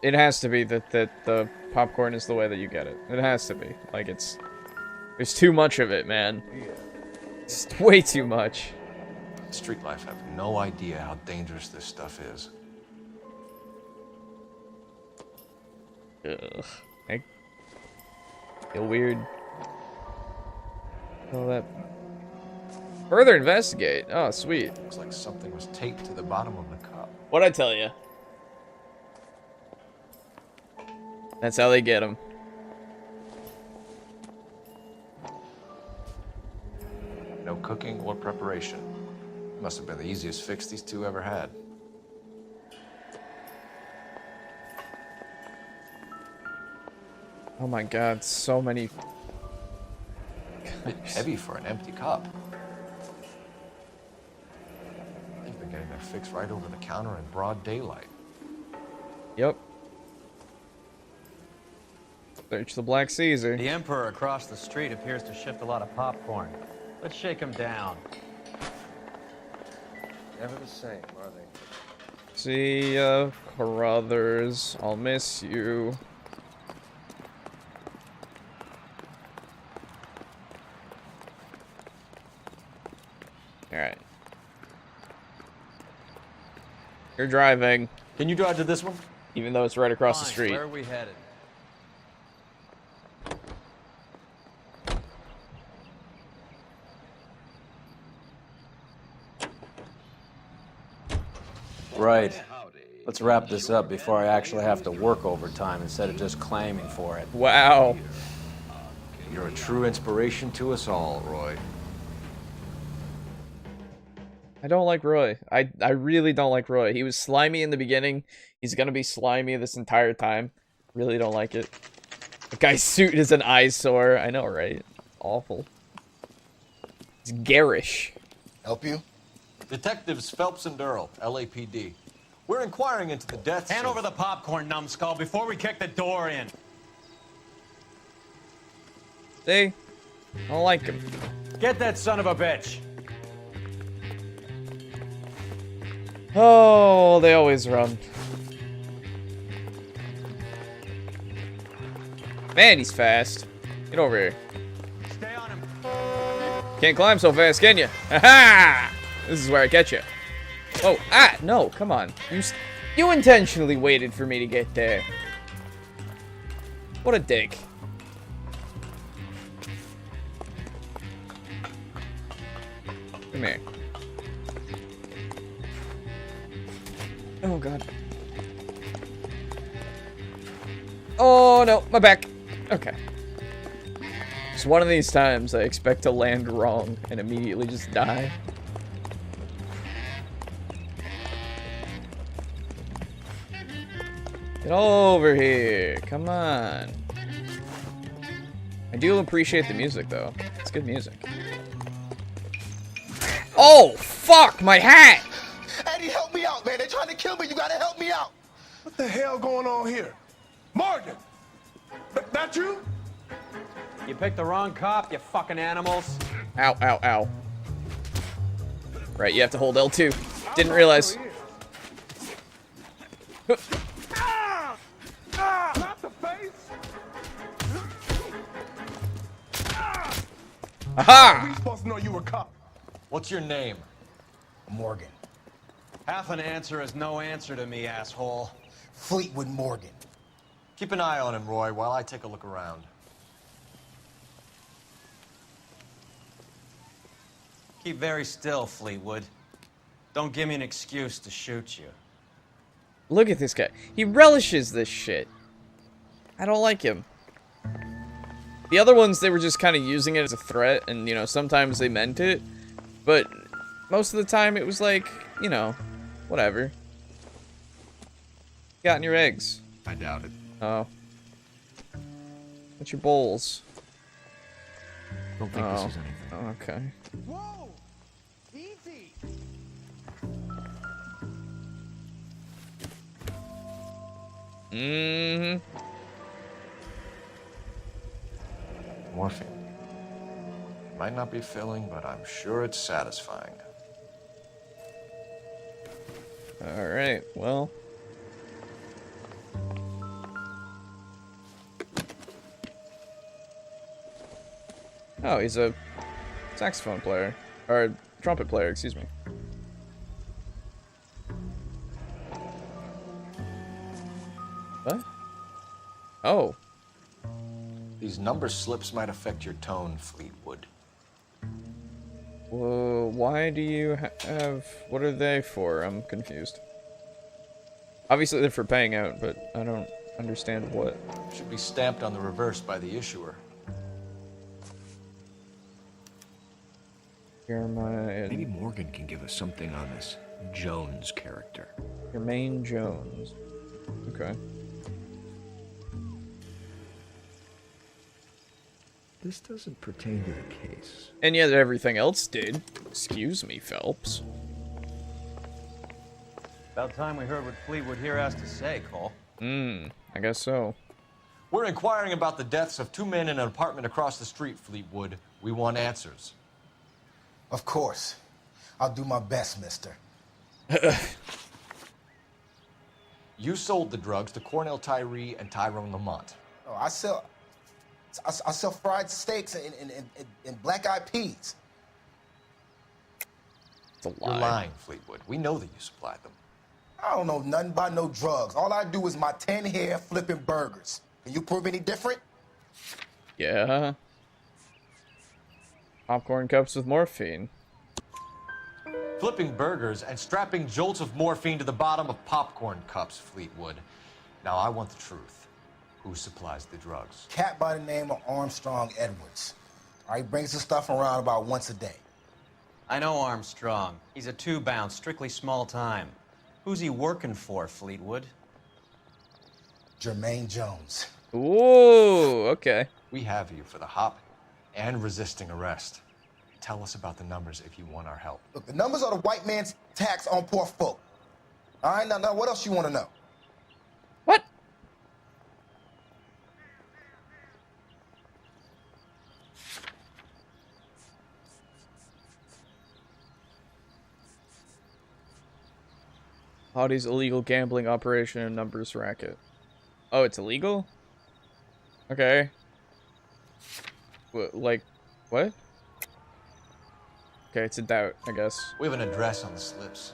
It has to be that the popcorn is the way that you get it. It has to be. Like, there's too much of it, man. It's way too much. Street life have no idea how dangerous this stuff is. Ugh. I feel weird. Oh, that. Further investigate. Oh, sweet. Looks like something was taped to the bottom of the cup. What'd I tell you? That's how they get them. No cooking or preparation. Must have been the easiest fix these two ever had. Oh my god, so many. A bit heavy for an empty cup. I fix right over the counter in broad daylight. Yep. Search the Black Caesar. The Emperor across the street appears to shift a lot of popcorn. Let's shake him down. Never the same, are they? See ya, brothers. I'll miss you. Alright. You're driving. Can you drive to this one? Even though it's right across the Fine, street. Where are we headed? Right. Let's wrap this up before I actually have to work overtime instead of just claiming for it. Wow. You're a true inspiration to us all, Roy. I don't like Roy. I really don't like Roy. He was slimy in the beginning. He's gonna be slimy this entire time. Really don't like it. The guy's suit is an eyesore. I know, right? Awful. It's garish. Help you? Detectives Phelps and Earl, LAPD. We're inquiring into the deaths Hand of... over the popcorn, numbskull, before we kick the door in. See? I don't like him. Get that son of a bitch. Oh, they always run. Man, he's fast. Get over here. Stay on him. Can't climb so fast, can you? Ha-ha! This is where I get you. Oh, no, come on. You intentionally waited for me to get there. What a dick. Come here. Oh, God. Oh, no, my back. Okay. It's one of these times I expect to land wrong and immediately just die. Get over here. Come on. I do appreciate the music, though. It's good music. Oh, fuck! My hat! Eddie, help me out, man. They're trying to kill me. You gotta help me out. What the hell going on here? Morgan! That you? You picked the wrong cop, you fucking animals. Ow, ow, ow. Right, you have to hold L2. Didn't realize. Not the face. Aha! We supposed to know you were a cop. What's your name? Morgan. Half an answer is no answer to me, asshole. Fleetwood Morgan. Keep an eye on him, Roy, while I take a look around. Keep very still, Fleetwood. Don't give me an excuse to shoot you. Look at this guy. He relishes this shit. I don't like him. The other ones, they were just kind of using it as a threat, and, you know, sometimes they meant it. But most of the time, it was like, you know, whatever. Got in your eggs. I doubt it. Oh. What's your bowls? Don't think this is anything. Oh, okay. Whoa! Easy! Mm-hmm. Morphine. Might not be filling, but I'm sure it's satisfying. Alright, well. Oh, he's a saxophone player. Or trumpet player, excuse me. What? Oh. These number slips might affect your tone, Fleetwood. Well, why do you have... What are they for? I'm confused. Obviously they're for paying out, but I don't understand what. Should be stamped on the reverse by the issuer. Maybe Morgan can give us something on this Jones character. Jermaine Jones. Okay. This doesn't pertain to the case. And yet everything else did. Excuse me, Phelps. About time we heard what Fleetwood here has to say, Cole. I guess so. We're inquiring about the deaths of 2 men in an apartment across the street, Fleetwood. We want answers. Of course. I'll do my best, mister. You sold the drugs to Cornell Tyree and Tyrone Lamont. Oh, I sell fried steaks and black-eyed peas. It's a You're lying, Fleetwood. We know that you supplied them. I don't know nothing about no drugs. All I do is my 10 hair flipping burgers. Can you prove any different? Yeah. Popcorn cups with morphine. Flipping burgers and strapping jolts of morphine to the bottom of popcorn cups, Fleetwood. Now, I want the truth. Who supplies the drugs? Cat by the name of Armstrong Edwards. All right, brings the stuff around about once a day. I know Armstrong. He's a two-bound, strictly small time. Who's he working for, Fleetwood? Jermaine Jones. Ooh, okay. We have you for the hop and resisting arrest. Tell us about the numbers if you want our help. Look, the numbers are the white man's tax on poor folk. All right, now what else you want to know? What? Audie's illegal gambling operation and numbers racket. Oh, it's illegal? Okay. Like, what? Okay, it's a doubt, I guess. We have an address on the slips.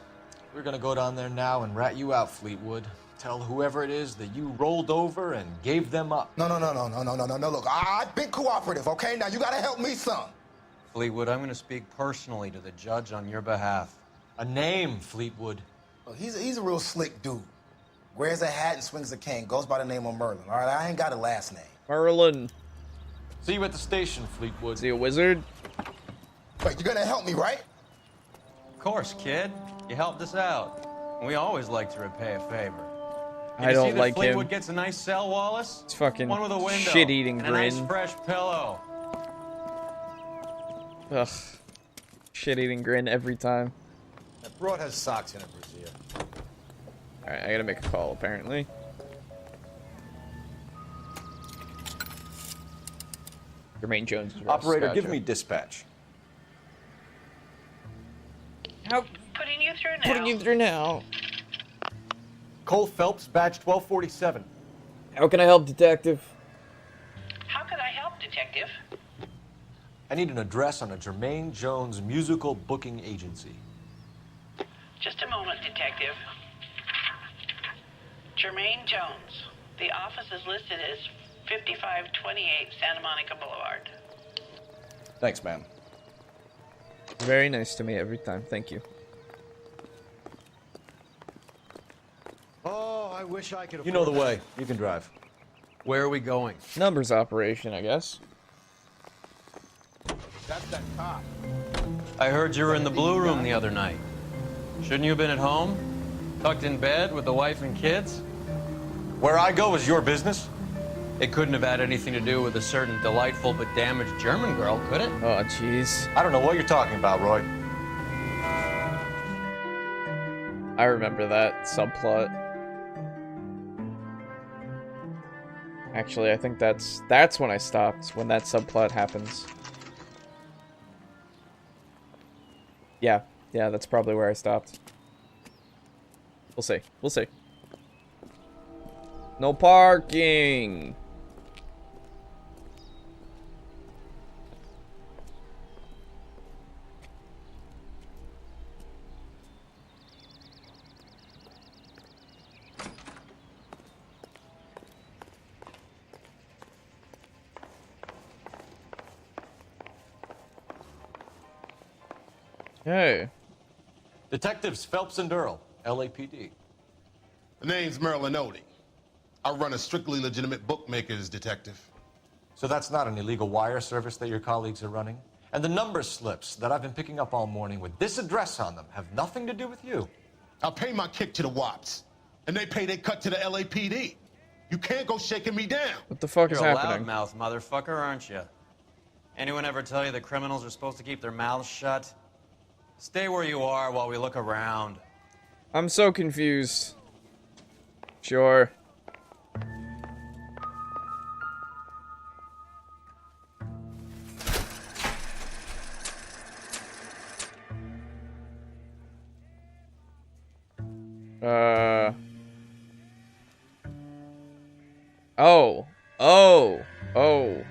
We're gonna go down there now and rat you out, Fleetwood. Tell whoever it is that you rolled over and gave them up. No. Look, I've been cooperative, okay? Now you gotta help me some. Fleetwood, I'm going to speak personally to the judge on your behalf. A name, Fleetwood. Look, he's a real slick dude. Wears a hat and swings a cane. Goes by the name of Merlin. All right, I ain't got a last name. Merlin. See you at the station, Fleetwood. Is he a wizard? Wait, you're gonna help me, right? Of course, kid. You helped us out. We always like to repay a favor. I don't like him. Fleetwood gets a nice cell, Wallace? It's fucking one with a window shit-eating and a nice grin. fresh pillow. Ugh. Shit-eating grin every time. That broad has socks in it, Brazier. Alright, I gotta make a call, apparently. Jermaine Jones is Operator, give me dispatch. Putting you through now. Putting you through now. Cole Phelps, badge 1247. How can I help, detective? How can I help, detective? I need an address on a Jermaine Jones musical booking agency. Just a moment, detective. Jermaine Jones. The office is listed as 5528 Santa Monica Boulevard. Thanks, ma'am. Very nice to me every time. Thank you. Oh, I wish I could. You know the way. You can drive. Where are we going? Numbers operation, I guess. That's that cop. I heard you were in the blue room the other night. Shouldn't you have been at home? Tucked in bed with the wife and kids? Where I go is your business? It couldn't have had anything to do with a certain delightful but damaged German girl, could it? Oh, jeez. I don't know what you're talking about, Roy. I remember that subplot. Actually, I think that's when I stopped, when that subplot happens. Yeah, that's probably where I stopped. We'll see. We'll see. No parking! Hey. Detectives Phelps and Earl, LAPD. The name's Merlin Odie. I run a strictly legitimate bookmaker's detective. So that's not an illegal wire service that your colleagues are running? And the number slips that I've been picking up all morning with this address on them have nothing to do with you. I pay my kick to the Wops, and they pay their cut to the LAPD. You can't go shaking me down. What the fuck is You're a happening? loudmouth motherfucker, aren't you? Anyone ever tell you that criminals are supposed to keep their mouths shut? Stay where you are while we look around. I'm so confused. Sure. Oh. Oh. Oh.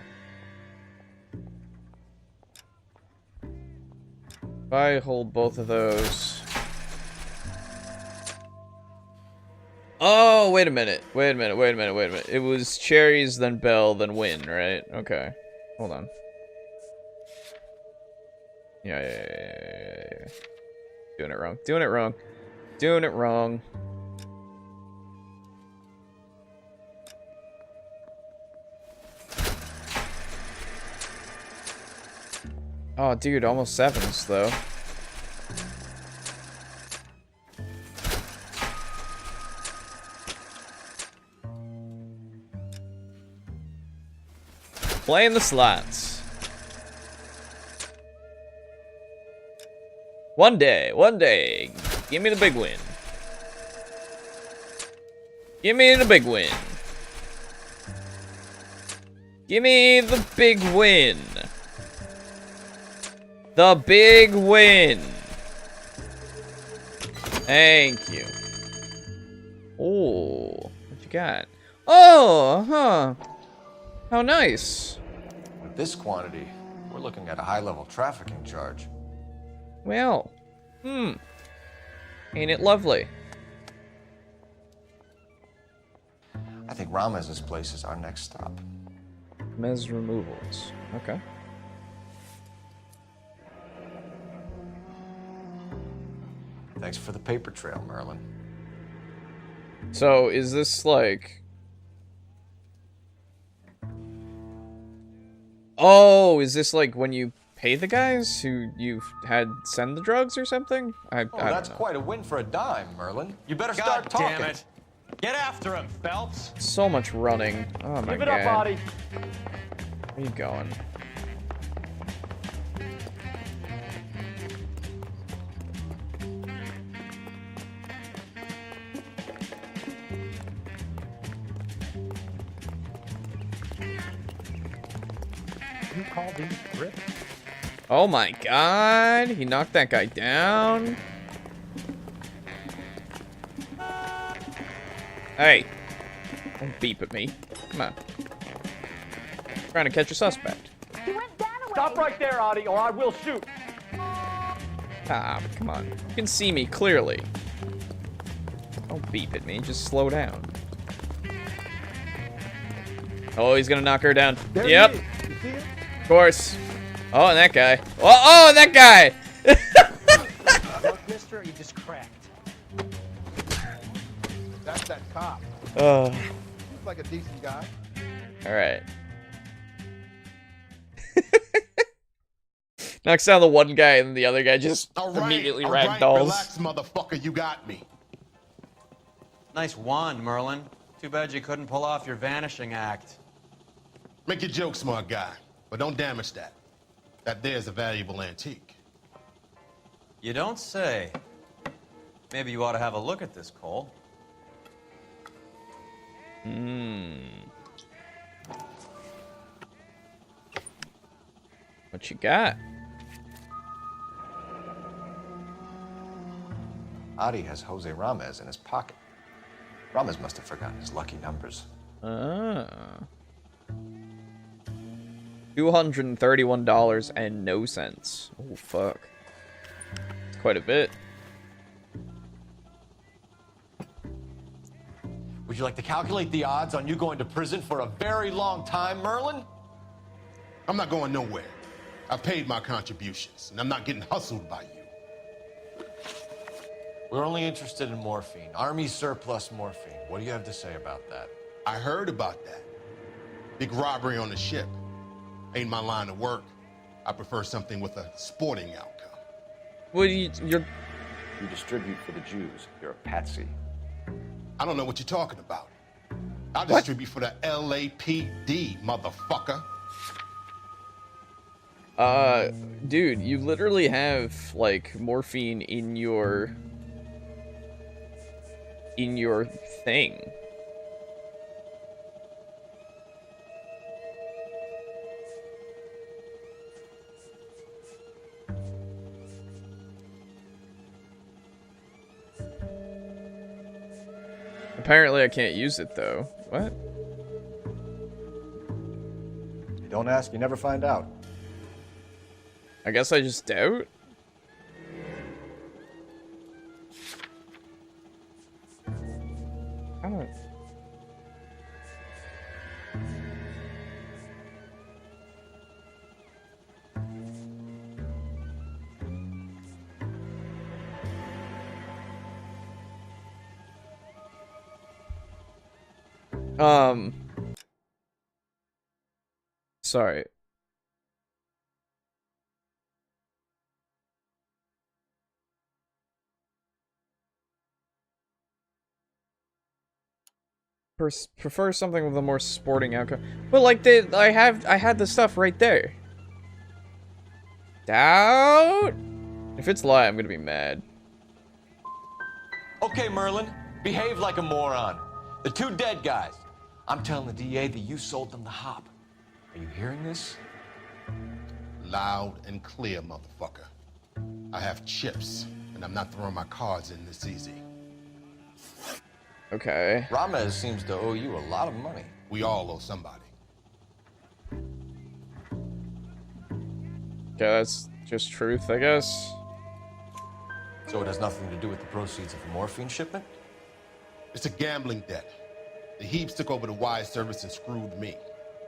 If I hold both of those. Oh, wait a minute. Wait a minute. Wait a minute. Wait a minute. It was cherries, then bell, then win, right? Okay. Hold on. Yeah. Doing it wrong. Doing it wrong. Doing it wrong. Oh, dude, almost sevens, though. Playing the slots. One day, give me the big win. Give me the big win. Give me the big win. The big win. Thank you. Oh, what you got? Oh, huh. How nice. With this quantity, we're looking at a high-level trafficking charge. Well, ain't it lovely? I think Ramez's place is our next stop. Mez removals. Okay. Thanks for the paper trail, Merlin. So, is this like... Oh, is this like when you pay the guys who you've had send the drugs or something? I That's don't know. quite a win for a dime, Merlin. You better God start talking. damn it. Get after him, Phelps. So much running. Oh my Give it god. up, Audie. Where you going? You call these bricks? Oh my god. He knocked that guy down. Hey. Don't beep at me. Come on. Trying to catch a suspect. Stop right there, Audie, or I will shoot. Ah, come on. You can see me clearly. Don't beep at me. Just slow down. Oh, he's gonna knock her down. There Yep. he is. You see him? Of course. Oh, and that guy. Oh, and that guy! Look, mister, you just cracked. That's that cop. Oh. Looks like a decent guy. Alright. Knocks down the one guy, and the other guy just immediately ragdolls. Relax, motherfucker, you got me. Nice wand, Merlin. Too bad you couldn't pull off your vanishing act. Make your joke, smart guy, but don't damage that. That there's a valuable antique. You don't say. Maybe you ought to have a look at this, Cole. What you got? Adi has Jose Ramez in his pocket. Ramez must have forgotten his lucky numbers. Ah. $231 and no cents. Oh, fuck. It's quite a bit. Would you like to calculate the odds on you going to prison for a very long time, Merlin? I'm not going nowhere. I've paid my contributions, and I'm not getting hustled by you. We're only interested in morphine. Army surplus morphine. What do you have to say about that? I heard about that. Big robbery on the ship. Ain't my line of work. I prefer something with a sporting outcome. Well, you're... You distribute for the Jews. You're a patsy. I don't know what you're talking about. I distribute for the LAPD, motherfucker. Dude, you literally have, like, morphine in your in your thing. Apparently I can't use it though. What? You don't ask, you never find out. I guess I just doubt. I don't. Sorry. Prefer something with a more sporting outcome. But like I had the stuff right there. Doubt? If it's lie, I'm gonna be mad. Okay, Merlin, behave like a moron. The two dead guys. I'm telling the DA that you sold them the hop. Are you hearing this? Loud and clear, motherfucker. I have chips, and I'm not throwing my cards in this easy. Okay. Ramez seems to owe you a lot of money. We all owe somebody. Yeah, that's just truth, I guess. So it has nothing to do with the proceeds of the morphine shipment? It's a gambling debt. The Heaps took over the wire service and screwed me.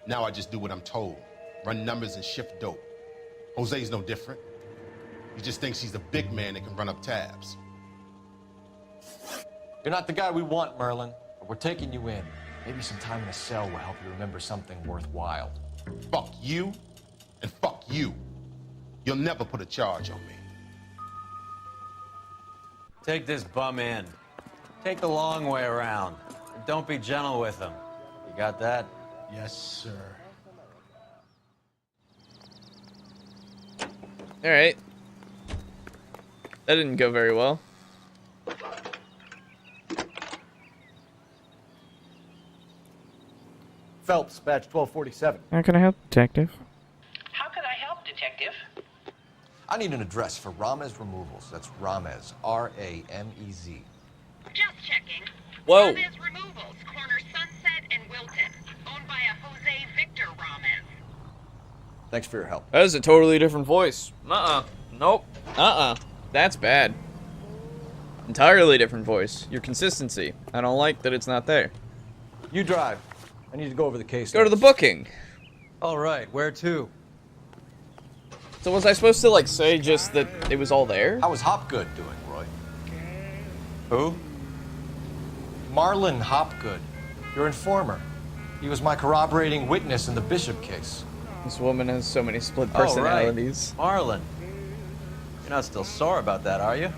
Now I just do what I'm told. Run numbers and shift dope. Jose's no different. He just thinks he's a big man that can run up tabs. You're not the guy we want, Merlin, but we're taking you in. Maybe some time in a cell will help you remember something worthwhile. Fuck you, and fuck you. You'll never put a charge on me. Take this bum in. Take the long way around. Don't be gentle with him. You got that? Yes, sir. Alright. That didn't go very well. Phelps, badge 1247. How can I help, detective? How can I help, Detective? I need an address for Ramez Removals. That's Ramez, R-A-M-E-Z. Just checking. Whoa. Ramez Removals, corner Sunset and Wilton. Owned by a Jose Victor Ramez. Thanks for your help. That is a totally different voice. Nope. That's bad. Entirely different voice. Your consistency. I don't like that it's not there. You drive. I need to go over the case. Go to the booking. All right, where to? So was I supposed to, like, say just that it was all there? How was Hopgood doing, Roy? Who? Marlon Hopgood, your informer. He was my corroborating witness in the Bishop case. This woman has so many split Oh, right. personalities. Marlon. You're not still sore about that, are you?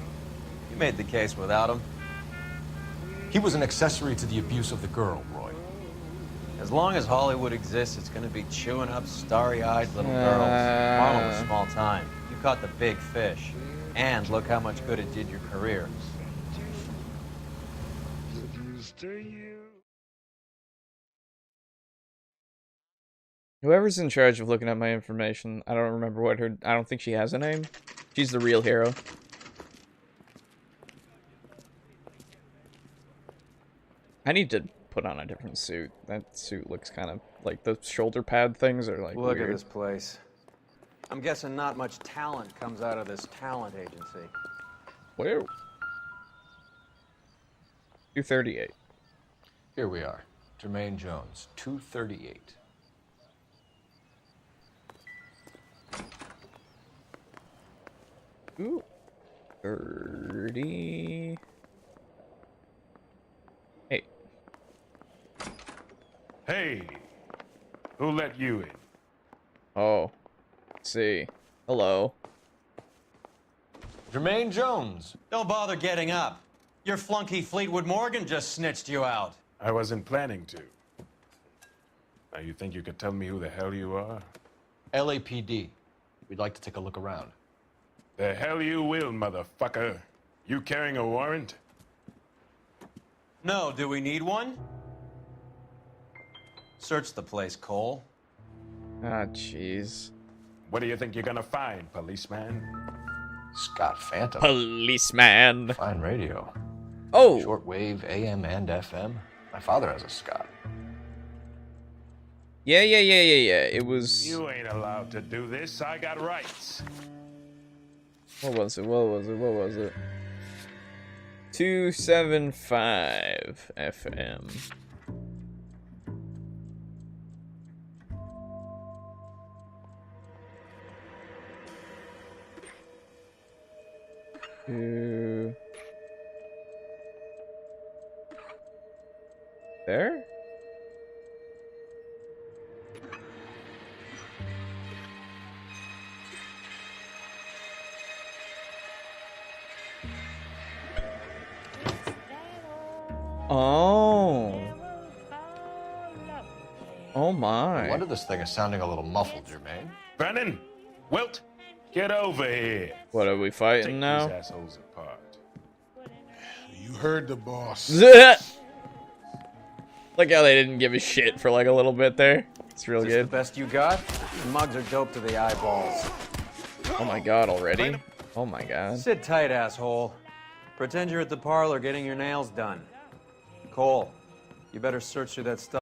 You made the case without him. He was an accessory to the abuse of the girl, Roy. As long as Hollywood exists, it's gonna be chewing up starry-eyed little girls. Marlon was small time. You caught the big fish. And look how much good it did your career. Whoever's in charge of looking at my information, I don't remember what her... I don't think she has a name. She's the real hero. I need to put on a different suit. That suit looks kind of... like, the shoulder pad things are, like, Look weird. at this place. I'm guessing not much talent comes out of this talent agency. Where? 238. Here we are. Jermaine Jones, 238. Ooh. 30... Hey. Hey, who let you in? Oh. Let's see. Hello. Jermaine Jones. Don't bother getting up. Your flunky Fleetwood Morgan just snitched you out. I wasn't planning to. Now, you think you could tell me who the hell you are? LAPD. We'd like to take a look around. The hell you will, motherfucker. You carrying a warrant? No, do we need one? Search the place, Cole. Ah, jeez. What do you think you're gonna find, policeman? Scott Phantom. Policeman. Fine radio. Oh. Shortwave AM and FM. My father has a Scott. Yeah. It was. You ain't allowed to do this. I got rights. What was it? 275 FM. There? Oh. Oh my. No wonder this thing is sounding a little muffled, Jermaine. Brennan, Wilt, get over here. What are we fighting Take now? these assholes apart. You heard the boss. Like how they didn't give a shit for like a little bit there. It's real Is this good. the best you got? These mugs are dope to the eyeballs. Oh my god, already? Oh my god. Sit tight, asshole. Pretend you're at the parlor getting your nails done. Cole, you better search through that stuff.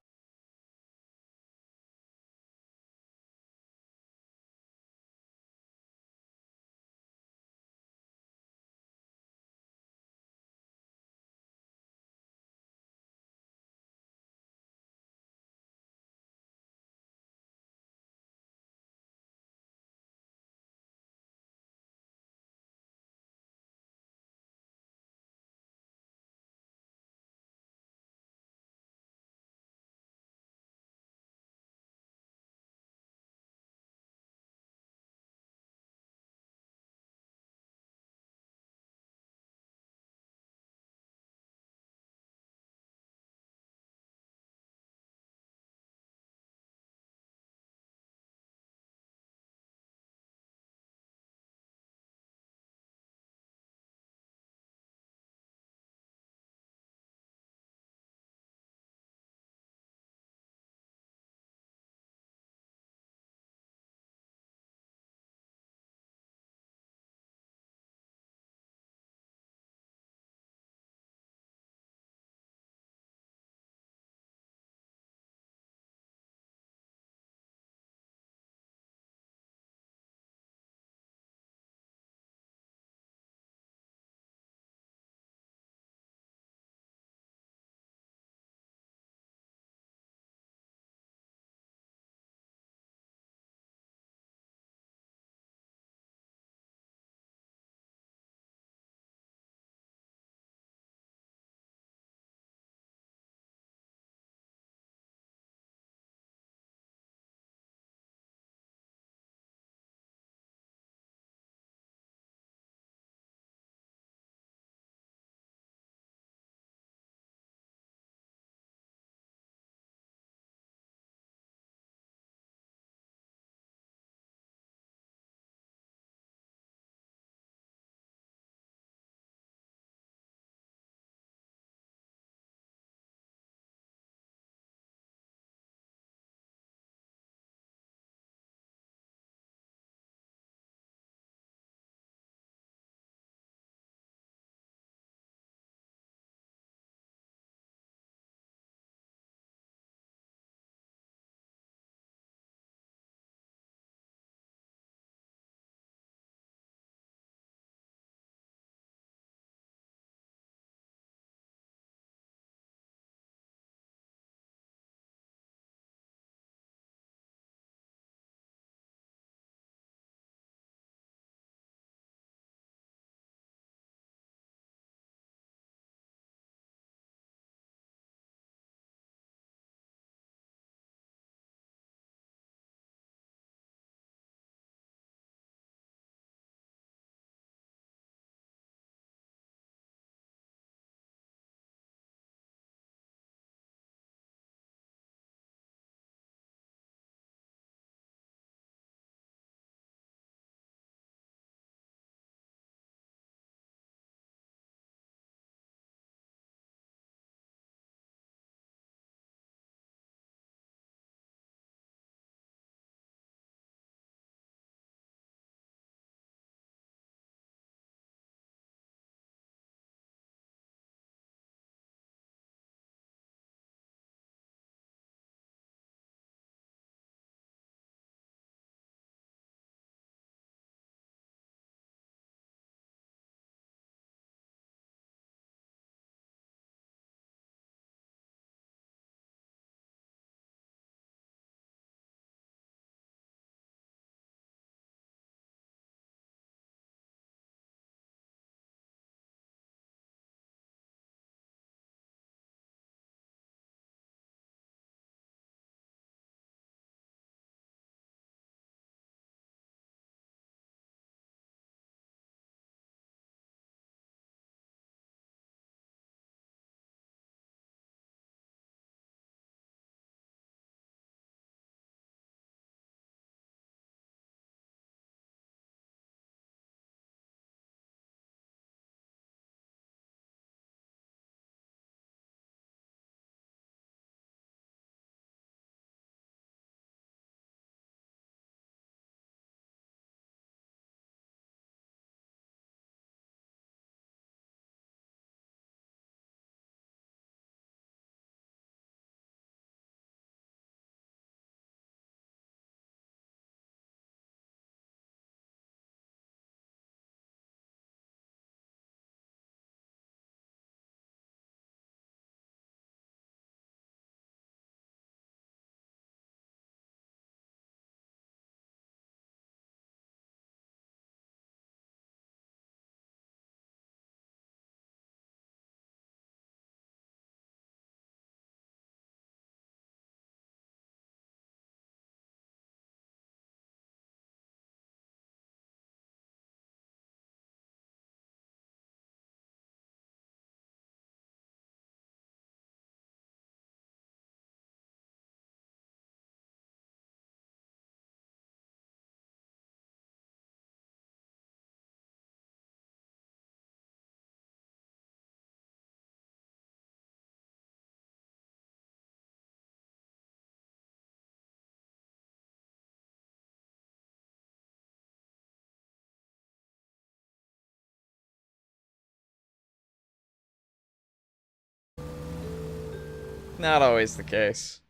Not always the case.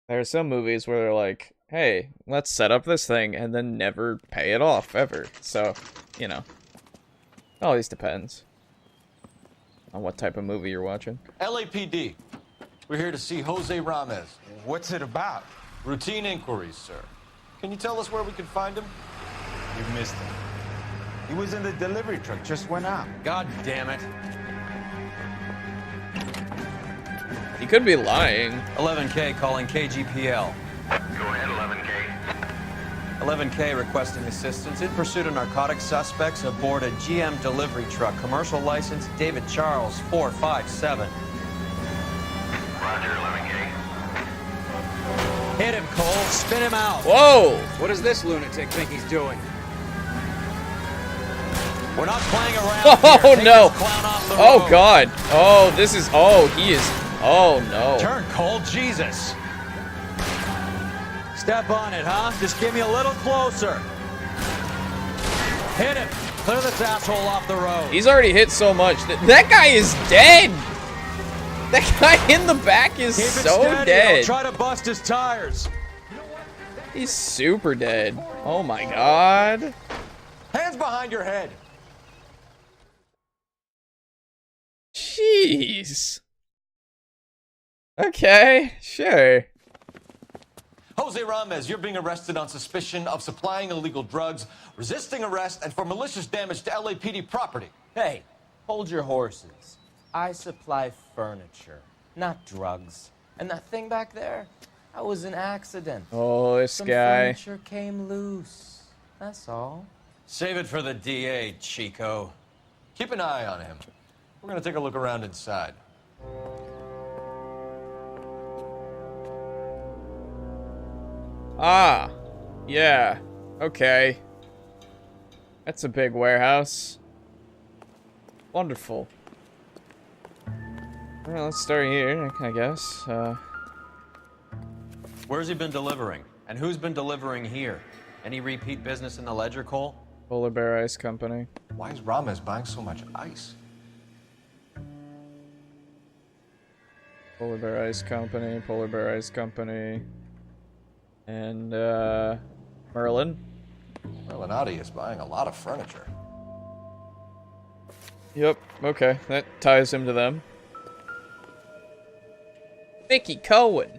There are some movies where they're like, hey, let's set up this thing and then never pay it off, ever. So, you know. It always depends on what type of movie you're watching. LAPD. We're here to see Jose Ramos. What's it about? Routine inquiries, sir. Can you tell us where we can find him? You missed him. He was in the delivery truck, just went out. God damn it. He could be lying. 11K calling KGPL. Go ahead, 11K. 11K requesting assistance in pursuit of narcotic suspects aboard a GM delivery truck. Commercial license David Charles 457. Roger, 11K. Hit him, Cole. Spin him out. Whoa! What does this lunatic think he's doing? We're not playing around. Oh, here. Take no. this clown off the Oh, road. God. Oh, this is... Oh, he is... Oh, no. Turn, Cole. Jesus. Step on it, huh? Just give me a little closer. Hit him. Clear this asshole off the road. He's already hit so much. That guy is dead. That guy in the back is Keep it so steady. dead. I'll try to bust his tires. He's super dead. Oh, my God. Hands behind your head. Jeez. Okay, sure. Jose Ramos, you're being arrested on suspicion of supplying illegal drugs, resisting arrest, and for malicious damage to LAPD property. Hey, hold your horses. I supply furniture, not drugs. And that thing back there, that was an accident. Oh, this Some guy. furniture came loose. That's all. Save it for the DA, Chico. Keep an eye on him. We're gonna take a look around inside. Ah, yeah, okay. That's a big warehouse. Wonderful. Well, let's start here, I guess. Where's he been delivering? And who's been delivering here? Any repeat business in the ledger, Cole? Polar Bear Ice Company. Why is Ramos buying so much ice? Polar Bear Ice Company, Polar Bear Ice Company. And, Merlin. Merlinati is buying a lot of furniture. Yep, okay, that ties him to them. Mickey Cohen.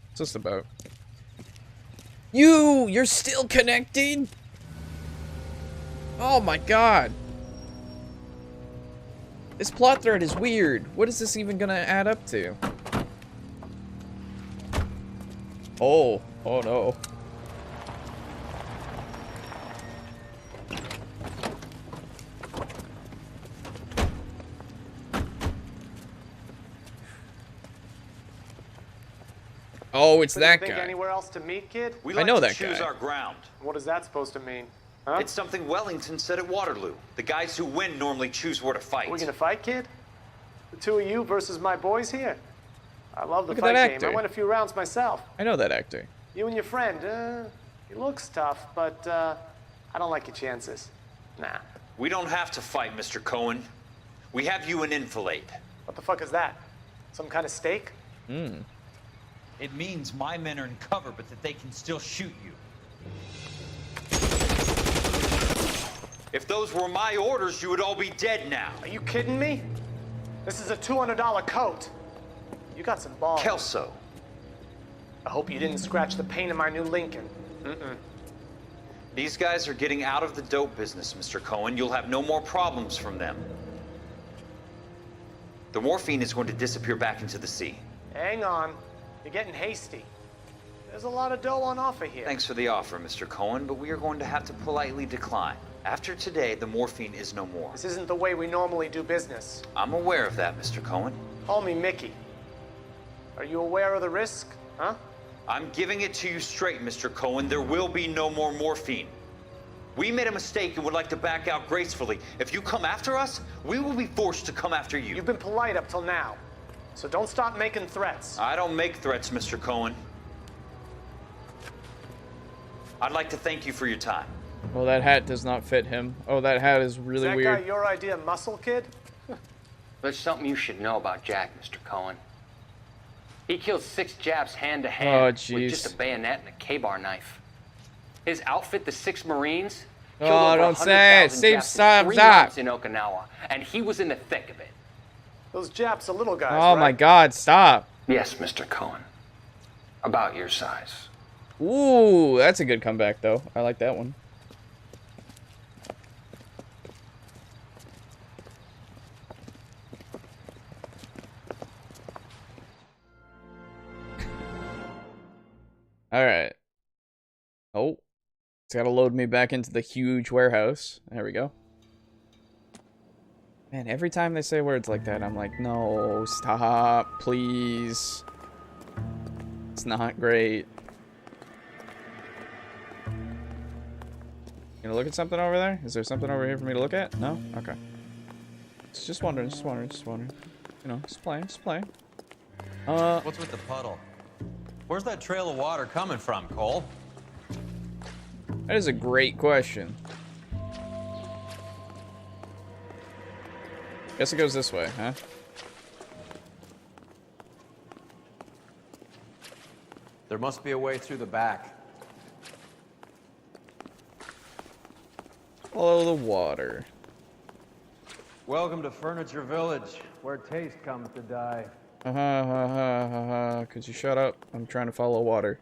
What's this about? You're still connected? Oh my God. This plot thread is weird. What is this even gonna add up to? Oh no. Oh, it's that Think guy. anywhere else to meet, kid? We I like know to that choose guy. our ground. What is that supposed to mean? Huh? It's something Wellington said at Waterloo. The guys who win normally choose where to fight. Are we gonna fight, kid? The two of you versus my boys here. I love the Look at fight that game. actor. I went a few rounds myself. I know that actor. You and your friend, he looks tough, but I don't like your chances. Nah. We don't have to fight, Mr. Cohen. We have you in enfilade. What the fuck is that? Some kind of stake? Hmm. It means my men are in cover, but that they can still shoot you. If those were my orders, you would all be dead now. Are you kidding me? This is a $200 coat. You got some balls. Kelso. I hope you didn't scratch the paint in my new Lincoln. Mm-mm. These guys are getting out of the dope business, Mr. Cohen. You'll have no more problems from them. The morphine is going to disappear back into the sea. Hang on. You're getting hasty. There's a lot of dough on offer here. Thanks for the offer, Mr. Cohen, but we are going to have to politely decline. After today, the morphine is no more. This isn't the way we normally do business. I'm aware of that, Mr. Cohen. Call me Mickey. Are you aware of the risk, huh? I'm giving it to you straight, Mr. Cohen. There will be no more morphine. We made a mistake and would like to back out gracefully. If you come after us, we will be forced to come after you. You've been polite up till now, so don't stop making threats. I don't make threats, Mr. Cohen. I'd like to thank you for your time. Well, that hat does not fit him. Oh, that hat is really Is that weird. guy your idea, muscle kid? There's something you should know about Jack, Mr. Cohen. He killed 6 Japs hand to Oh, hand jeez. with just a bayonet and a K-bar knife. His outfit, the 6 Marines, killed Oh, over don't say it. 100,000 Steve, Japs in stop, 3 stop. months in Okinawa, and he was in the thick of it. Those Japs are little guys, Oh right? my God! Stop. Yes, Mr. Cohen. About your size. Ooh, that's a good comeback, though. I like that one. All right. Oh, it's got to load me back into the huge warehouse. There we go. Man, every time they say words like that, I'm like, no, stop, please. It's not great. You gonna look at something over there? Is there something over here for me to look at? No? Okay. Just wondering, just wondering, just wondering. You know, just playing, just playing. What's with the puddle? Where's that trail of water coming from, Cole? That is a great question. Guess it goes this way, huh? There must be a way through the back. Follow the water. Welcome to Furniture Village. Where taste comes to die. Could you shut up? I'm trying to follow water.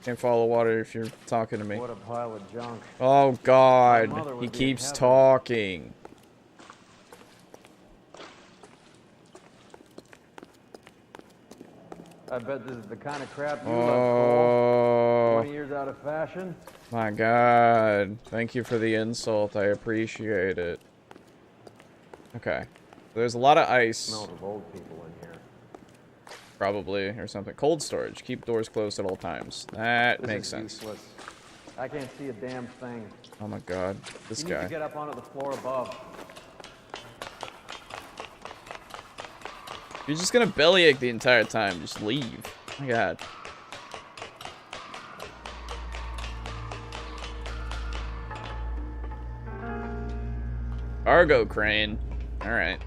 Can't follow water if you're talking to me. What a pile of junk. Oh My God, mother he would be keeps in heaven. talking. I bet this is the kind of crap you love, Cole. 20 years out of fashion. My God, thank you for the insult. I appreciate it. Okay, there's a lot of ice. Smells of old people in here. Probably, or something. Cold storage. Keep doors closed at all times. That This makes is sense. useless. I can't see a damn thing. Oh my God, this you need guy. to get up onto the floor above. You're just gonna bellyache the entire time. Just leave. Oh my God. Cargo crane. Alright.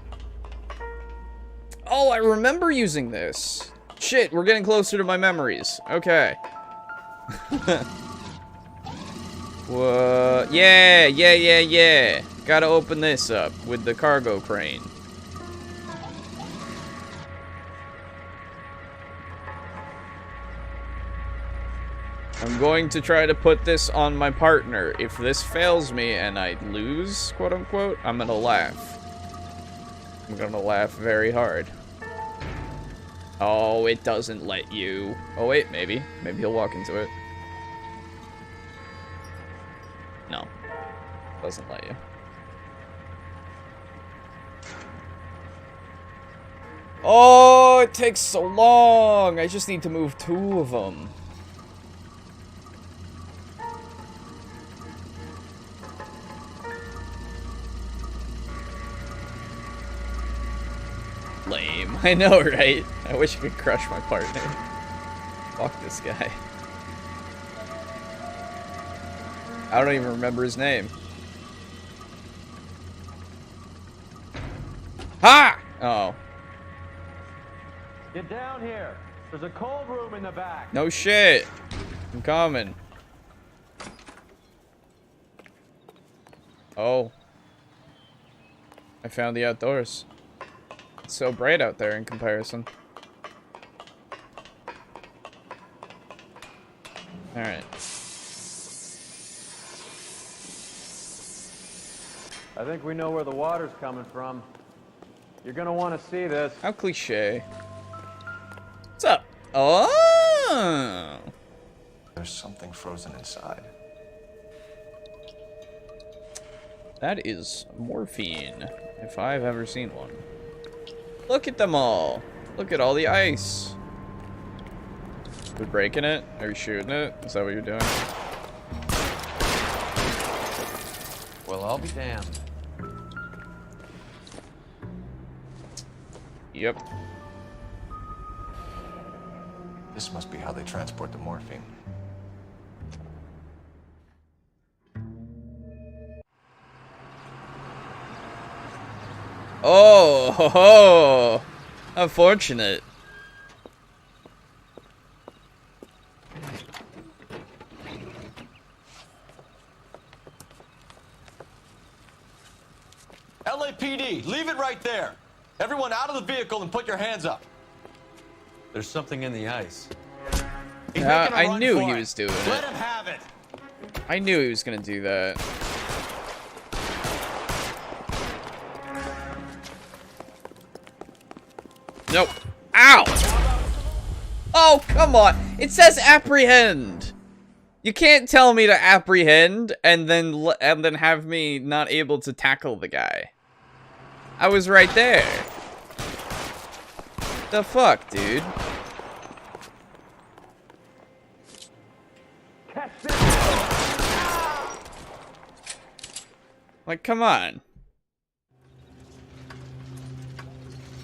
Oh, I remember using this. Shit, we're getting closer to my memories. Okay. What? Yeah. Gotta open this up with the cargo crane. I'm going to try to put this on my partner. If this fails me and I lose, quote unquote, I'm gonna laugh. I'm gonna laugh very hard. Oh, it doesn't let you. Oh wait, maybe. Maybe he'll walk into it. No. Doesn't let you. Oh, it takes so long. I just need to move 2 of them. Lame. I know, right? I wish I could crush my partner. Fuck this guy. I don't even remember his name. Ha! Oh. Get down here. There's a cold room in the back. No shit. I'm coming. Oh. I found the outdoors. It's so bright out there in comparison. Alright. I think we know where the water's coming from. You're gonna want to see this. How cliche. What's up? Oh! There's something frozen inside. That is morphine, if I've ever seen one. Look at them all. Look at all the ice. We breaking it? Are you shooting it? Is that what you're doing? Well, I'll be damned. Yep. This must be how they transport the morphine. Oh, ho, ho. Unfortunate. LAPD, leave it right there. Everyone out of the vehicle and put your hands up. There's something in the ice. He's making a I run knew for he it. was doing Let it. him have it. I knew he was gonna do that. Nope. Ow! Oh, come on. It says apprehend. You can't tell me to apprehend and then have me not able to tackle the guy. I was right there. The fuck, dude? Like, come on.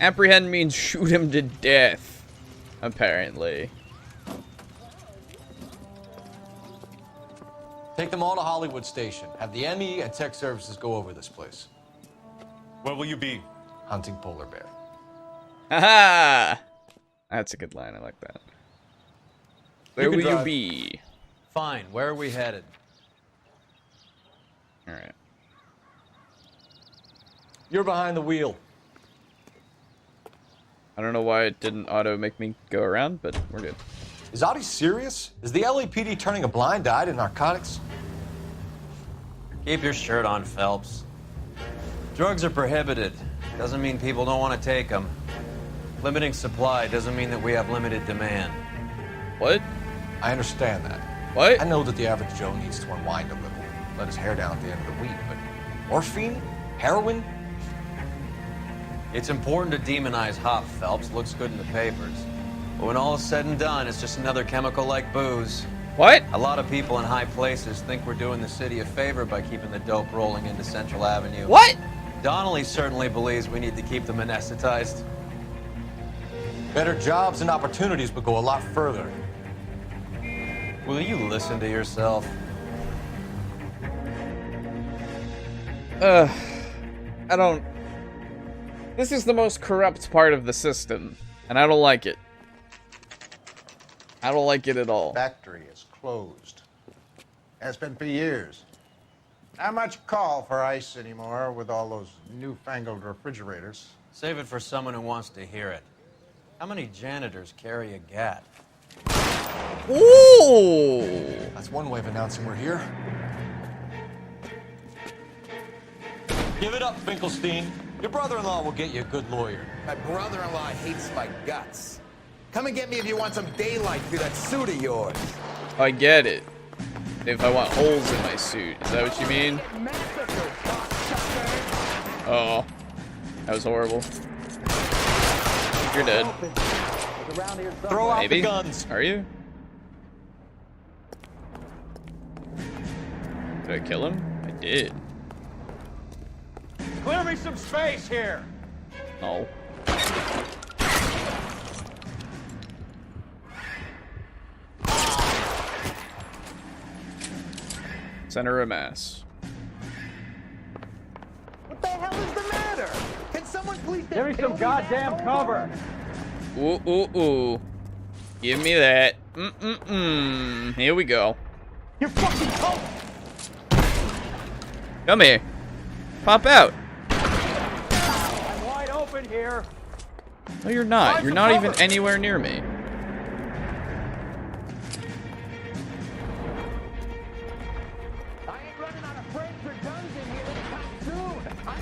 Apprehend means shoot him to death, apparently. Take them all to Hollywood Station. Have the ME and tech services go over this place. Where will you be? Hunting polar bear. Haha! That's a good line. I like that. Where can will you drive. be? Fine. Where are we headed? All right. You're behind the wheel. I don't know why it didn't auto make me go around, but we're good. Is Audie serious? Is the LAPD turning a blind eye to narcotics? Keep your shirt on, Phelps. Drugs are prohibited. Doesn't mean people don't want to take them. Limiting supply doesn't mean that we have limited demand. What? I understand that. What? I know that the average Joe needs to unwind a little, let his hair down at the end of the week, but morphine? Heroin? It's important to demonize hop, Phelps. Looks good in the papers. But when all is said and done, it's just another chemical like booze. What? A lot of people in high places think we're doing the city a favor by keeping the dope rolling into Central Avenue. What? Donnelly certainly believes we need to keep them anesthetized. Better jobs and opportunities would go a lot further. Will you listen to yourself? I don't... This is the most corrupt part of the system, and I don't like it. I don't like it at all. Factory is closed. Has been for years. Not much call for ice anymore with all those newfangled refrigerators. Save it for someone who wants to hear it. How many janitors carry a gat? Ooh! That's one way of announcing we're here. Give it up, Finkelstein. Your brother-in-law will get you a good lawyer. My brother-in-law hates my guts. Come and get me if you want some daylight through that suit of yours. I get it. If I want holes in my suit. Is that what you mean? Oh. That was horrible. You're dead. Throw out Maybe? the guns. Are you? Did I kill him? I did. Clear me some space here! No. Center of mass. What the hell is the matter? Can someone please Give me some goddamn cover. Ooh, ooh, ooh. Give me that. Here we go. You're fucking cold. Come here. Pop out. I'm wide open here. No, you're not. You're not even anywhere near me.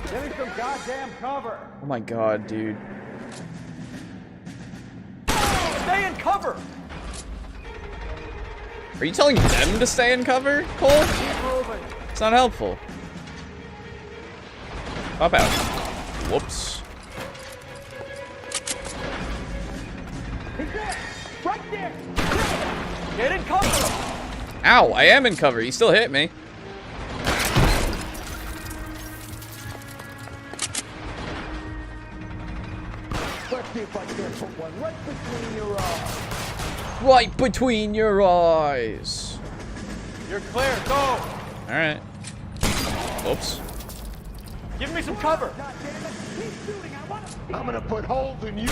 Give me some goddamn cover. Oh my god, dude. Stay in cover. Are you telling them to stay in cover, Cole? It's not helpful. Pop out. Whoops. He's there. Right there. Get in cover. Ow, I am in cover. He still hit me. Let's see if I can't put one right between your eyes. Right between your eyes. You're clear, go! Alright. Whoops. Give me some cover. I'm gonna put holes in you.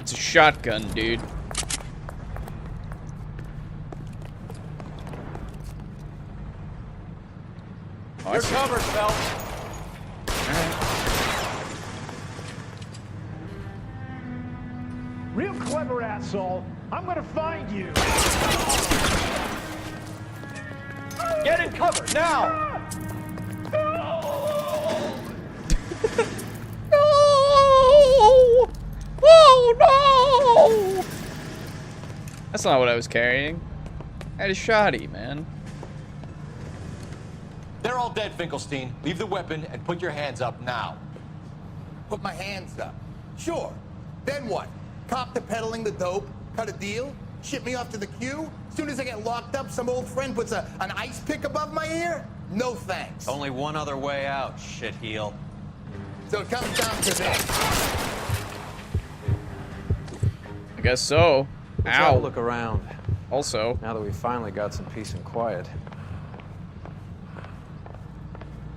It's a shotgun, dude. Oh, You're covered, Phelps. Real clever, asshole. I'm gonna find you. Get in cover, now! No! Oh no! That's not what I was carrying. I had a shotty, man. They're all dead, Finkelstein. Leave the weapon and put your hands up now. Put my hands up. Sure. Then what? Cop to peddling the dope? Cut a deal? Ship me off to the queue? Soon as I get locked up, some old friend puts an ice pick above my ear? No thanks. Only one other way out, shitheel. So it comes down to this. I guess so. Let's have Ow. a look around. Also. Now that we finally got some peace and quiet.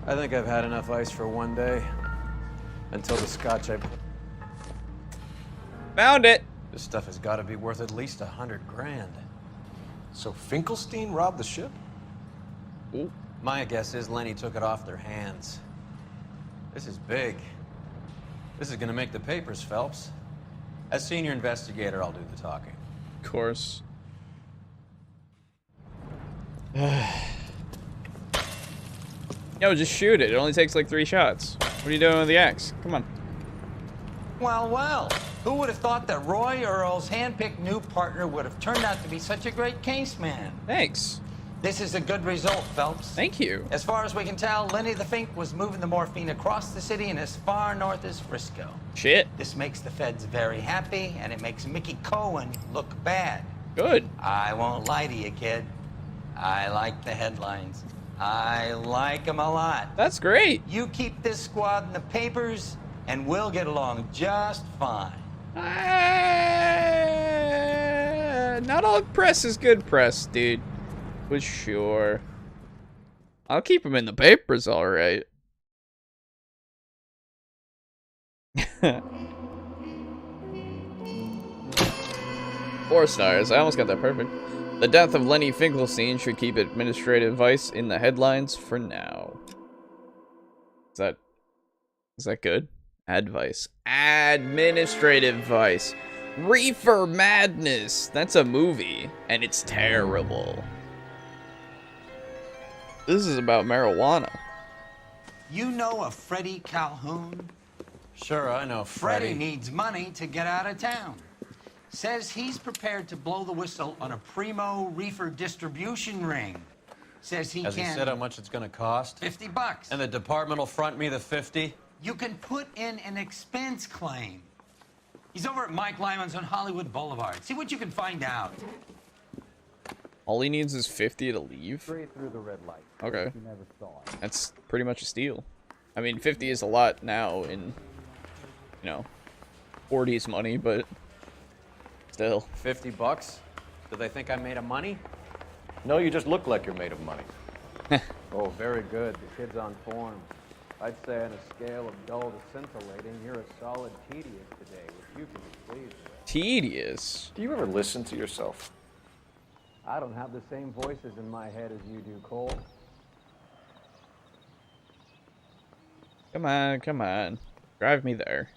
I think I've had enough ice for one day. Until the scotch I... Found it. This stuff has got to be worth at least 100 grand. So Finkelstein robbed the ship? Ooh. My guess is Lenny took it off their hands. This is big. This is gonna make the papers, Phelps. As senior investigator, I'll do the talking. Of course. Yo, just shoot it. It only takes like 3 shots. What are you doing with the axe? Come on. Well, well. Who would have thought that Roy Earl's handpicked new partner would have turned out to be such a great case man? Thanks. This is a good result, Phelps. Thank you. As far as we can tell, Lenny the Fink was moving the morphine across the city and as far north as Frisco. Shit. This makes the feds very happy, and it makes Mickey Cohen look bad. Good. I won't lie to you, kid. I like the headlines. I like them a lot. That's great. You keep this squad in the papers, and we'll get along just fine. Not all press is good press, dude. For sure. I'll keep him in the papers, alright. 4 stars. I almost got that perfect. The death of Lenny Finkelstein should keep administrative vice in the headlines for now. Is that good? Advice. Administrative vice. Reefer Madness. That's a movie, and it's terrible. This is about marijuana. You know a Freddie Calhoun? Sure, I know Freddie needs money to get out of town. Says he's prepared to blow the whistle on a primo reefer distribution ring. Says he Has can... he said how much it's gonna cost? $50. And the department will front me the 50? You can put in an expense claim. He's over at Mike Lyman's on Hollywood Boulevard. See what you can find out. All he needs is 50 to leave? Straight through the red light. Okay. You never saw it. That's pretty much a steal. I mean, 50 is a lot now in, you know, 40s money, but still. $50? Do they think I'm made of money? No, you just look like you're made of money. Oh, very good. The kid's on form. I'd say on a scale of dull to scintillating, you're a solid tedious today, which you can be pleased with. Tedious? Do you ever listen to yourself? I don't have the same voices in my head as you do, Cole. Come on, come on. Drive me there.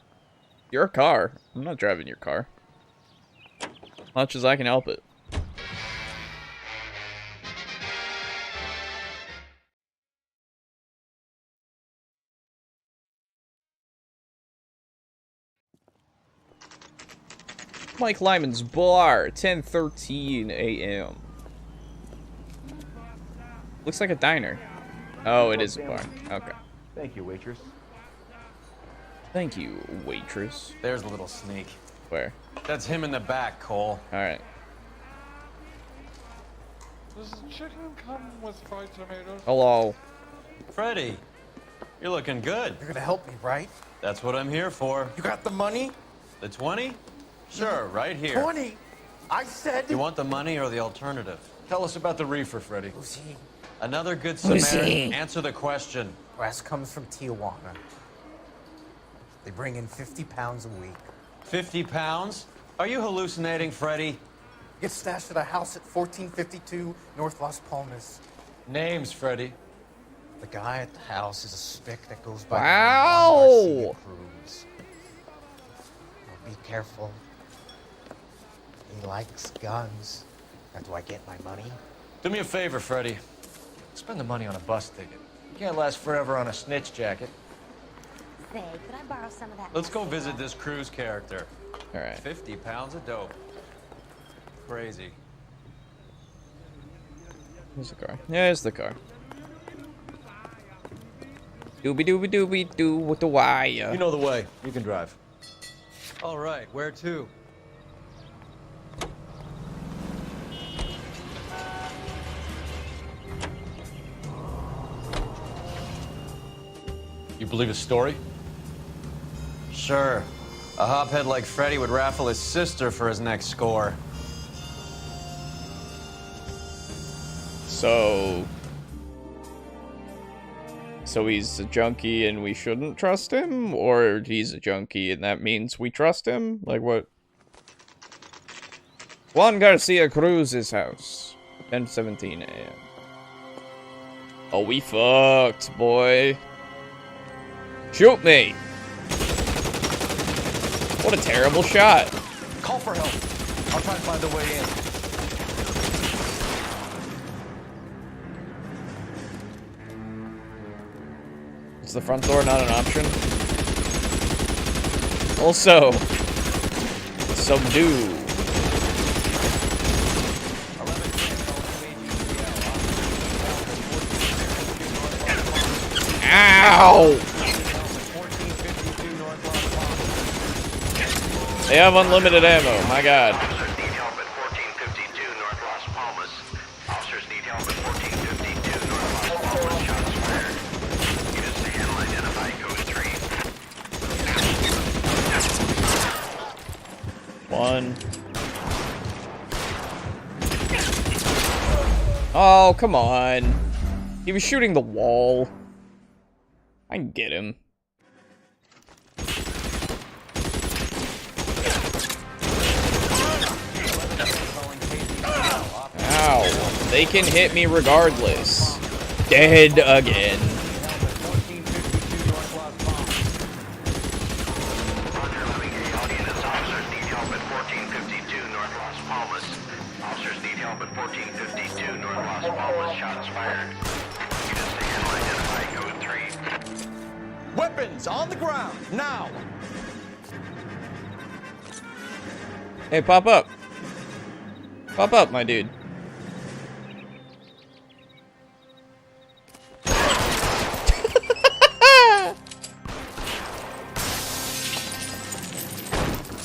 Your car. I'm not driving your car. Much as I can help it. Mike Lyman's bar, 10:13 a.m. Looks like a diner. Oh, it is a bar. Okay. Thank you, waitress. Thank you, waitress. There's a little sneak. Where? That's him in the back, Cole. Alright. Does the chicken come with fried tomatoes? Hello. Freddie, you're looking good. You're gonna help me, right? That's what I'm here for. You got the money? The 20? Sure, right here. 20? I said... You want the money or the alternative? Tell us about the reefer, Freddie. Another good Who's Samaritan. he? Answer the question. Brass comes from Tijuana. They bring in 50 pounds a week. 50 pounds? Are you hallucinating, Freddy? Gets stashed at a house at 1452 North Las Palmas. Names, Freddy. The guy at the house is a spick that goes by Wow. the name Juan Garcia Cruz. Now be careful. He likes guns. Now, do I get my money? Do me a favor, Freddy. Spend the money on a bus ticket. You can't last forever on a snitch jacket. Say, could I borrow some of that? Let's go visit this Cruz character. All right. 50 pounds of dope. Crazy. Here's the car. Yeah, here's the car. Doobie doobie doobie doo with the wire. You know the way. You can drive. All right, where to? You believe his story? Sure. A hophead like Freddy would raffle his sister for his next score. So he's a junkie and we shouldn't trust him? Or he's a junkie and that means we trust him? Like what? Juan Garcia Cruz's house. 10:17 a.m. Oh, we fucked, boy. Shoot me! What a terrible shot. Call for help. I'll try to find a way in. Is the front door not an option? Also, subdue. Ow! They have unlimited ammo, my god. Officers need help at 1452 North Las Palmas. Officers need help at 1452 North Las Palmas. Shots fired. Units to handle identify code 3. One. Oh, come on. He was shooting the wall. I can get him. Ow. They can hit me regardless. Dead again. Officers need help at 1452 North Las Palmas. Officers need help at 1452 North Las Palmas. Shots fired. Units to handle identify code 3. Weapons on the ground, now! Hey, pop up. Pop up, my dude.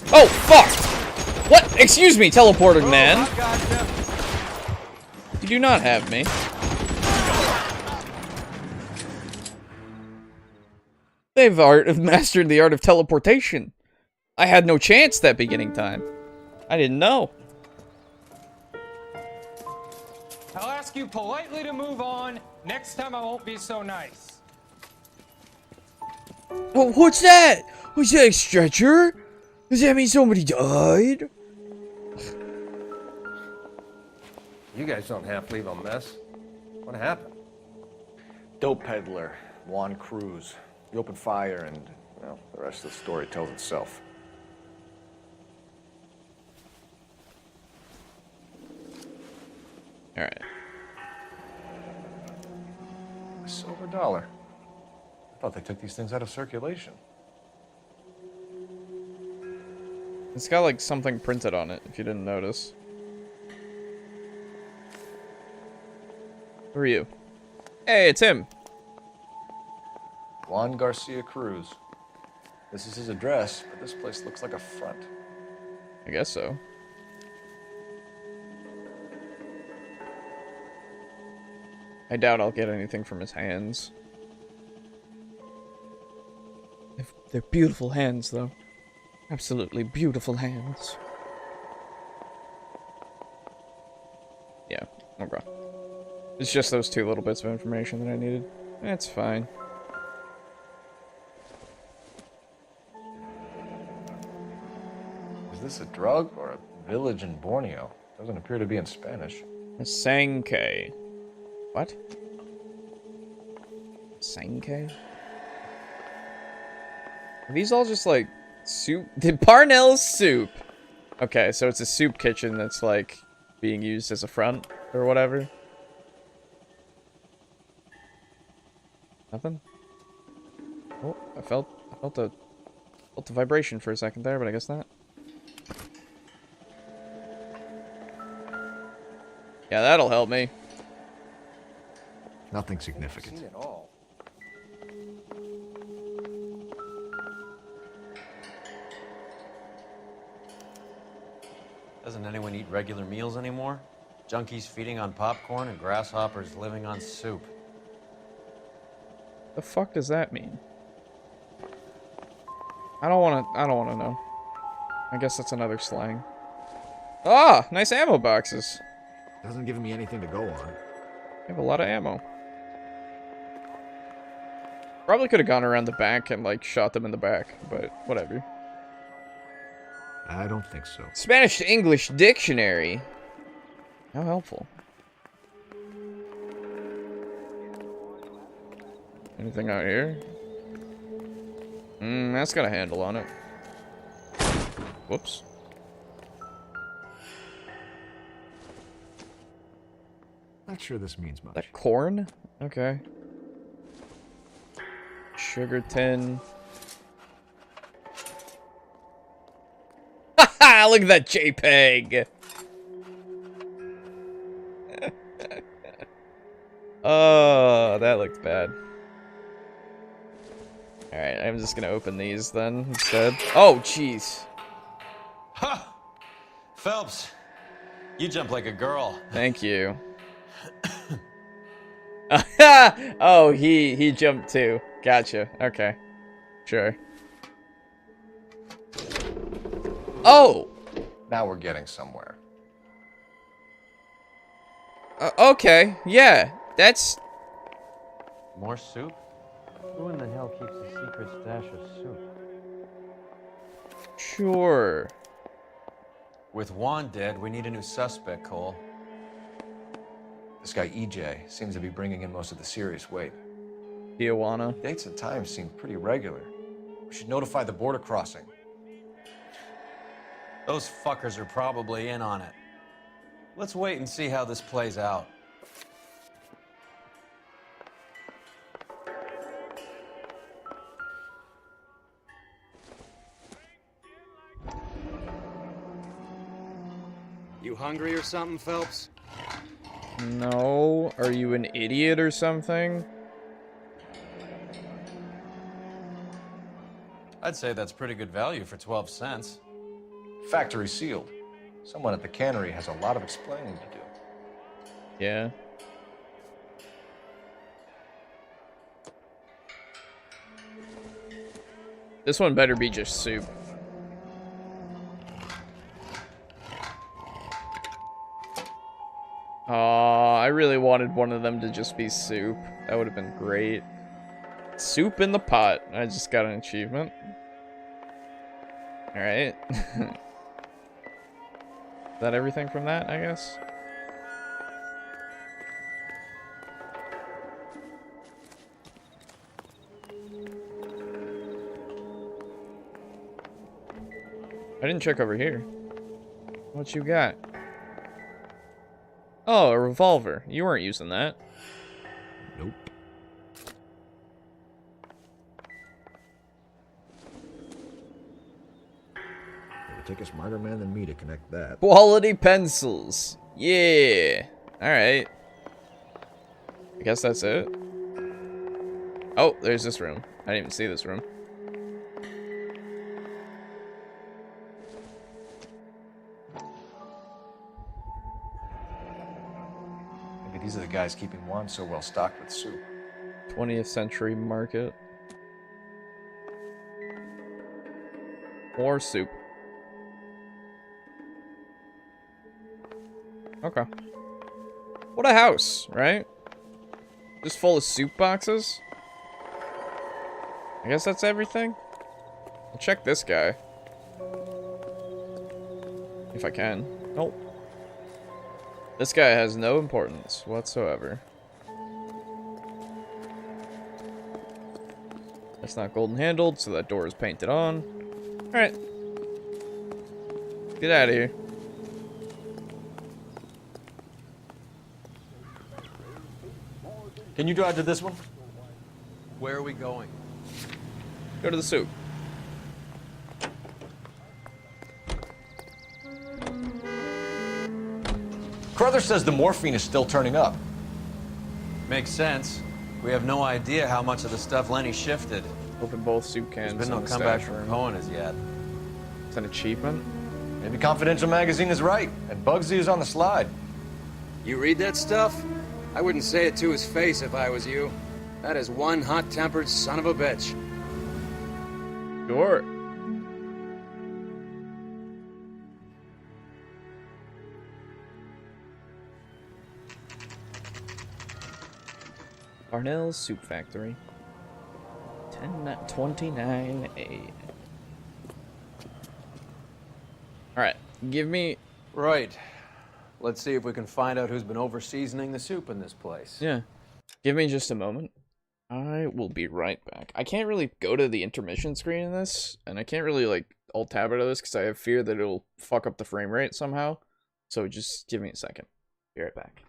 Oh, fuck! What? Excuse me, teleporting man. You do not have me. They've mastered the art of teleportation. I had no chance that beginning time. I didn't know. I'll ask you politely to move on. Next time I won't be so nice. Oh, what's that? Was that a stretcher? Does that mean somebody died? You guys don't have to leave a mess. What happened? Dope peddler, Juan Cruz. He opened fire and, well, the rest of the story tells itself. Alright. A silver dollar. I thought they took these things out of circulation. It's got like something printed on it, if you didn't notice. Who are you? Hey, it's him. Juan Garcia Cruz. This is his address, but this place looks like a front. I guess so. I doubt I'll get anything from his hands. They're beautiful hands, though. Absolutely beautiful hands. Yeah, okay. It's just those two little bits of information that I needed. That's fine. Is this a drug or a village in Borneo? Doesn't appear to be in Spanish. Sankey. What? Sankey? Are these all just like soup? Parnell's soup. Okay, so it's a soup kitchen that's like being used as a front or whatever. Nothing? Oh, I felt the vibration for a second there, but I guess not. Yeah, that'll help me. Nothing significant. Seen it all. Doesn't anyone eat regular meals anymore? Junkies feeding on popcorn and grasshoppers living on soup. The fuck does that mean? I don't wanna know. I guess that's another slang. Ah, nice ammo boxes. Doesn't give me anything to go on. I have a lot of ammo. Probably could have gone around the back and like shot them in the back, but whatever. I don't think so. Spanish to English dictionary. How helpful. Anything out here? That's got a handle on it. Whoops. Not sure this means much. That corn? Okay. Sugar tin. Haha! Look at that JPEG! Oh, that looked bad. Alright, I'm just gonna open these then instead. Oh, jeez. Ha! Phelps, you jump like a girl. Thank you. Oh, he jumped too. Gotcha. Okay. Sure. Oh! Now we're getting somewhere. Okay. Yeah. That's... More soup? Who in the hell keeps a secret stash of soup? Sure. With Juan dead, we need a new suspect, Cole. This guy EJ seems to be bringing in most of the serious weight. Tijuana. Dates and times seem pretty regular. We should notify the border crossing. Those fuckers are probably in on it. Let's wait and see how this plays out. You hungry or something, Phelps? No. Are you an idiot or something? I'd say that's pretty good value for 12 cents. Factory sealed. Someone at the cannery has a lot of explaining to do. Yeah. This one better be just soup. I really wanted one of them to just be soup. That would have been great. Soup in the pot. I just got an achievement. Alright. Is that everything from that, I guess? I didn't check over here. What you got? Oh, a revolver. You weren't using that. Nope. It would take a smarter man than me to connect that. Quality pencils. Yeah. Alright. I guess that's it. Oh, there's this room. I didn't even see this room. Maybe these are the guys keeping Juan so well stocked with soup. 20th century market. More soup. Okay. What a house, right? Just full of soup boxes? I guess that's everything? I'll check this guy. If I can. Nope. This guy has no importance whatsoever. It's not golden handled, so that door is painted on. Alright. Get out of here. Can you drive to this one? Where are we going? Go to the soup. Carruthers says the morphine is still turning up. Makes sense. We have no idea how much of the stuff Lenny shifted. Open both soup cans. There's been no in the comeback stash from room. Cohen as yet. It's an achievement. Maybe Confidential Magazine is right, and Bugsy is on the slide. You read that stuff? I wouldn't say it to his face if I was you. That is one hot-tempered son of a bitch. Sure. Parnell's Soup Factory. 1029A. Alright, give me... Right. Let's see if we can find out who's been over-seasoning the soup in this place. Yeah. Give me just a moment. I will be right back. I can't really go to the intermission screen in this, and I can't really, like, alt-tab out of this because I have fear that it'll fuck up the frame rate somehow. So just give me a second. Be right back.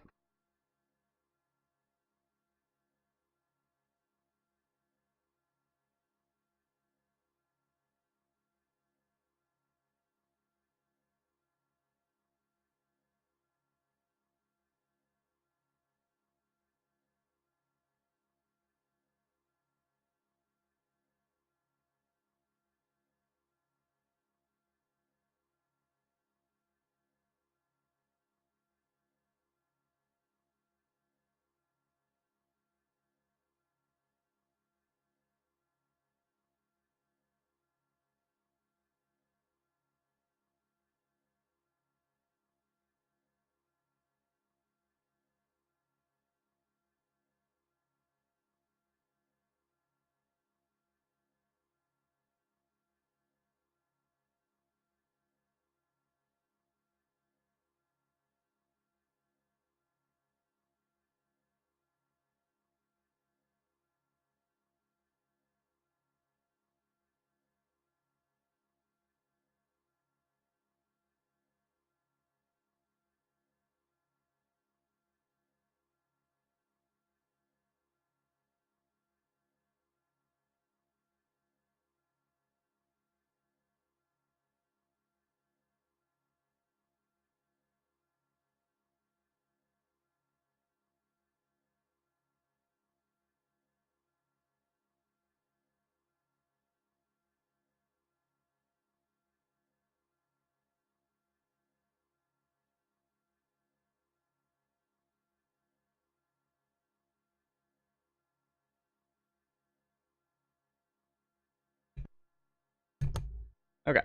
Okay.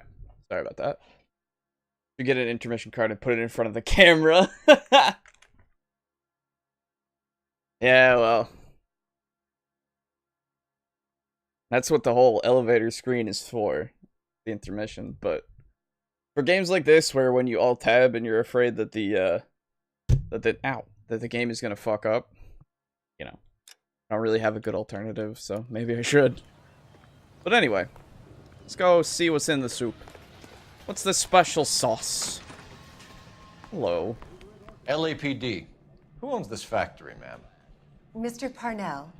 Sorry about that. You get an intermission card and put it in front of the camera. Yeah, well. That's what the whole elevator screen is for. The intermission. But for games like this where when you alt tab and you're afraid that the game is gonna fuck up, you know. I don't really have a good alternative, so maybe I should. But anyway. Let's go see what's in the soup. What's the special sauce? Hello. LAPD. Who owns this factory, ma'am? Mr. Parnell.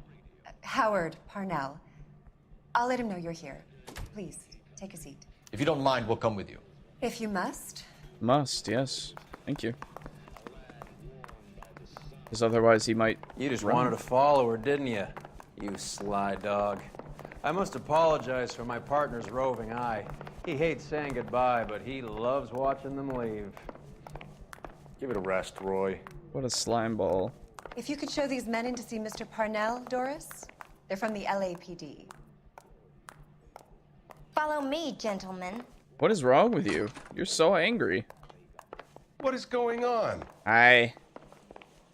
Howard Parnell. I'll let him know you're here. Please, take a seat. If you don't mind, we'll come with you. If you must. Must, yes. Thank you. Because otherwise he might... You just run. wanted to follow her, didn't you? You sly dog. I must apologize for my partner's roving eye. He hates saying goodbye, but he loves watching them leave. Give it a rest, Roy. What a slime ball. If you could show these men in to see Mr. Parnell, Doris. They're from the LAPD. Follow me, gentlemen. What is wrong with you? You're so angry. What is going on? Hi.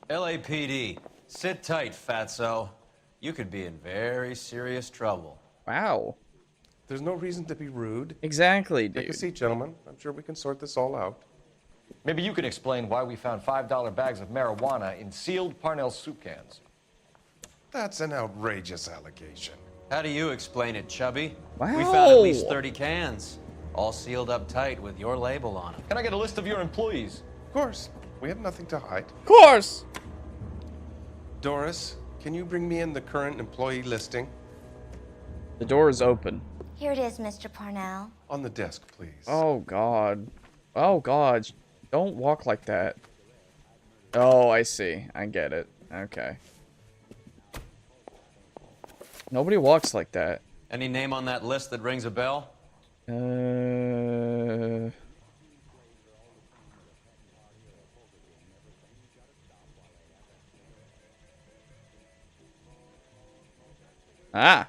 LAPD, sit tight, fatso. You could be in very serious trouble. Wow. There's no reason to be rude. Exactly, dude. Take a seat, gentlemen. I'm sure we can sort this all out. Maybe you can explain why we found $5 bags of marijuana in sealed Parnell soup cans. That's an outrageous allegation. How do you explain it, Chubby? Wow. We found at least 30 cans, all sealed up tight with your label on them. Can I get a list of your employees? Of course. We have nothing to hide. Of course. Doris, can you bring me in the current employee listing? The door is open. Here it is, Mr. Parnell. On the desk, please. Oh, God. Oh, God. Don't walk like that. Oh, I see. I get it. Okay. Nobody walks like that. Any name on that list that rings a bell? Ah.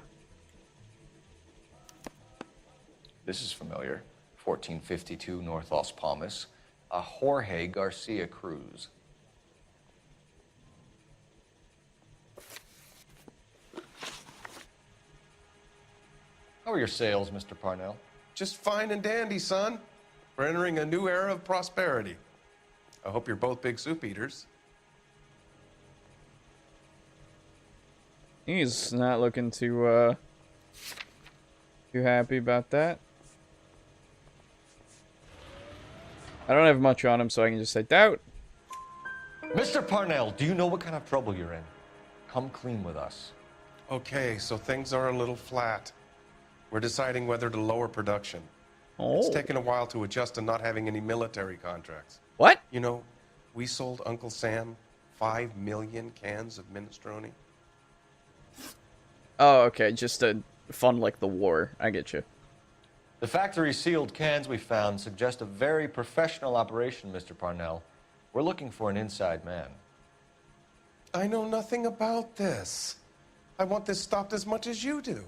This is familiar. 1452 North Las Palmas. A Jorge Garcia Cruz. How are your sales, Mr. Parnell? Just fine and dandy, son. We're entering a new era of prosperity. I hope you're both big soup eaters. He's not looking too happy about that. I don't have much on him, so I can just say doubt. Mr. Parnell, do you know what kind of trouble you're in? Come clean with us. Okay, so things are a little flat. We're deciding whether to lower production. Oh. It's taken a while to adjust to not having any military contracts. What? You know, we sold Uncle Sam 5 million cans of minestrone. Oh, okay. Just to fund like the war. I get you. The factory sealed cans we found suggest a very professional operation, Mr. Parnell. We're looking for an inside man. I know nothing about this. I want this stopped as much as you do.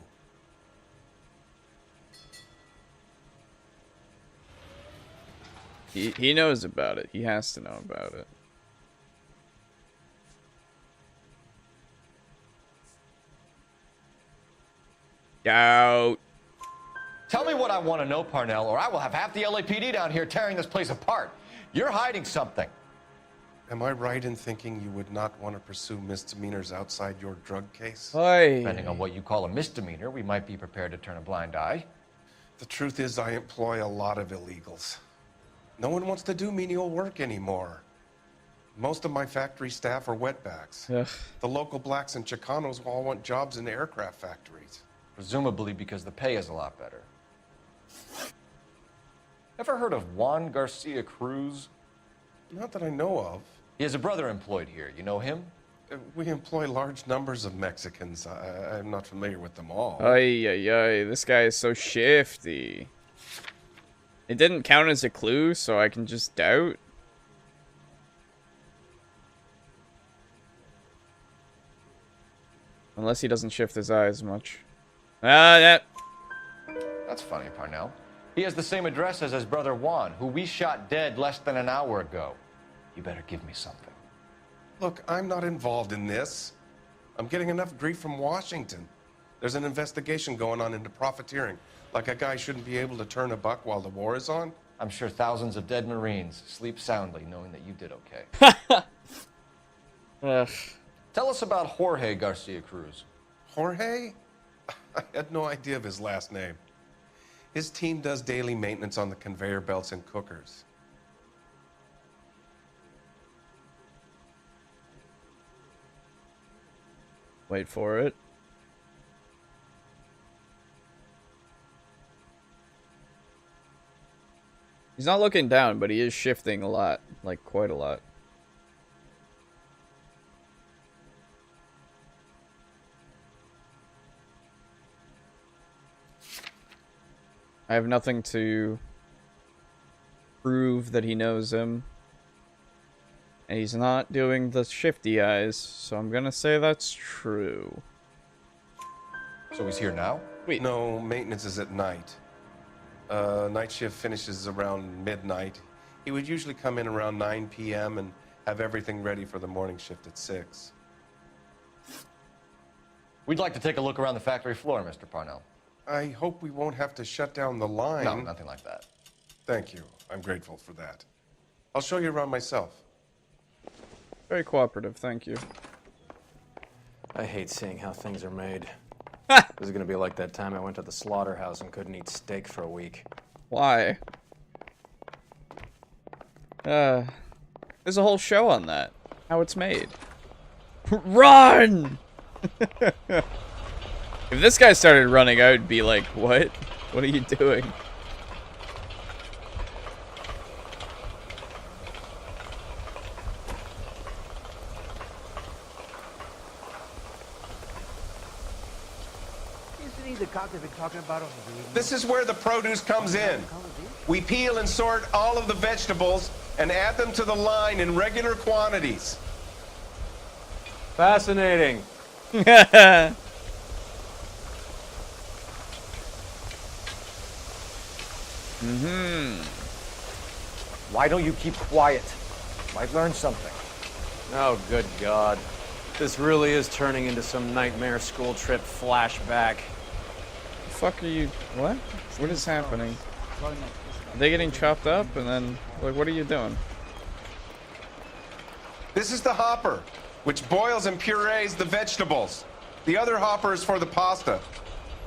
He knows about it. He has to know about it. Out. Tell me what I want to know, Parnell, or I will have half the LAPD down here tearing this place apart. You're hiding something. Am I right in thinking you would not want to pursue misdemeanors outside your drug case? Hey. Depending on what you call a misdemeanor, we might be prepared to turn a blind eye. The truth is, I employ a lot of illegals. No one wants to do menial work anymore. Most of my factory staff are wetbacks. Ugh. The local blacks and Chicanos all want jobs in aircraft factories. Presumably because the pay is a lot better. Ever heard of Juan Garcia Cruz? Not that I know of. He has a brother employed here. You know him? We employ large numbers of Mexicans. I'm not familiar with them all. Ay, ay, ay. This guy is so shifty. It didn't count as a clue, so I can just doubt. Unless he doesn't shift his eyes much. That. That's funny, Parnell. He has the same address as his brother Juan, who we shot dead less than an hour ago. You better give me something. Look, I'm not involved in this. I'm getting enough grief from Washington. There's an investigation going on into profiteering. Like a guy shouldn't be able to turn a buck while the war is on. I'm sure thousands of dead Marines sleep soundly knowing that you did okay. Ugh. Tell us about Jorge Garcia Cruz. Jorge? I had no idea of his last name. His team does daily maintenance on the conveyor belts and cookers. Wait for it. He's not looking down, but he is shifting a lot. Like, quite a lot. I have nothing to prove that he knows him. And he's not doing the shifty eyes, so I'm gonna say that's true. So he's here now? Wait. No, maintenance is at night. Night shift finishes around midnight. He would usually come in around 9 p.m. and have everything ready for the morning shift at 6. We'd like to take a look around the factory floor, Mr. Parnell. I hope we won't have to shut down the line. No, nothing like that. Thank you. I'm grateful for that. I'll show you around myself. Very cooperative, thank you. I hate seeing how things are made. This is gonna be like that time I went to the slaughterhouse and couldn't eat steak for a week. Why? There's a whole show on that. How it's made. Run! If this guy started running, I would be like, what? What are you doing? Isn't he the cop they've been talking about on the radio? This is where the produce comes in. We peel and sort all of the vegetables and add them to the line in regular quantities. Fascinating. Why don't you keep quiet? Might learn something. Oh, good God. This really is turning into some nightmare school trip flashback. The fuck are you? What? What is happening? Are they getting chopped up and then, like, what are you doing? This is the hopper, which boils and purees the vegetables. The other hopper is for the pasta.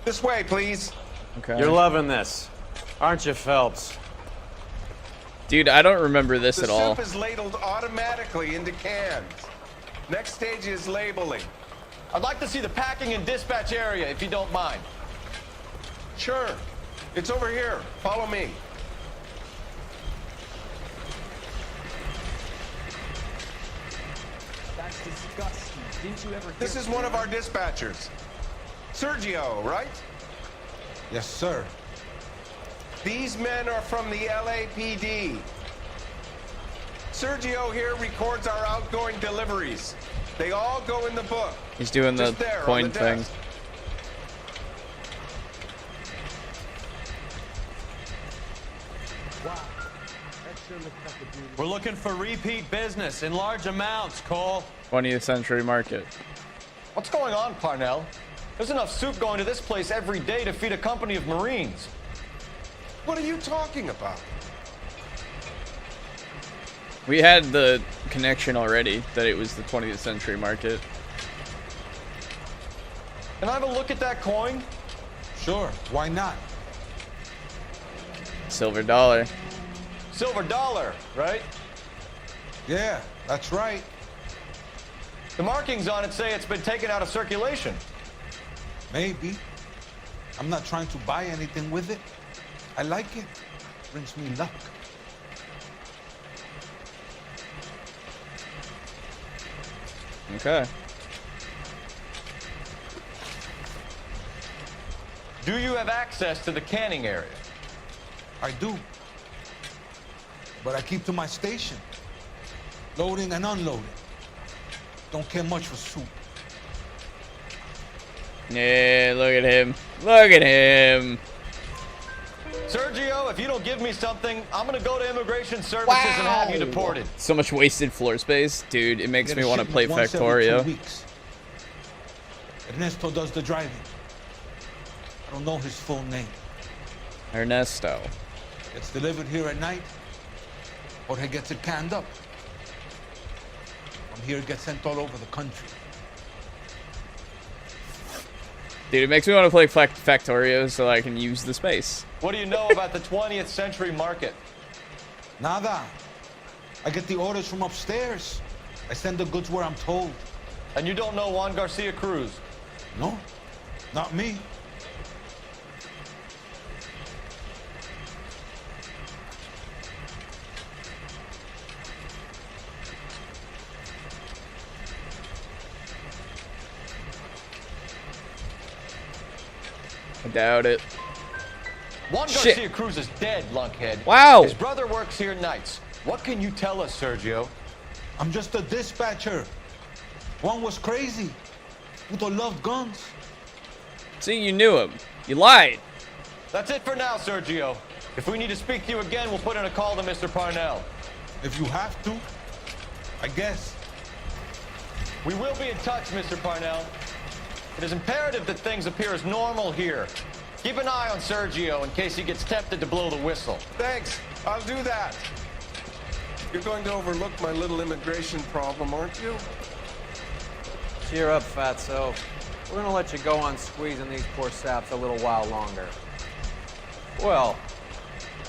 This way, please. Okay. You're loving this, aren't you, Phelps? Dude, I don't remember this The at all. soup is ladled automatically into cans. Next stage is labeling. I'd like to see the packing and dispatch area, if you don't mind. Sure. It's over here. Follow me. That's disgusting. Didn't you ever hear? This is one of our dispatchers. Sergio, right? Yes, sir. These men are from the LAPD. Sergio here records our outgoing deliveries. They all go in the book. He's doing the Just there, on coin the thing. desk. We're looking for repeat business in large amounts, Cole. 20th century market. What's going on, Parnell? There's enough soup going to this place every day to feed a company of Marines. What are you talking about? We had the connection already that it was the 20th century market. Can I have a look at that coin? Sure, why not? Silver dollar. Silver dollar, right? Yeah, that's right. The markings on it say it's been taken out of circulation. Maybe. I'm not trying to buy anything with it. I like it. Brings me luck. Okay. Do you have access to the canning area? I do. But I keep to my station. Loading and unloading. Don't care much for soup. Yeah, look at him. Look at him. Sergio, if you don't give me something, I'm gonna go to Immigration Services and have you deported. So much wasted floor space. Dude, it makes Get me a want to shipment play once every Factorio. 2 weeks. Ernesto does the driving. I don't know his full name. Ernesto. Gets delivered here at night, or he gets it canned up. From here, it gets sent all over the country. Dude, it makes me want to play Factorio so I can use the space. What do you know about the 20th century market? Nada. I get the orders from upstairs. I send the goods where I'm told. And you don't know Juan Garcia Cruz? No, not me. I doubt it. Juan Shit. Garcia Cruz is dead, lunkhead. Wow. His brother works here nights. What can you tell us, Sergio? I'm just a dispatcher. One was crazy. Udo loved guns. See, you knew him. You lied. That's it for now, Sergio. If we need to speak to you again, we'll put in a call to Mr. Parnell. If you have to, I guess. We will be in touch, Mr. Parnell. It is imperative that things appear as normal here. Keep an eye on Sergio in case he gets tempted to blow the whistle. Thanks. I'll do that. You're going to overlook my little immigration problem, aren't you? Cheer up, fatso. We're gonna let you go on squeezing these poor saps a little while longer. Well,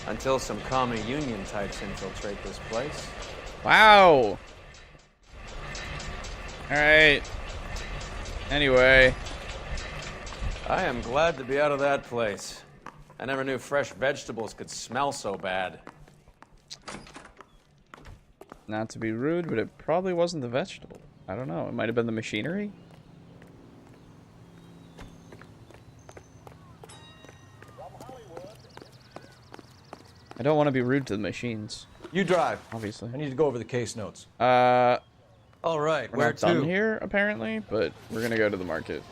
until some commie union types infiltrate this place. Wow. Alright. Anyway. I am glad to be out of that place. I never knew fresh vegetables could smell so bad. Not to be rude, but it probably wasn't the vegetable. I don't know. It might have been the machinery. I don't want to be rude to the machines. You drive. Obviously. I need to go over the case notes. All right, We're where not to? done here, apparently, but we're gonna go to the market.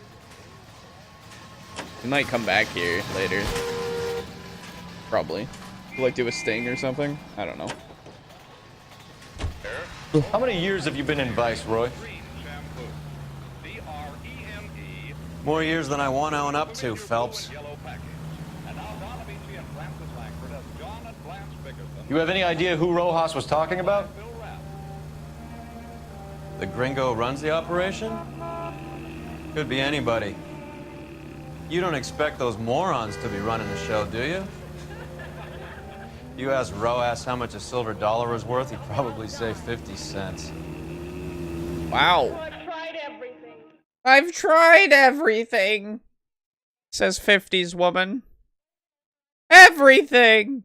We might come back here later. Probably. Like do a sting or something? I don't know. How many years have you been in Vice, Roy? More years than I want to own up to, Phelps. You have any idea who Rojas was talking about? The gringo runs the operation? Could be anybody. You don't expect those morons to be running the show, do you? You ask Rojas how much a silver dollar is worth, he'd probably say 50 cents. Wow. I've tried everything, says 50s woman. Everything!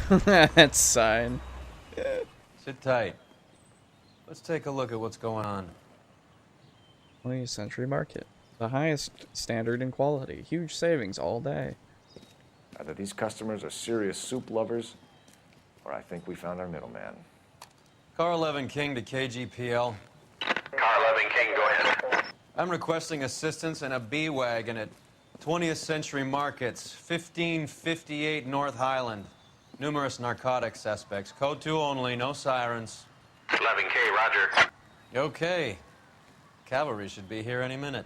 That's sign. Sit tight. Let's take a look at what's going on. 20th century market. The highest standard and quality. Huge savings all day. Either these customers are serious soup lovers, or I think we found our middleman. Car 11 King to KGPL. Car 11 King, go ahead. I'm requesting assistance in a B-Wagon at 20th Century Markets, 1558 North Highland. Numerous narcotic suspects. Code 2 only, no sirens. 11K, roger. Okay. Cavalry should be here any minute.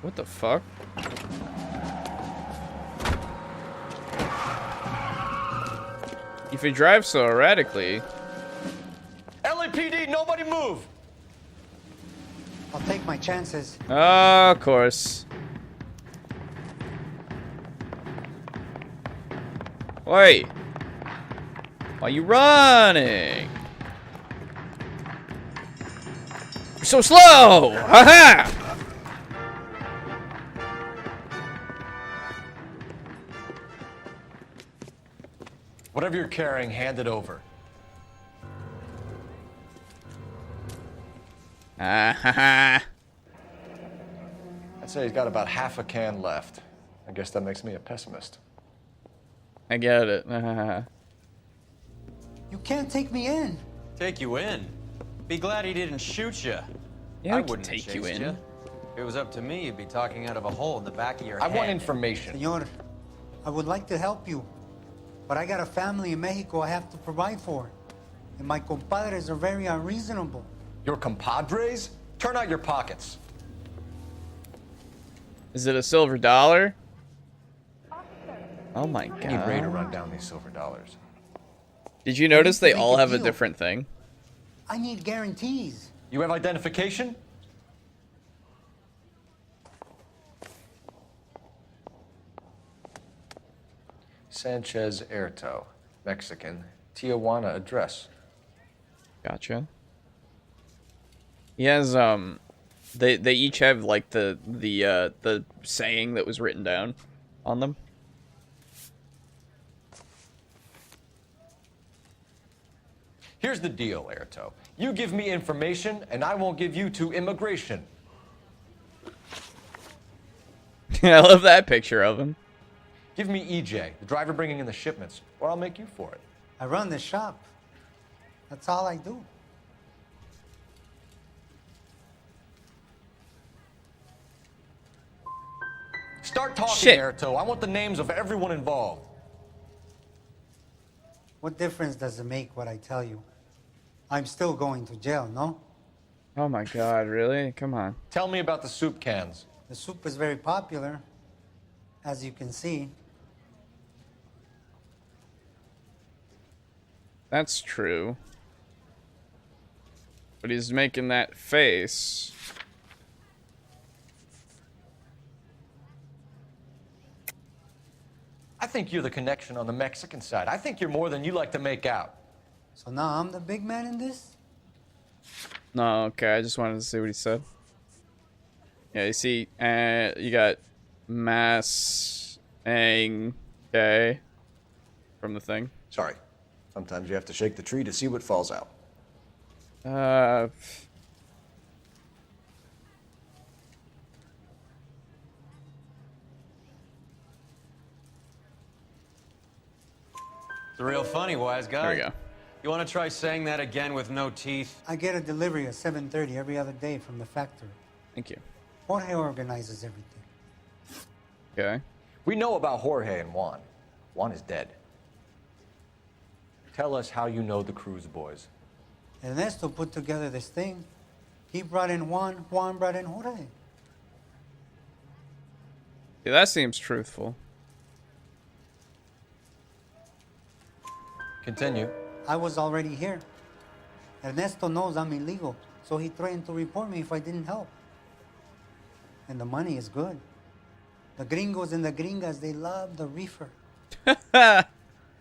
What the fuck? If you drive so erratically... LAPD, nobody move! I'll take my chances. Of course. Wait. Why are you running? You're so slow! Haha! Whatever you're carrying, hand it over. Ah, I'd say he's got about half a can left. I guess that makes me a pessimist. I get it. You can't take me in. Take you in? Be glad he didn't shoot you. Yeah, I we can wouldn't take have you chased in. you. If it was up to me, you'd be talking out of a hole in the back of your I head. want information. Señor, I would like to help you, but I got a family in Mexico I have to provide for. And my compadres are very unreasonable. Your compadres? Turn out your pockets. Is it a silver dollar? Oh my I need Ray to god. run down these silver dollars. Did you notice they Make all a have a deal. different thing? I need guarantees. You have identification? Sanchez Erto, Mexican, Tijuana address. Gotcha. He has they each have like the saying that was written down on them. Here's the deal, Erto. You give me information, and I won't give you to immigration. I love that picture of him. Give me EJ, the driver bringing in the shipments, or I'll make you for it. I run the shop. That's all I do. Start talking, Shit. Erto. I want the names of everyone involved. What difference does it make what I tell you? I'm still going to jail, no? Oh my god, really? Come on. Tell me about the soup cans. The soup is very popular. As you can see. That's true. But he's making that face. I think you're the connection on the Mexican side. I think you're more than you like to make out. So now I'm the big man in this? No, okay, I just wanted to see what he said. Yeah, you see, you got Mass Ang Day from the thing. Sorry. Sometimes you have to shake the tree to see what falls out. It's real funny, wise guy. There we go. You want to try saying that again with no teeth? I get a delivery at 7:30 every other day from the factory. Thank you. Jorge organizes everything. Okay. We know about Jorge and Juan. Juan is dead. Tell us how you know the Cruz boys. Ernesto put together this thing. He brought in Juan, Juan brought in Jorge. Yeah, that seems truthful. Continue. I was already here. Ernesto knows I'm illegal, so he threatened to report me if I didn't help. And the money is good. The gringos and the gringas, they love the reefer.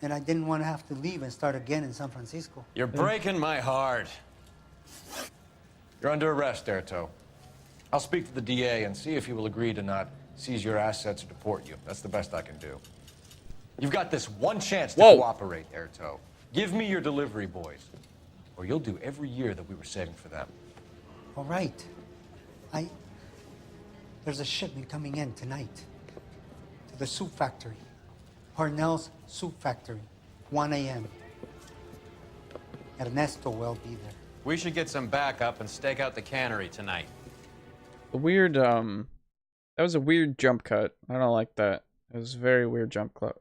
And I didn't want to have to leave and start again in San Francisco. You're breaking my heart. You're under arrest, Erto. I'll speak to the DA and see if he will agree to not seize your assets or deport you. That's the best I can do. You've got this one chance to cooperate, Erto. Give me your delivery boys, or you'll do every year that we were saving for them. All right. There's a shipment coming in tonight to the soup factory. Parnell's soup factory, 1 a.m. Ernesto will be there. We should get some backup and stake out the cannery tonight. A weird, that was a weird jump cut. I don't like that. It was a very weird jump cut.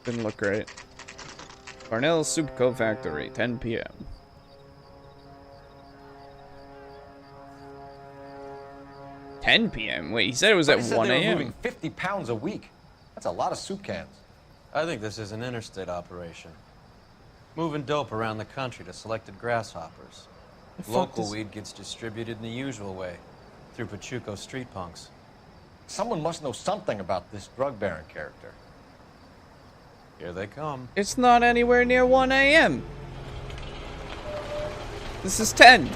Didn't look great. Parnell's Soup Co. Factory, 10 p.m. 10 p.m. Wait, he said it was at 1 They were a.m. moving 50 pounds a week. That's a lot of soup cans. I think this is an interstate operation. Moving dope around the country to selected grasshoppers. Local weed gets distributed in the usual way, through Pachuco street punks. Someone must know something about this drug baron character. Here they come. It's not anywhere near 1 a.m. This is 10.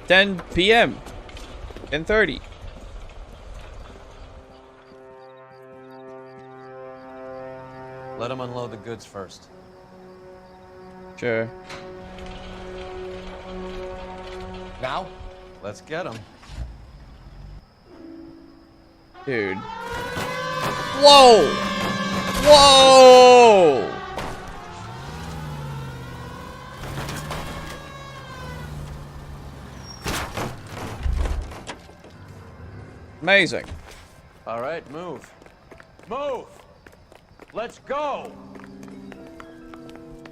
10 p.m. 10:30. Let them unload the goods first. Sure. Now? Let's get them. Dude. Whoa! Whoa! Amazing. All right, move. Move! Let's go!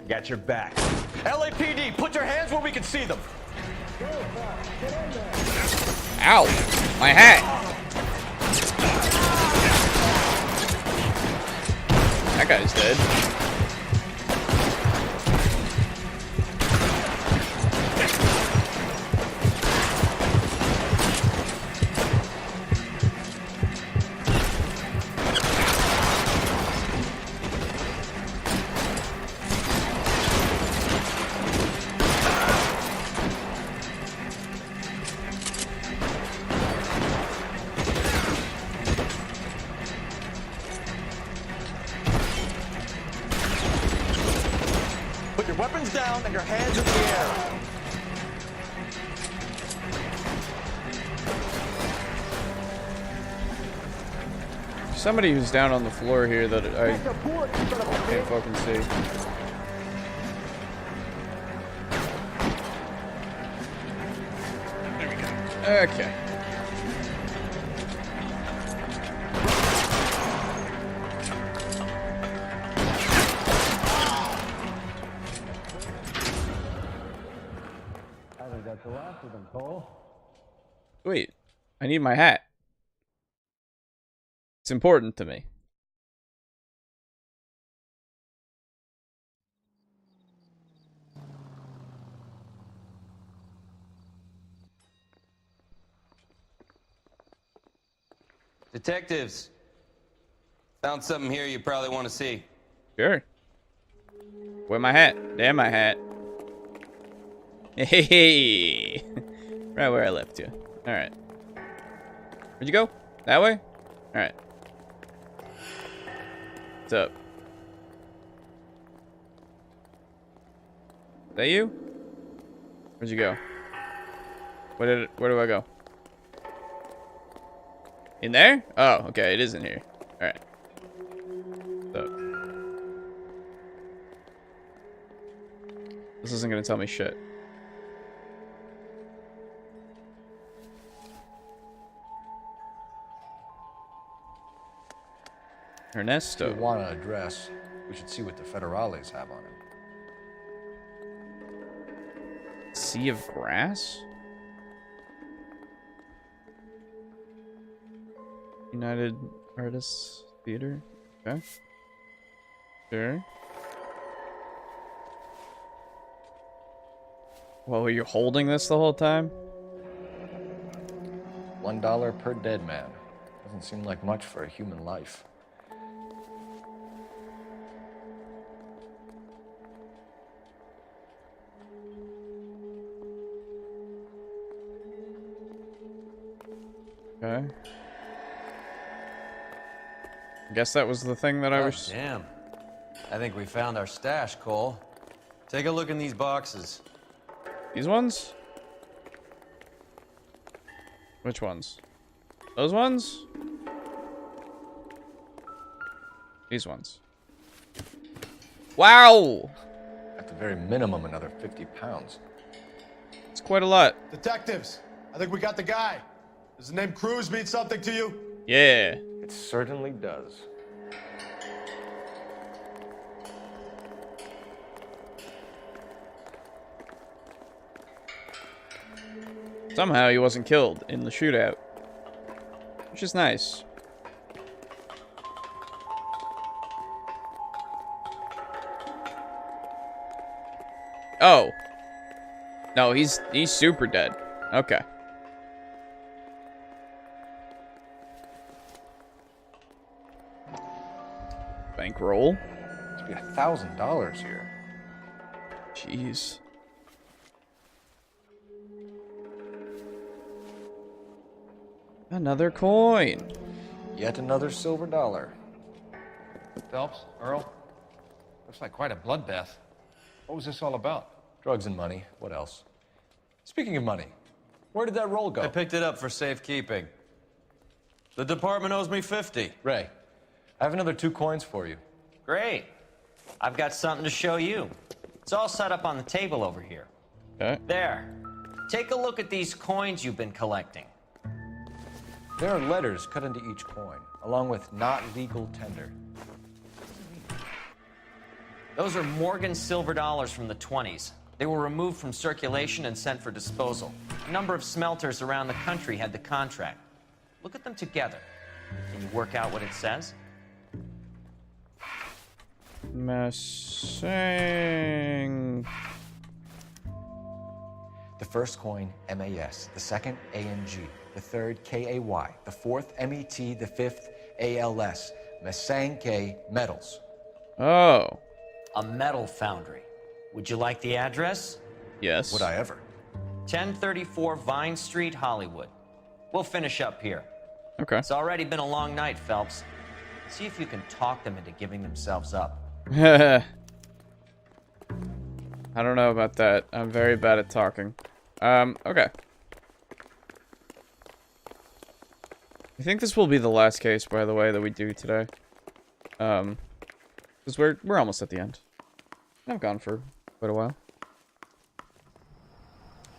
Got your back. LAPD, put your hands where we can see them. Ow! My hat! That guy's dead. Put your weapons down and your hands in the air. Somebody who's down on the floor here that I can't fucking see. There we go. Okay. I think that's the last of them, Cole. Wait, I need my hat. It's important to me. Detectives, found something here you probably want to see. Sure. Where my hat? Damn my hat. Hey, right where I left you. All right. Where'd you go? That way? All right. What's up? Is that you? Where'd you go? Where do I go? In there? Oh, okay, it is in here. All right. What's up? This isn't gonna tell me shit. Ernesto. If you want an address, we should see what the federales have on him. Sea of Grass? United Artists Theater? Okay. Sure. Well, were you holding this the whole time? $1 per dead man. Doesn't seem like much for a human life. Okay. I guess that was the thing that I was... Damn. I think we found our stash, Cole. Take a look in these boxes. These ones? Which ones? Those ones? These ones. Wow! At the very minimum, another 50 pounds. It's quite a lot. Detectives, I think we got the guy. Does the name Cruz mean something to you? Yeah. It certainly does. Somehow he wasn't killed in the shootout, which is nice. Oh. No, he's super dead. Okay. Bankroll. Must be $1,000 here. Jeez. Another coin. Yet another silver dollar. Phelps, Earl, looks like quite a bloodbath. What was this all about? Drugs and money. What else? Speaking of money, where did that roll go? I picked it up for safekeeping. The department owes me 50. Ray, I have another 2 coins for you. Great. I've got something to show you. It's all set up on the table over here. Okay. There. Take a look at these coins you've been collecting. There are letters cut into each coin, along with not legal tender. Those are Morgan silver dollars from the 20s. They were removed from circulation and sent for disposal. A number of smelters around the country had the contract. Look at them together. Can you work out what it says? Messing. The first coin, MAS. The second, ANG. The third, KAY. The fourth, MET. The fifth, ALS. Masanke Metals. Oh. A metal foundry. Would you like the address? Yes. Would I ever? 1034 Vine Street, Hollywood. We'll finish up here. Okay. It's already been a long night, Phelps. See if you can talk them into giving themselves up. I don't know about that. I'm very bad at talking. Okay. I think this will be the last case, by the way, that we do today. Because we're almost at the end. I've gone for quite a while.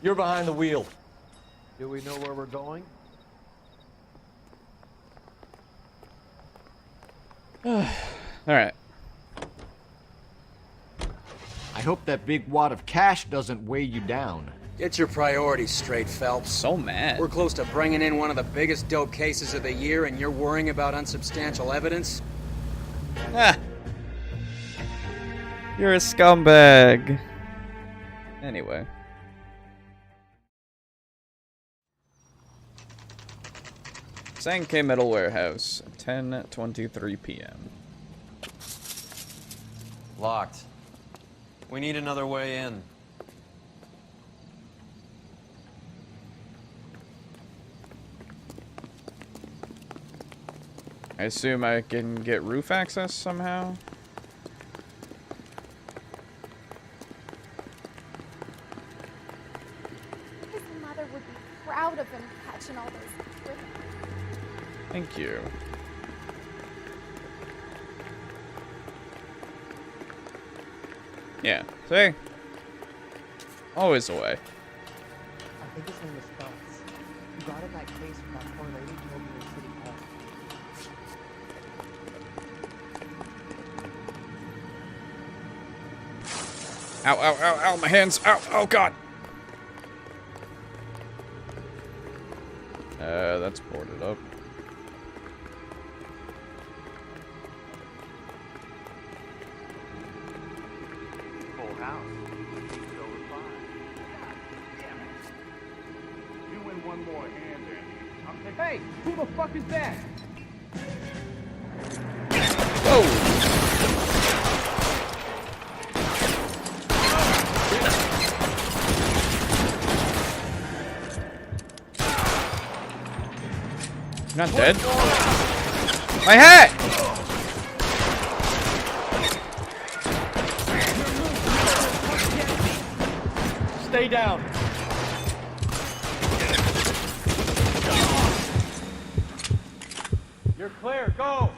You're behind the wheel. Do we know where we're going? Alright. I hope that big wad of cash doesn't weigh you down. Get your priorities straight, Phelps. So mad. We're close to bringing in one of the biggest dope cases of the year, and you're worrying about unsubstantial evidence? Ah. You're a scumbag. Anyway. Sankey Metal Warehouse, 10:23 p.m. Locked. We need another way in. I assume I can get roof access somehow? His mother would be proud of him catching all those criminals. Thank you. Yeah, see? Always a way. I think his name is Phelps. He brought in that case from that poor lady who told me in City Hall. Ow, ow, ow, ow, my hands, ow, oh god! That's boarded up. Full house. Still fine. Damn it. You win one more hand, Andy. I'm taking. Hey, who the fuck is that? You're not dead? My hat! Stay down. You're clear. Go.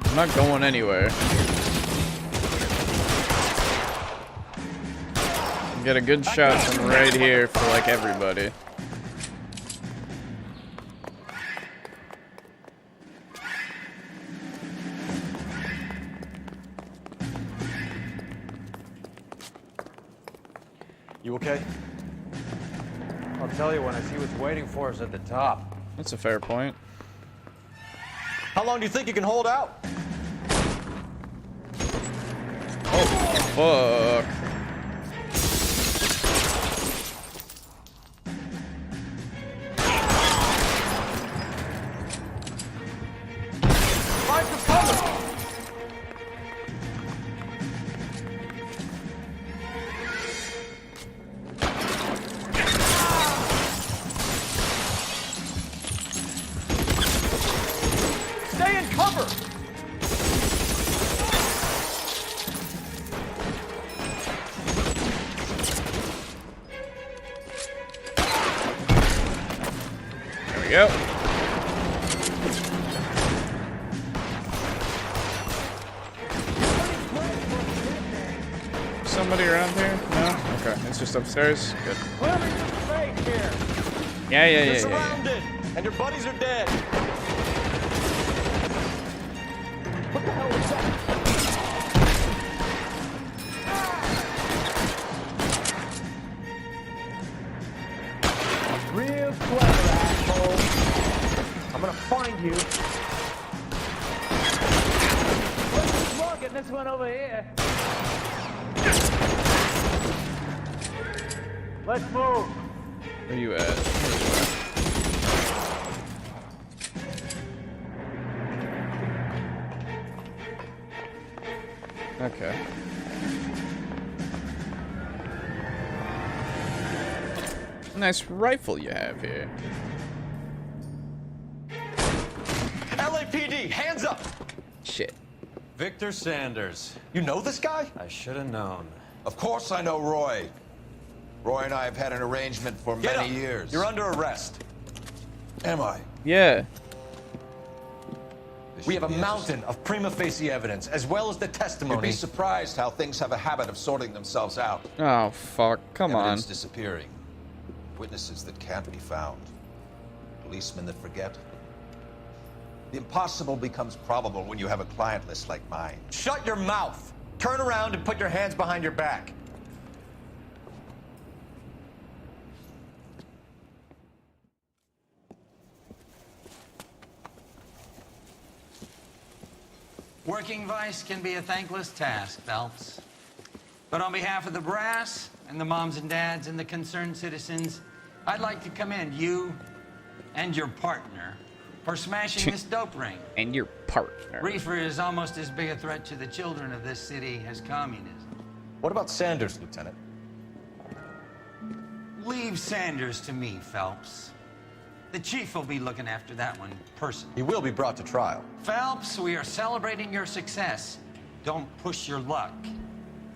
I'm not going anywhere. Get a good shot from right here for like everybody. You okay? I'll tell you when I see what's waiting for us at the top. That's a fair point. How long do you think you can hold out? Oh, fuck. Find some cover. Stay in cover. There we go. Somebody around here? No? Okay, it's just upstairs. Good. Clearing the space here. Yeah. You're surrounded, and your buddies are dead. What the hell was that? Real clever, asshole. I'm gonna find you. Let's look at this one over here. Let's move. Where you at? Okay. Nice rifle you have here. LAPD, hands up! Shit. Victor Sanders. You know this guy? I should have known. Of course I know Roy. Roy and I have had an arrangement for Get many up. years. You're under arrest. Am I? Yeah. We have a mountain of prima facie evidence, as well as the testimony. You'd be surprised how things have a habit of sorting themselves out. Oh, fuck. Come on. Evidence disappearing. Witnesses that can't be found. Policemen that forget. The impossible becomes probable when you have a client list like mine. Shut your mouth. Turn around and put your hands behind your back. Working vice can be a thankless task, Phelps. But on behalf of the brass and the moms and dads and the concerned citizens, I'd like to commend you and your partner for smashing this dope ring. And your partner. Reefer is almost as big a threat to the children of this city as communism. What about Sanders, Lieutenant? Leave Sanders to me, Phelps. The chief will be looking after that one personally. He will be brought to trial. Phelps, we are celebrating your success. Don't push your luck.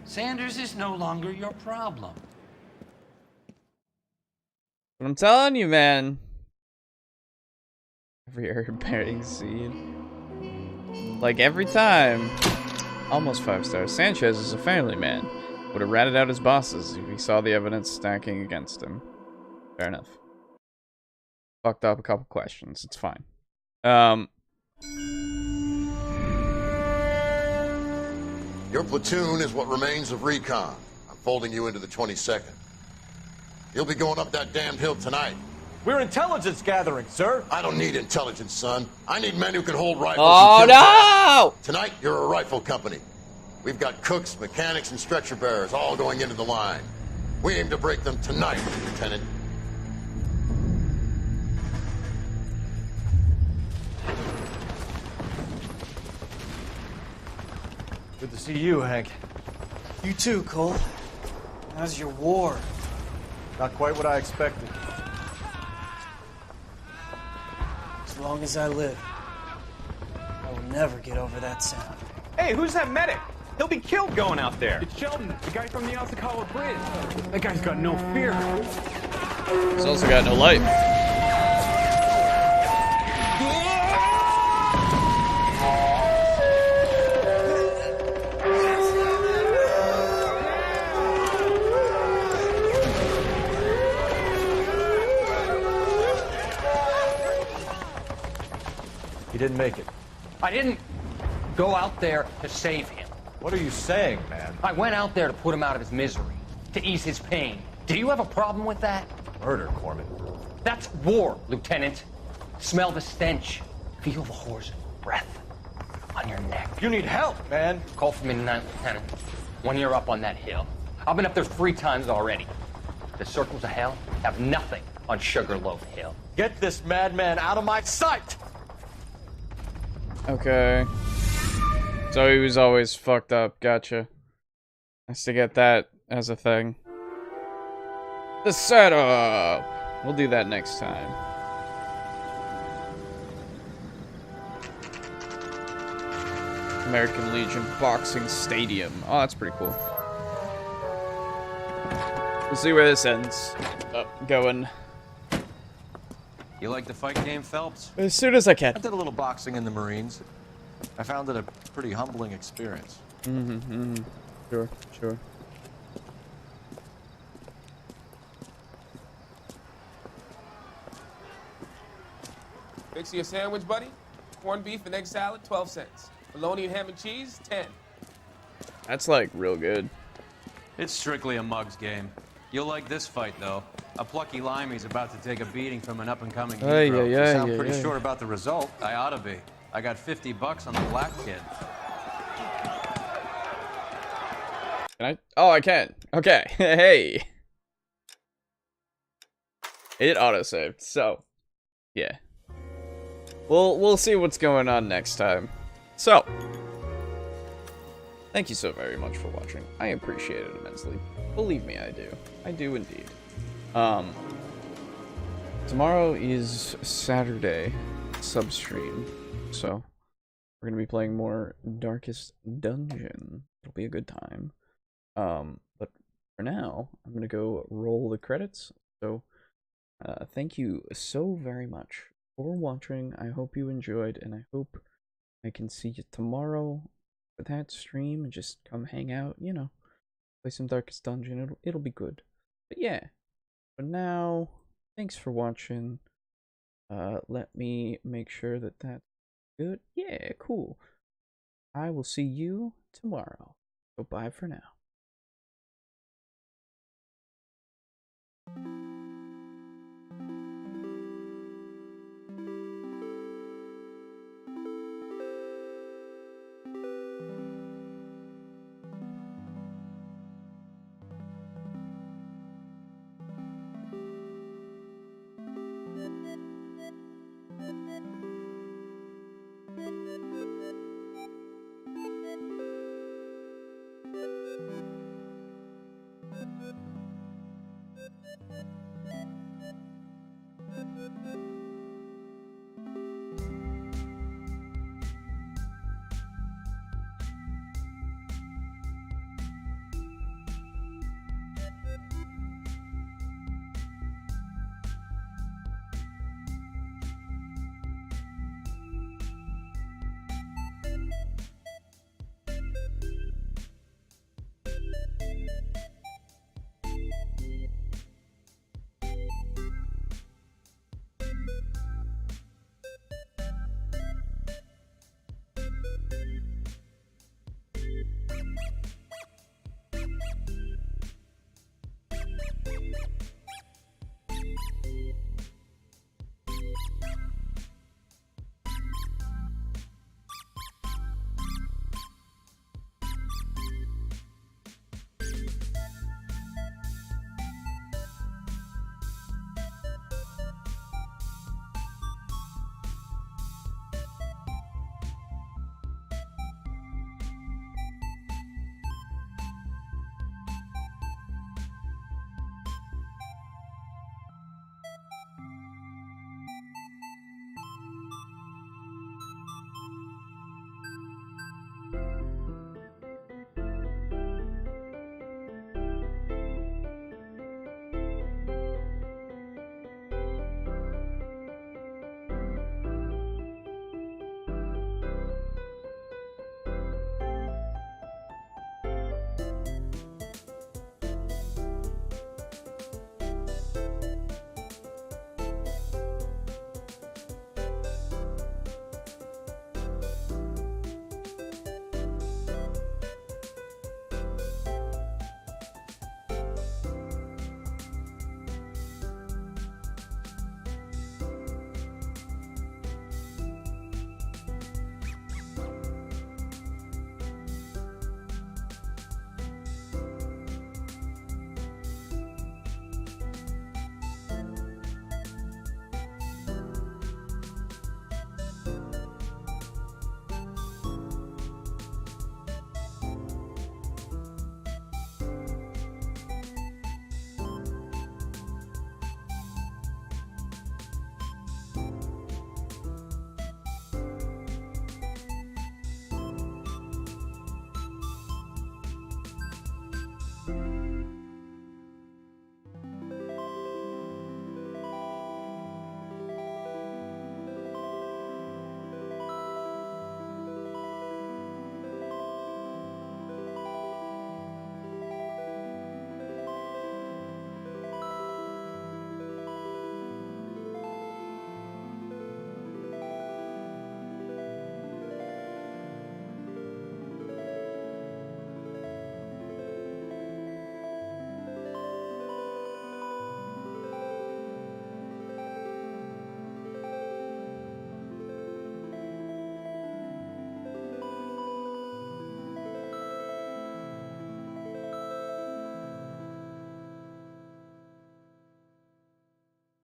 Sanders is no longer your problem. But I'm telling you, man. Every herb-bearing seed. Like, every time. Almost 5 stars. Sanchez is a family man. Would have ratted out his bosses if he saw the evidence stacking against him. Fair enough. Fucked up a couple questions. It's fine. Your platoon is what remains of recon. I'm folding you into the 22nd. You'll be going up that damned hill tonight. We're intelligence gathering, sir. I don't need intelligence, son. I need men who can hold rifles. Oh, and kill no! fire. Tonight, you're a rifle company. We've got cooks, mechanics, and stretcher bearers all going into the line. We aim to break them tonight, Lieutenant. Good to see you, Hank. You too, Cole. How's your war? Not quite what I expected. As long as I live, I will never get over that sound. Hey, who's that medic? He'll be killed going out there. It's Sheldon, the guy from the Asakawa Bridge. That guy's got no fear. He's also got no light. He didn't make it. I didn't go out there to save him. What are you saying, man? I went out there to put him out of his misery, to ease his pain. Do you have a problem with that? Murder, Corman. That's war, Lieutenant. Smell the stench. Feel the horse's breath on your neck. You need help, man. Call for me tonight, Lieutenant. When you're up on that hill. I've been up there 3 times already. The circles of hell have nothing on Sugarloaf Hill. Get this madman out of my sight! Okay. So he was always fucked up. Gotcha. Nice to get that as a thing. The setup! We'll do that next time. American Legion Boxing Stadium. Oh, that's pretty cool. We'll see where this ends up going. You like the fight game, Phelps? As soon as I can. I did a little boxing in the Marines. I found it a pretty humbling experience. Sure, sure. Fix you a sandwich, buddy? Corned beef and egg salad, 12 cents. Bologna and ham and cheese, 10. That's like real good. It's strictly a mug's game. You'll like this fight, though. A plucky limey's about to take a beating from an up-and-coming Negro. You sound pretty sure about the result. I ought to be. I got $50 on the black kid. Can I? Oh, I can. Okay. Hey. It autosaved. So, yeah. We'll see what's going on next time. So, thank you so very much for watching. I appreciate it immensely. Believe me, I do. I do indeed. Tomorrow is Saturday substream, so we're gonna be playing more Darkest Dungeon. It'll be a good time. But for now, I'm gonna go roll the credits. So, thank you so very much for watching. I hope you enjoyed, and I hope I can see you tomorrow for that stream and just come hang out, you know, play some Darkest Dungeon. It'll be good. But yeah, for now, thanks for watching. Let me make sure that that's good. Yeah, cool. I will see you tomorrow. So bye for now.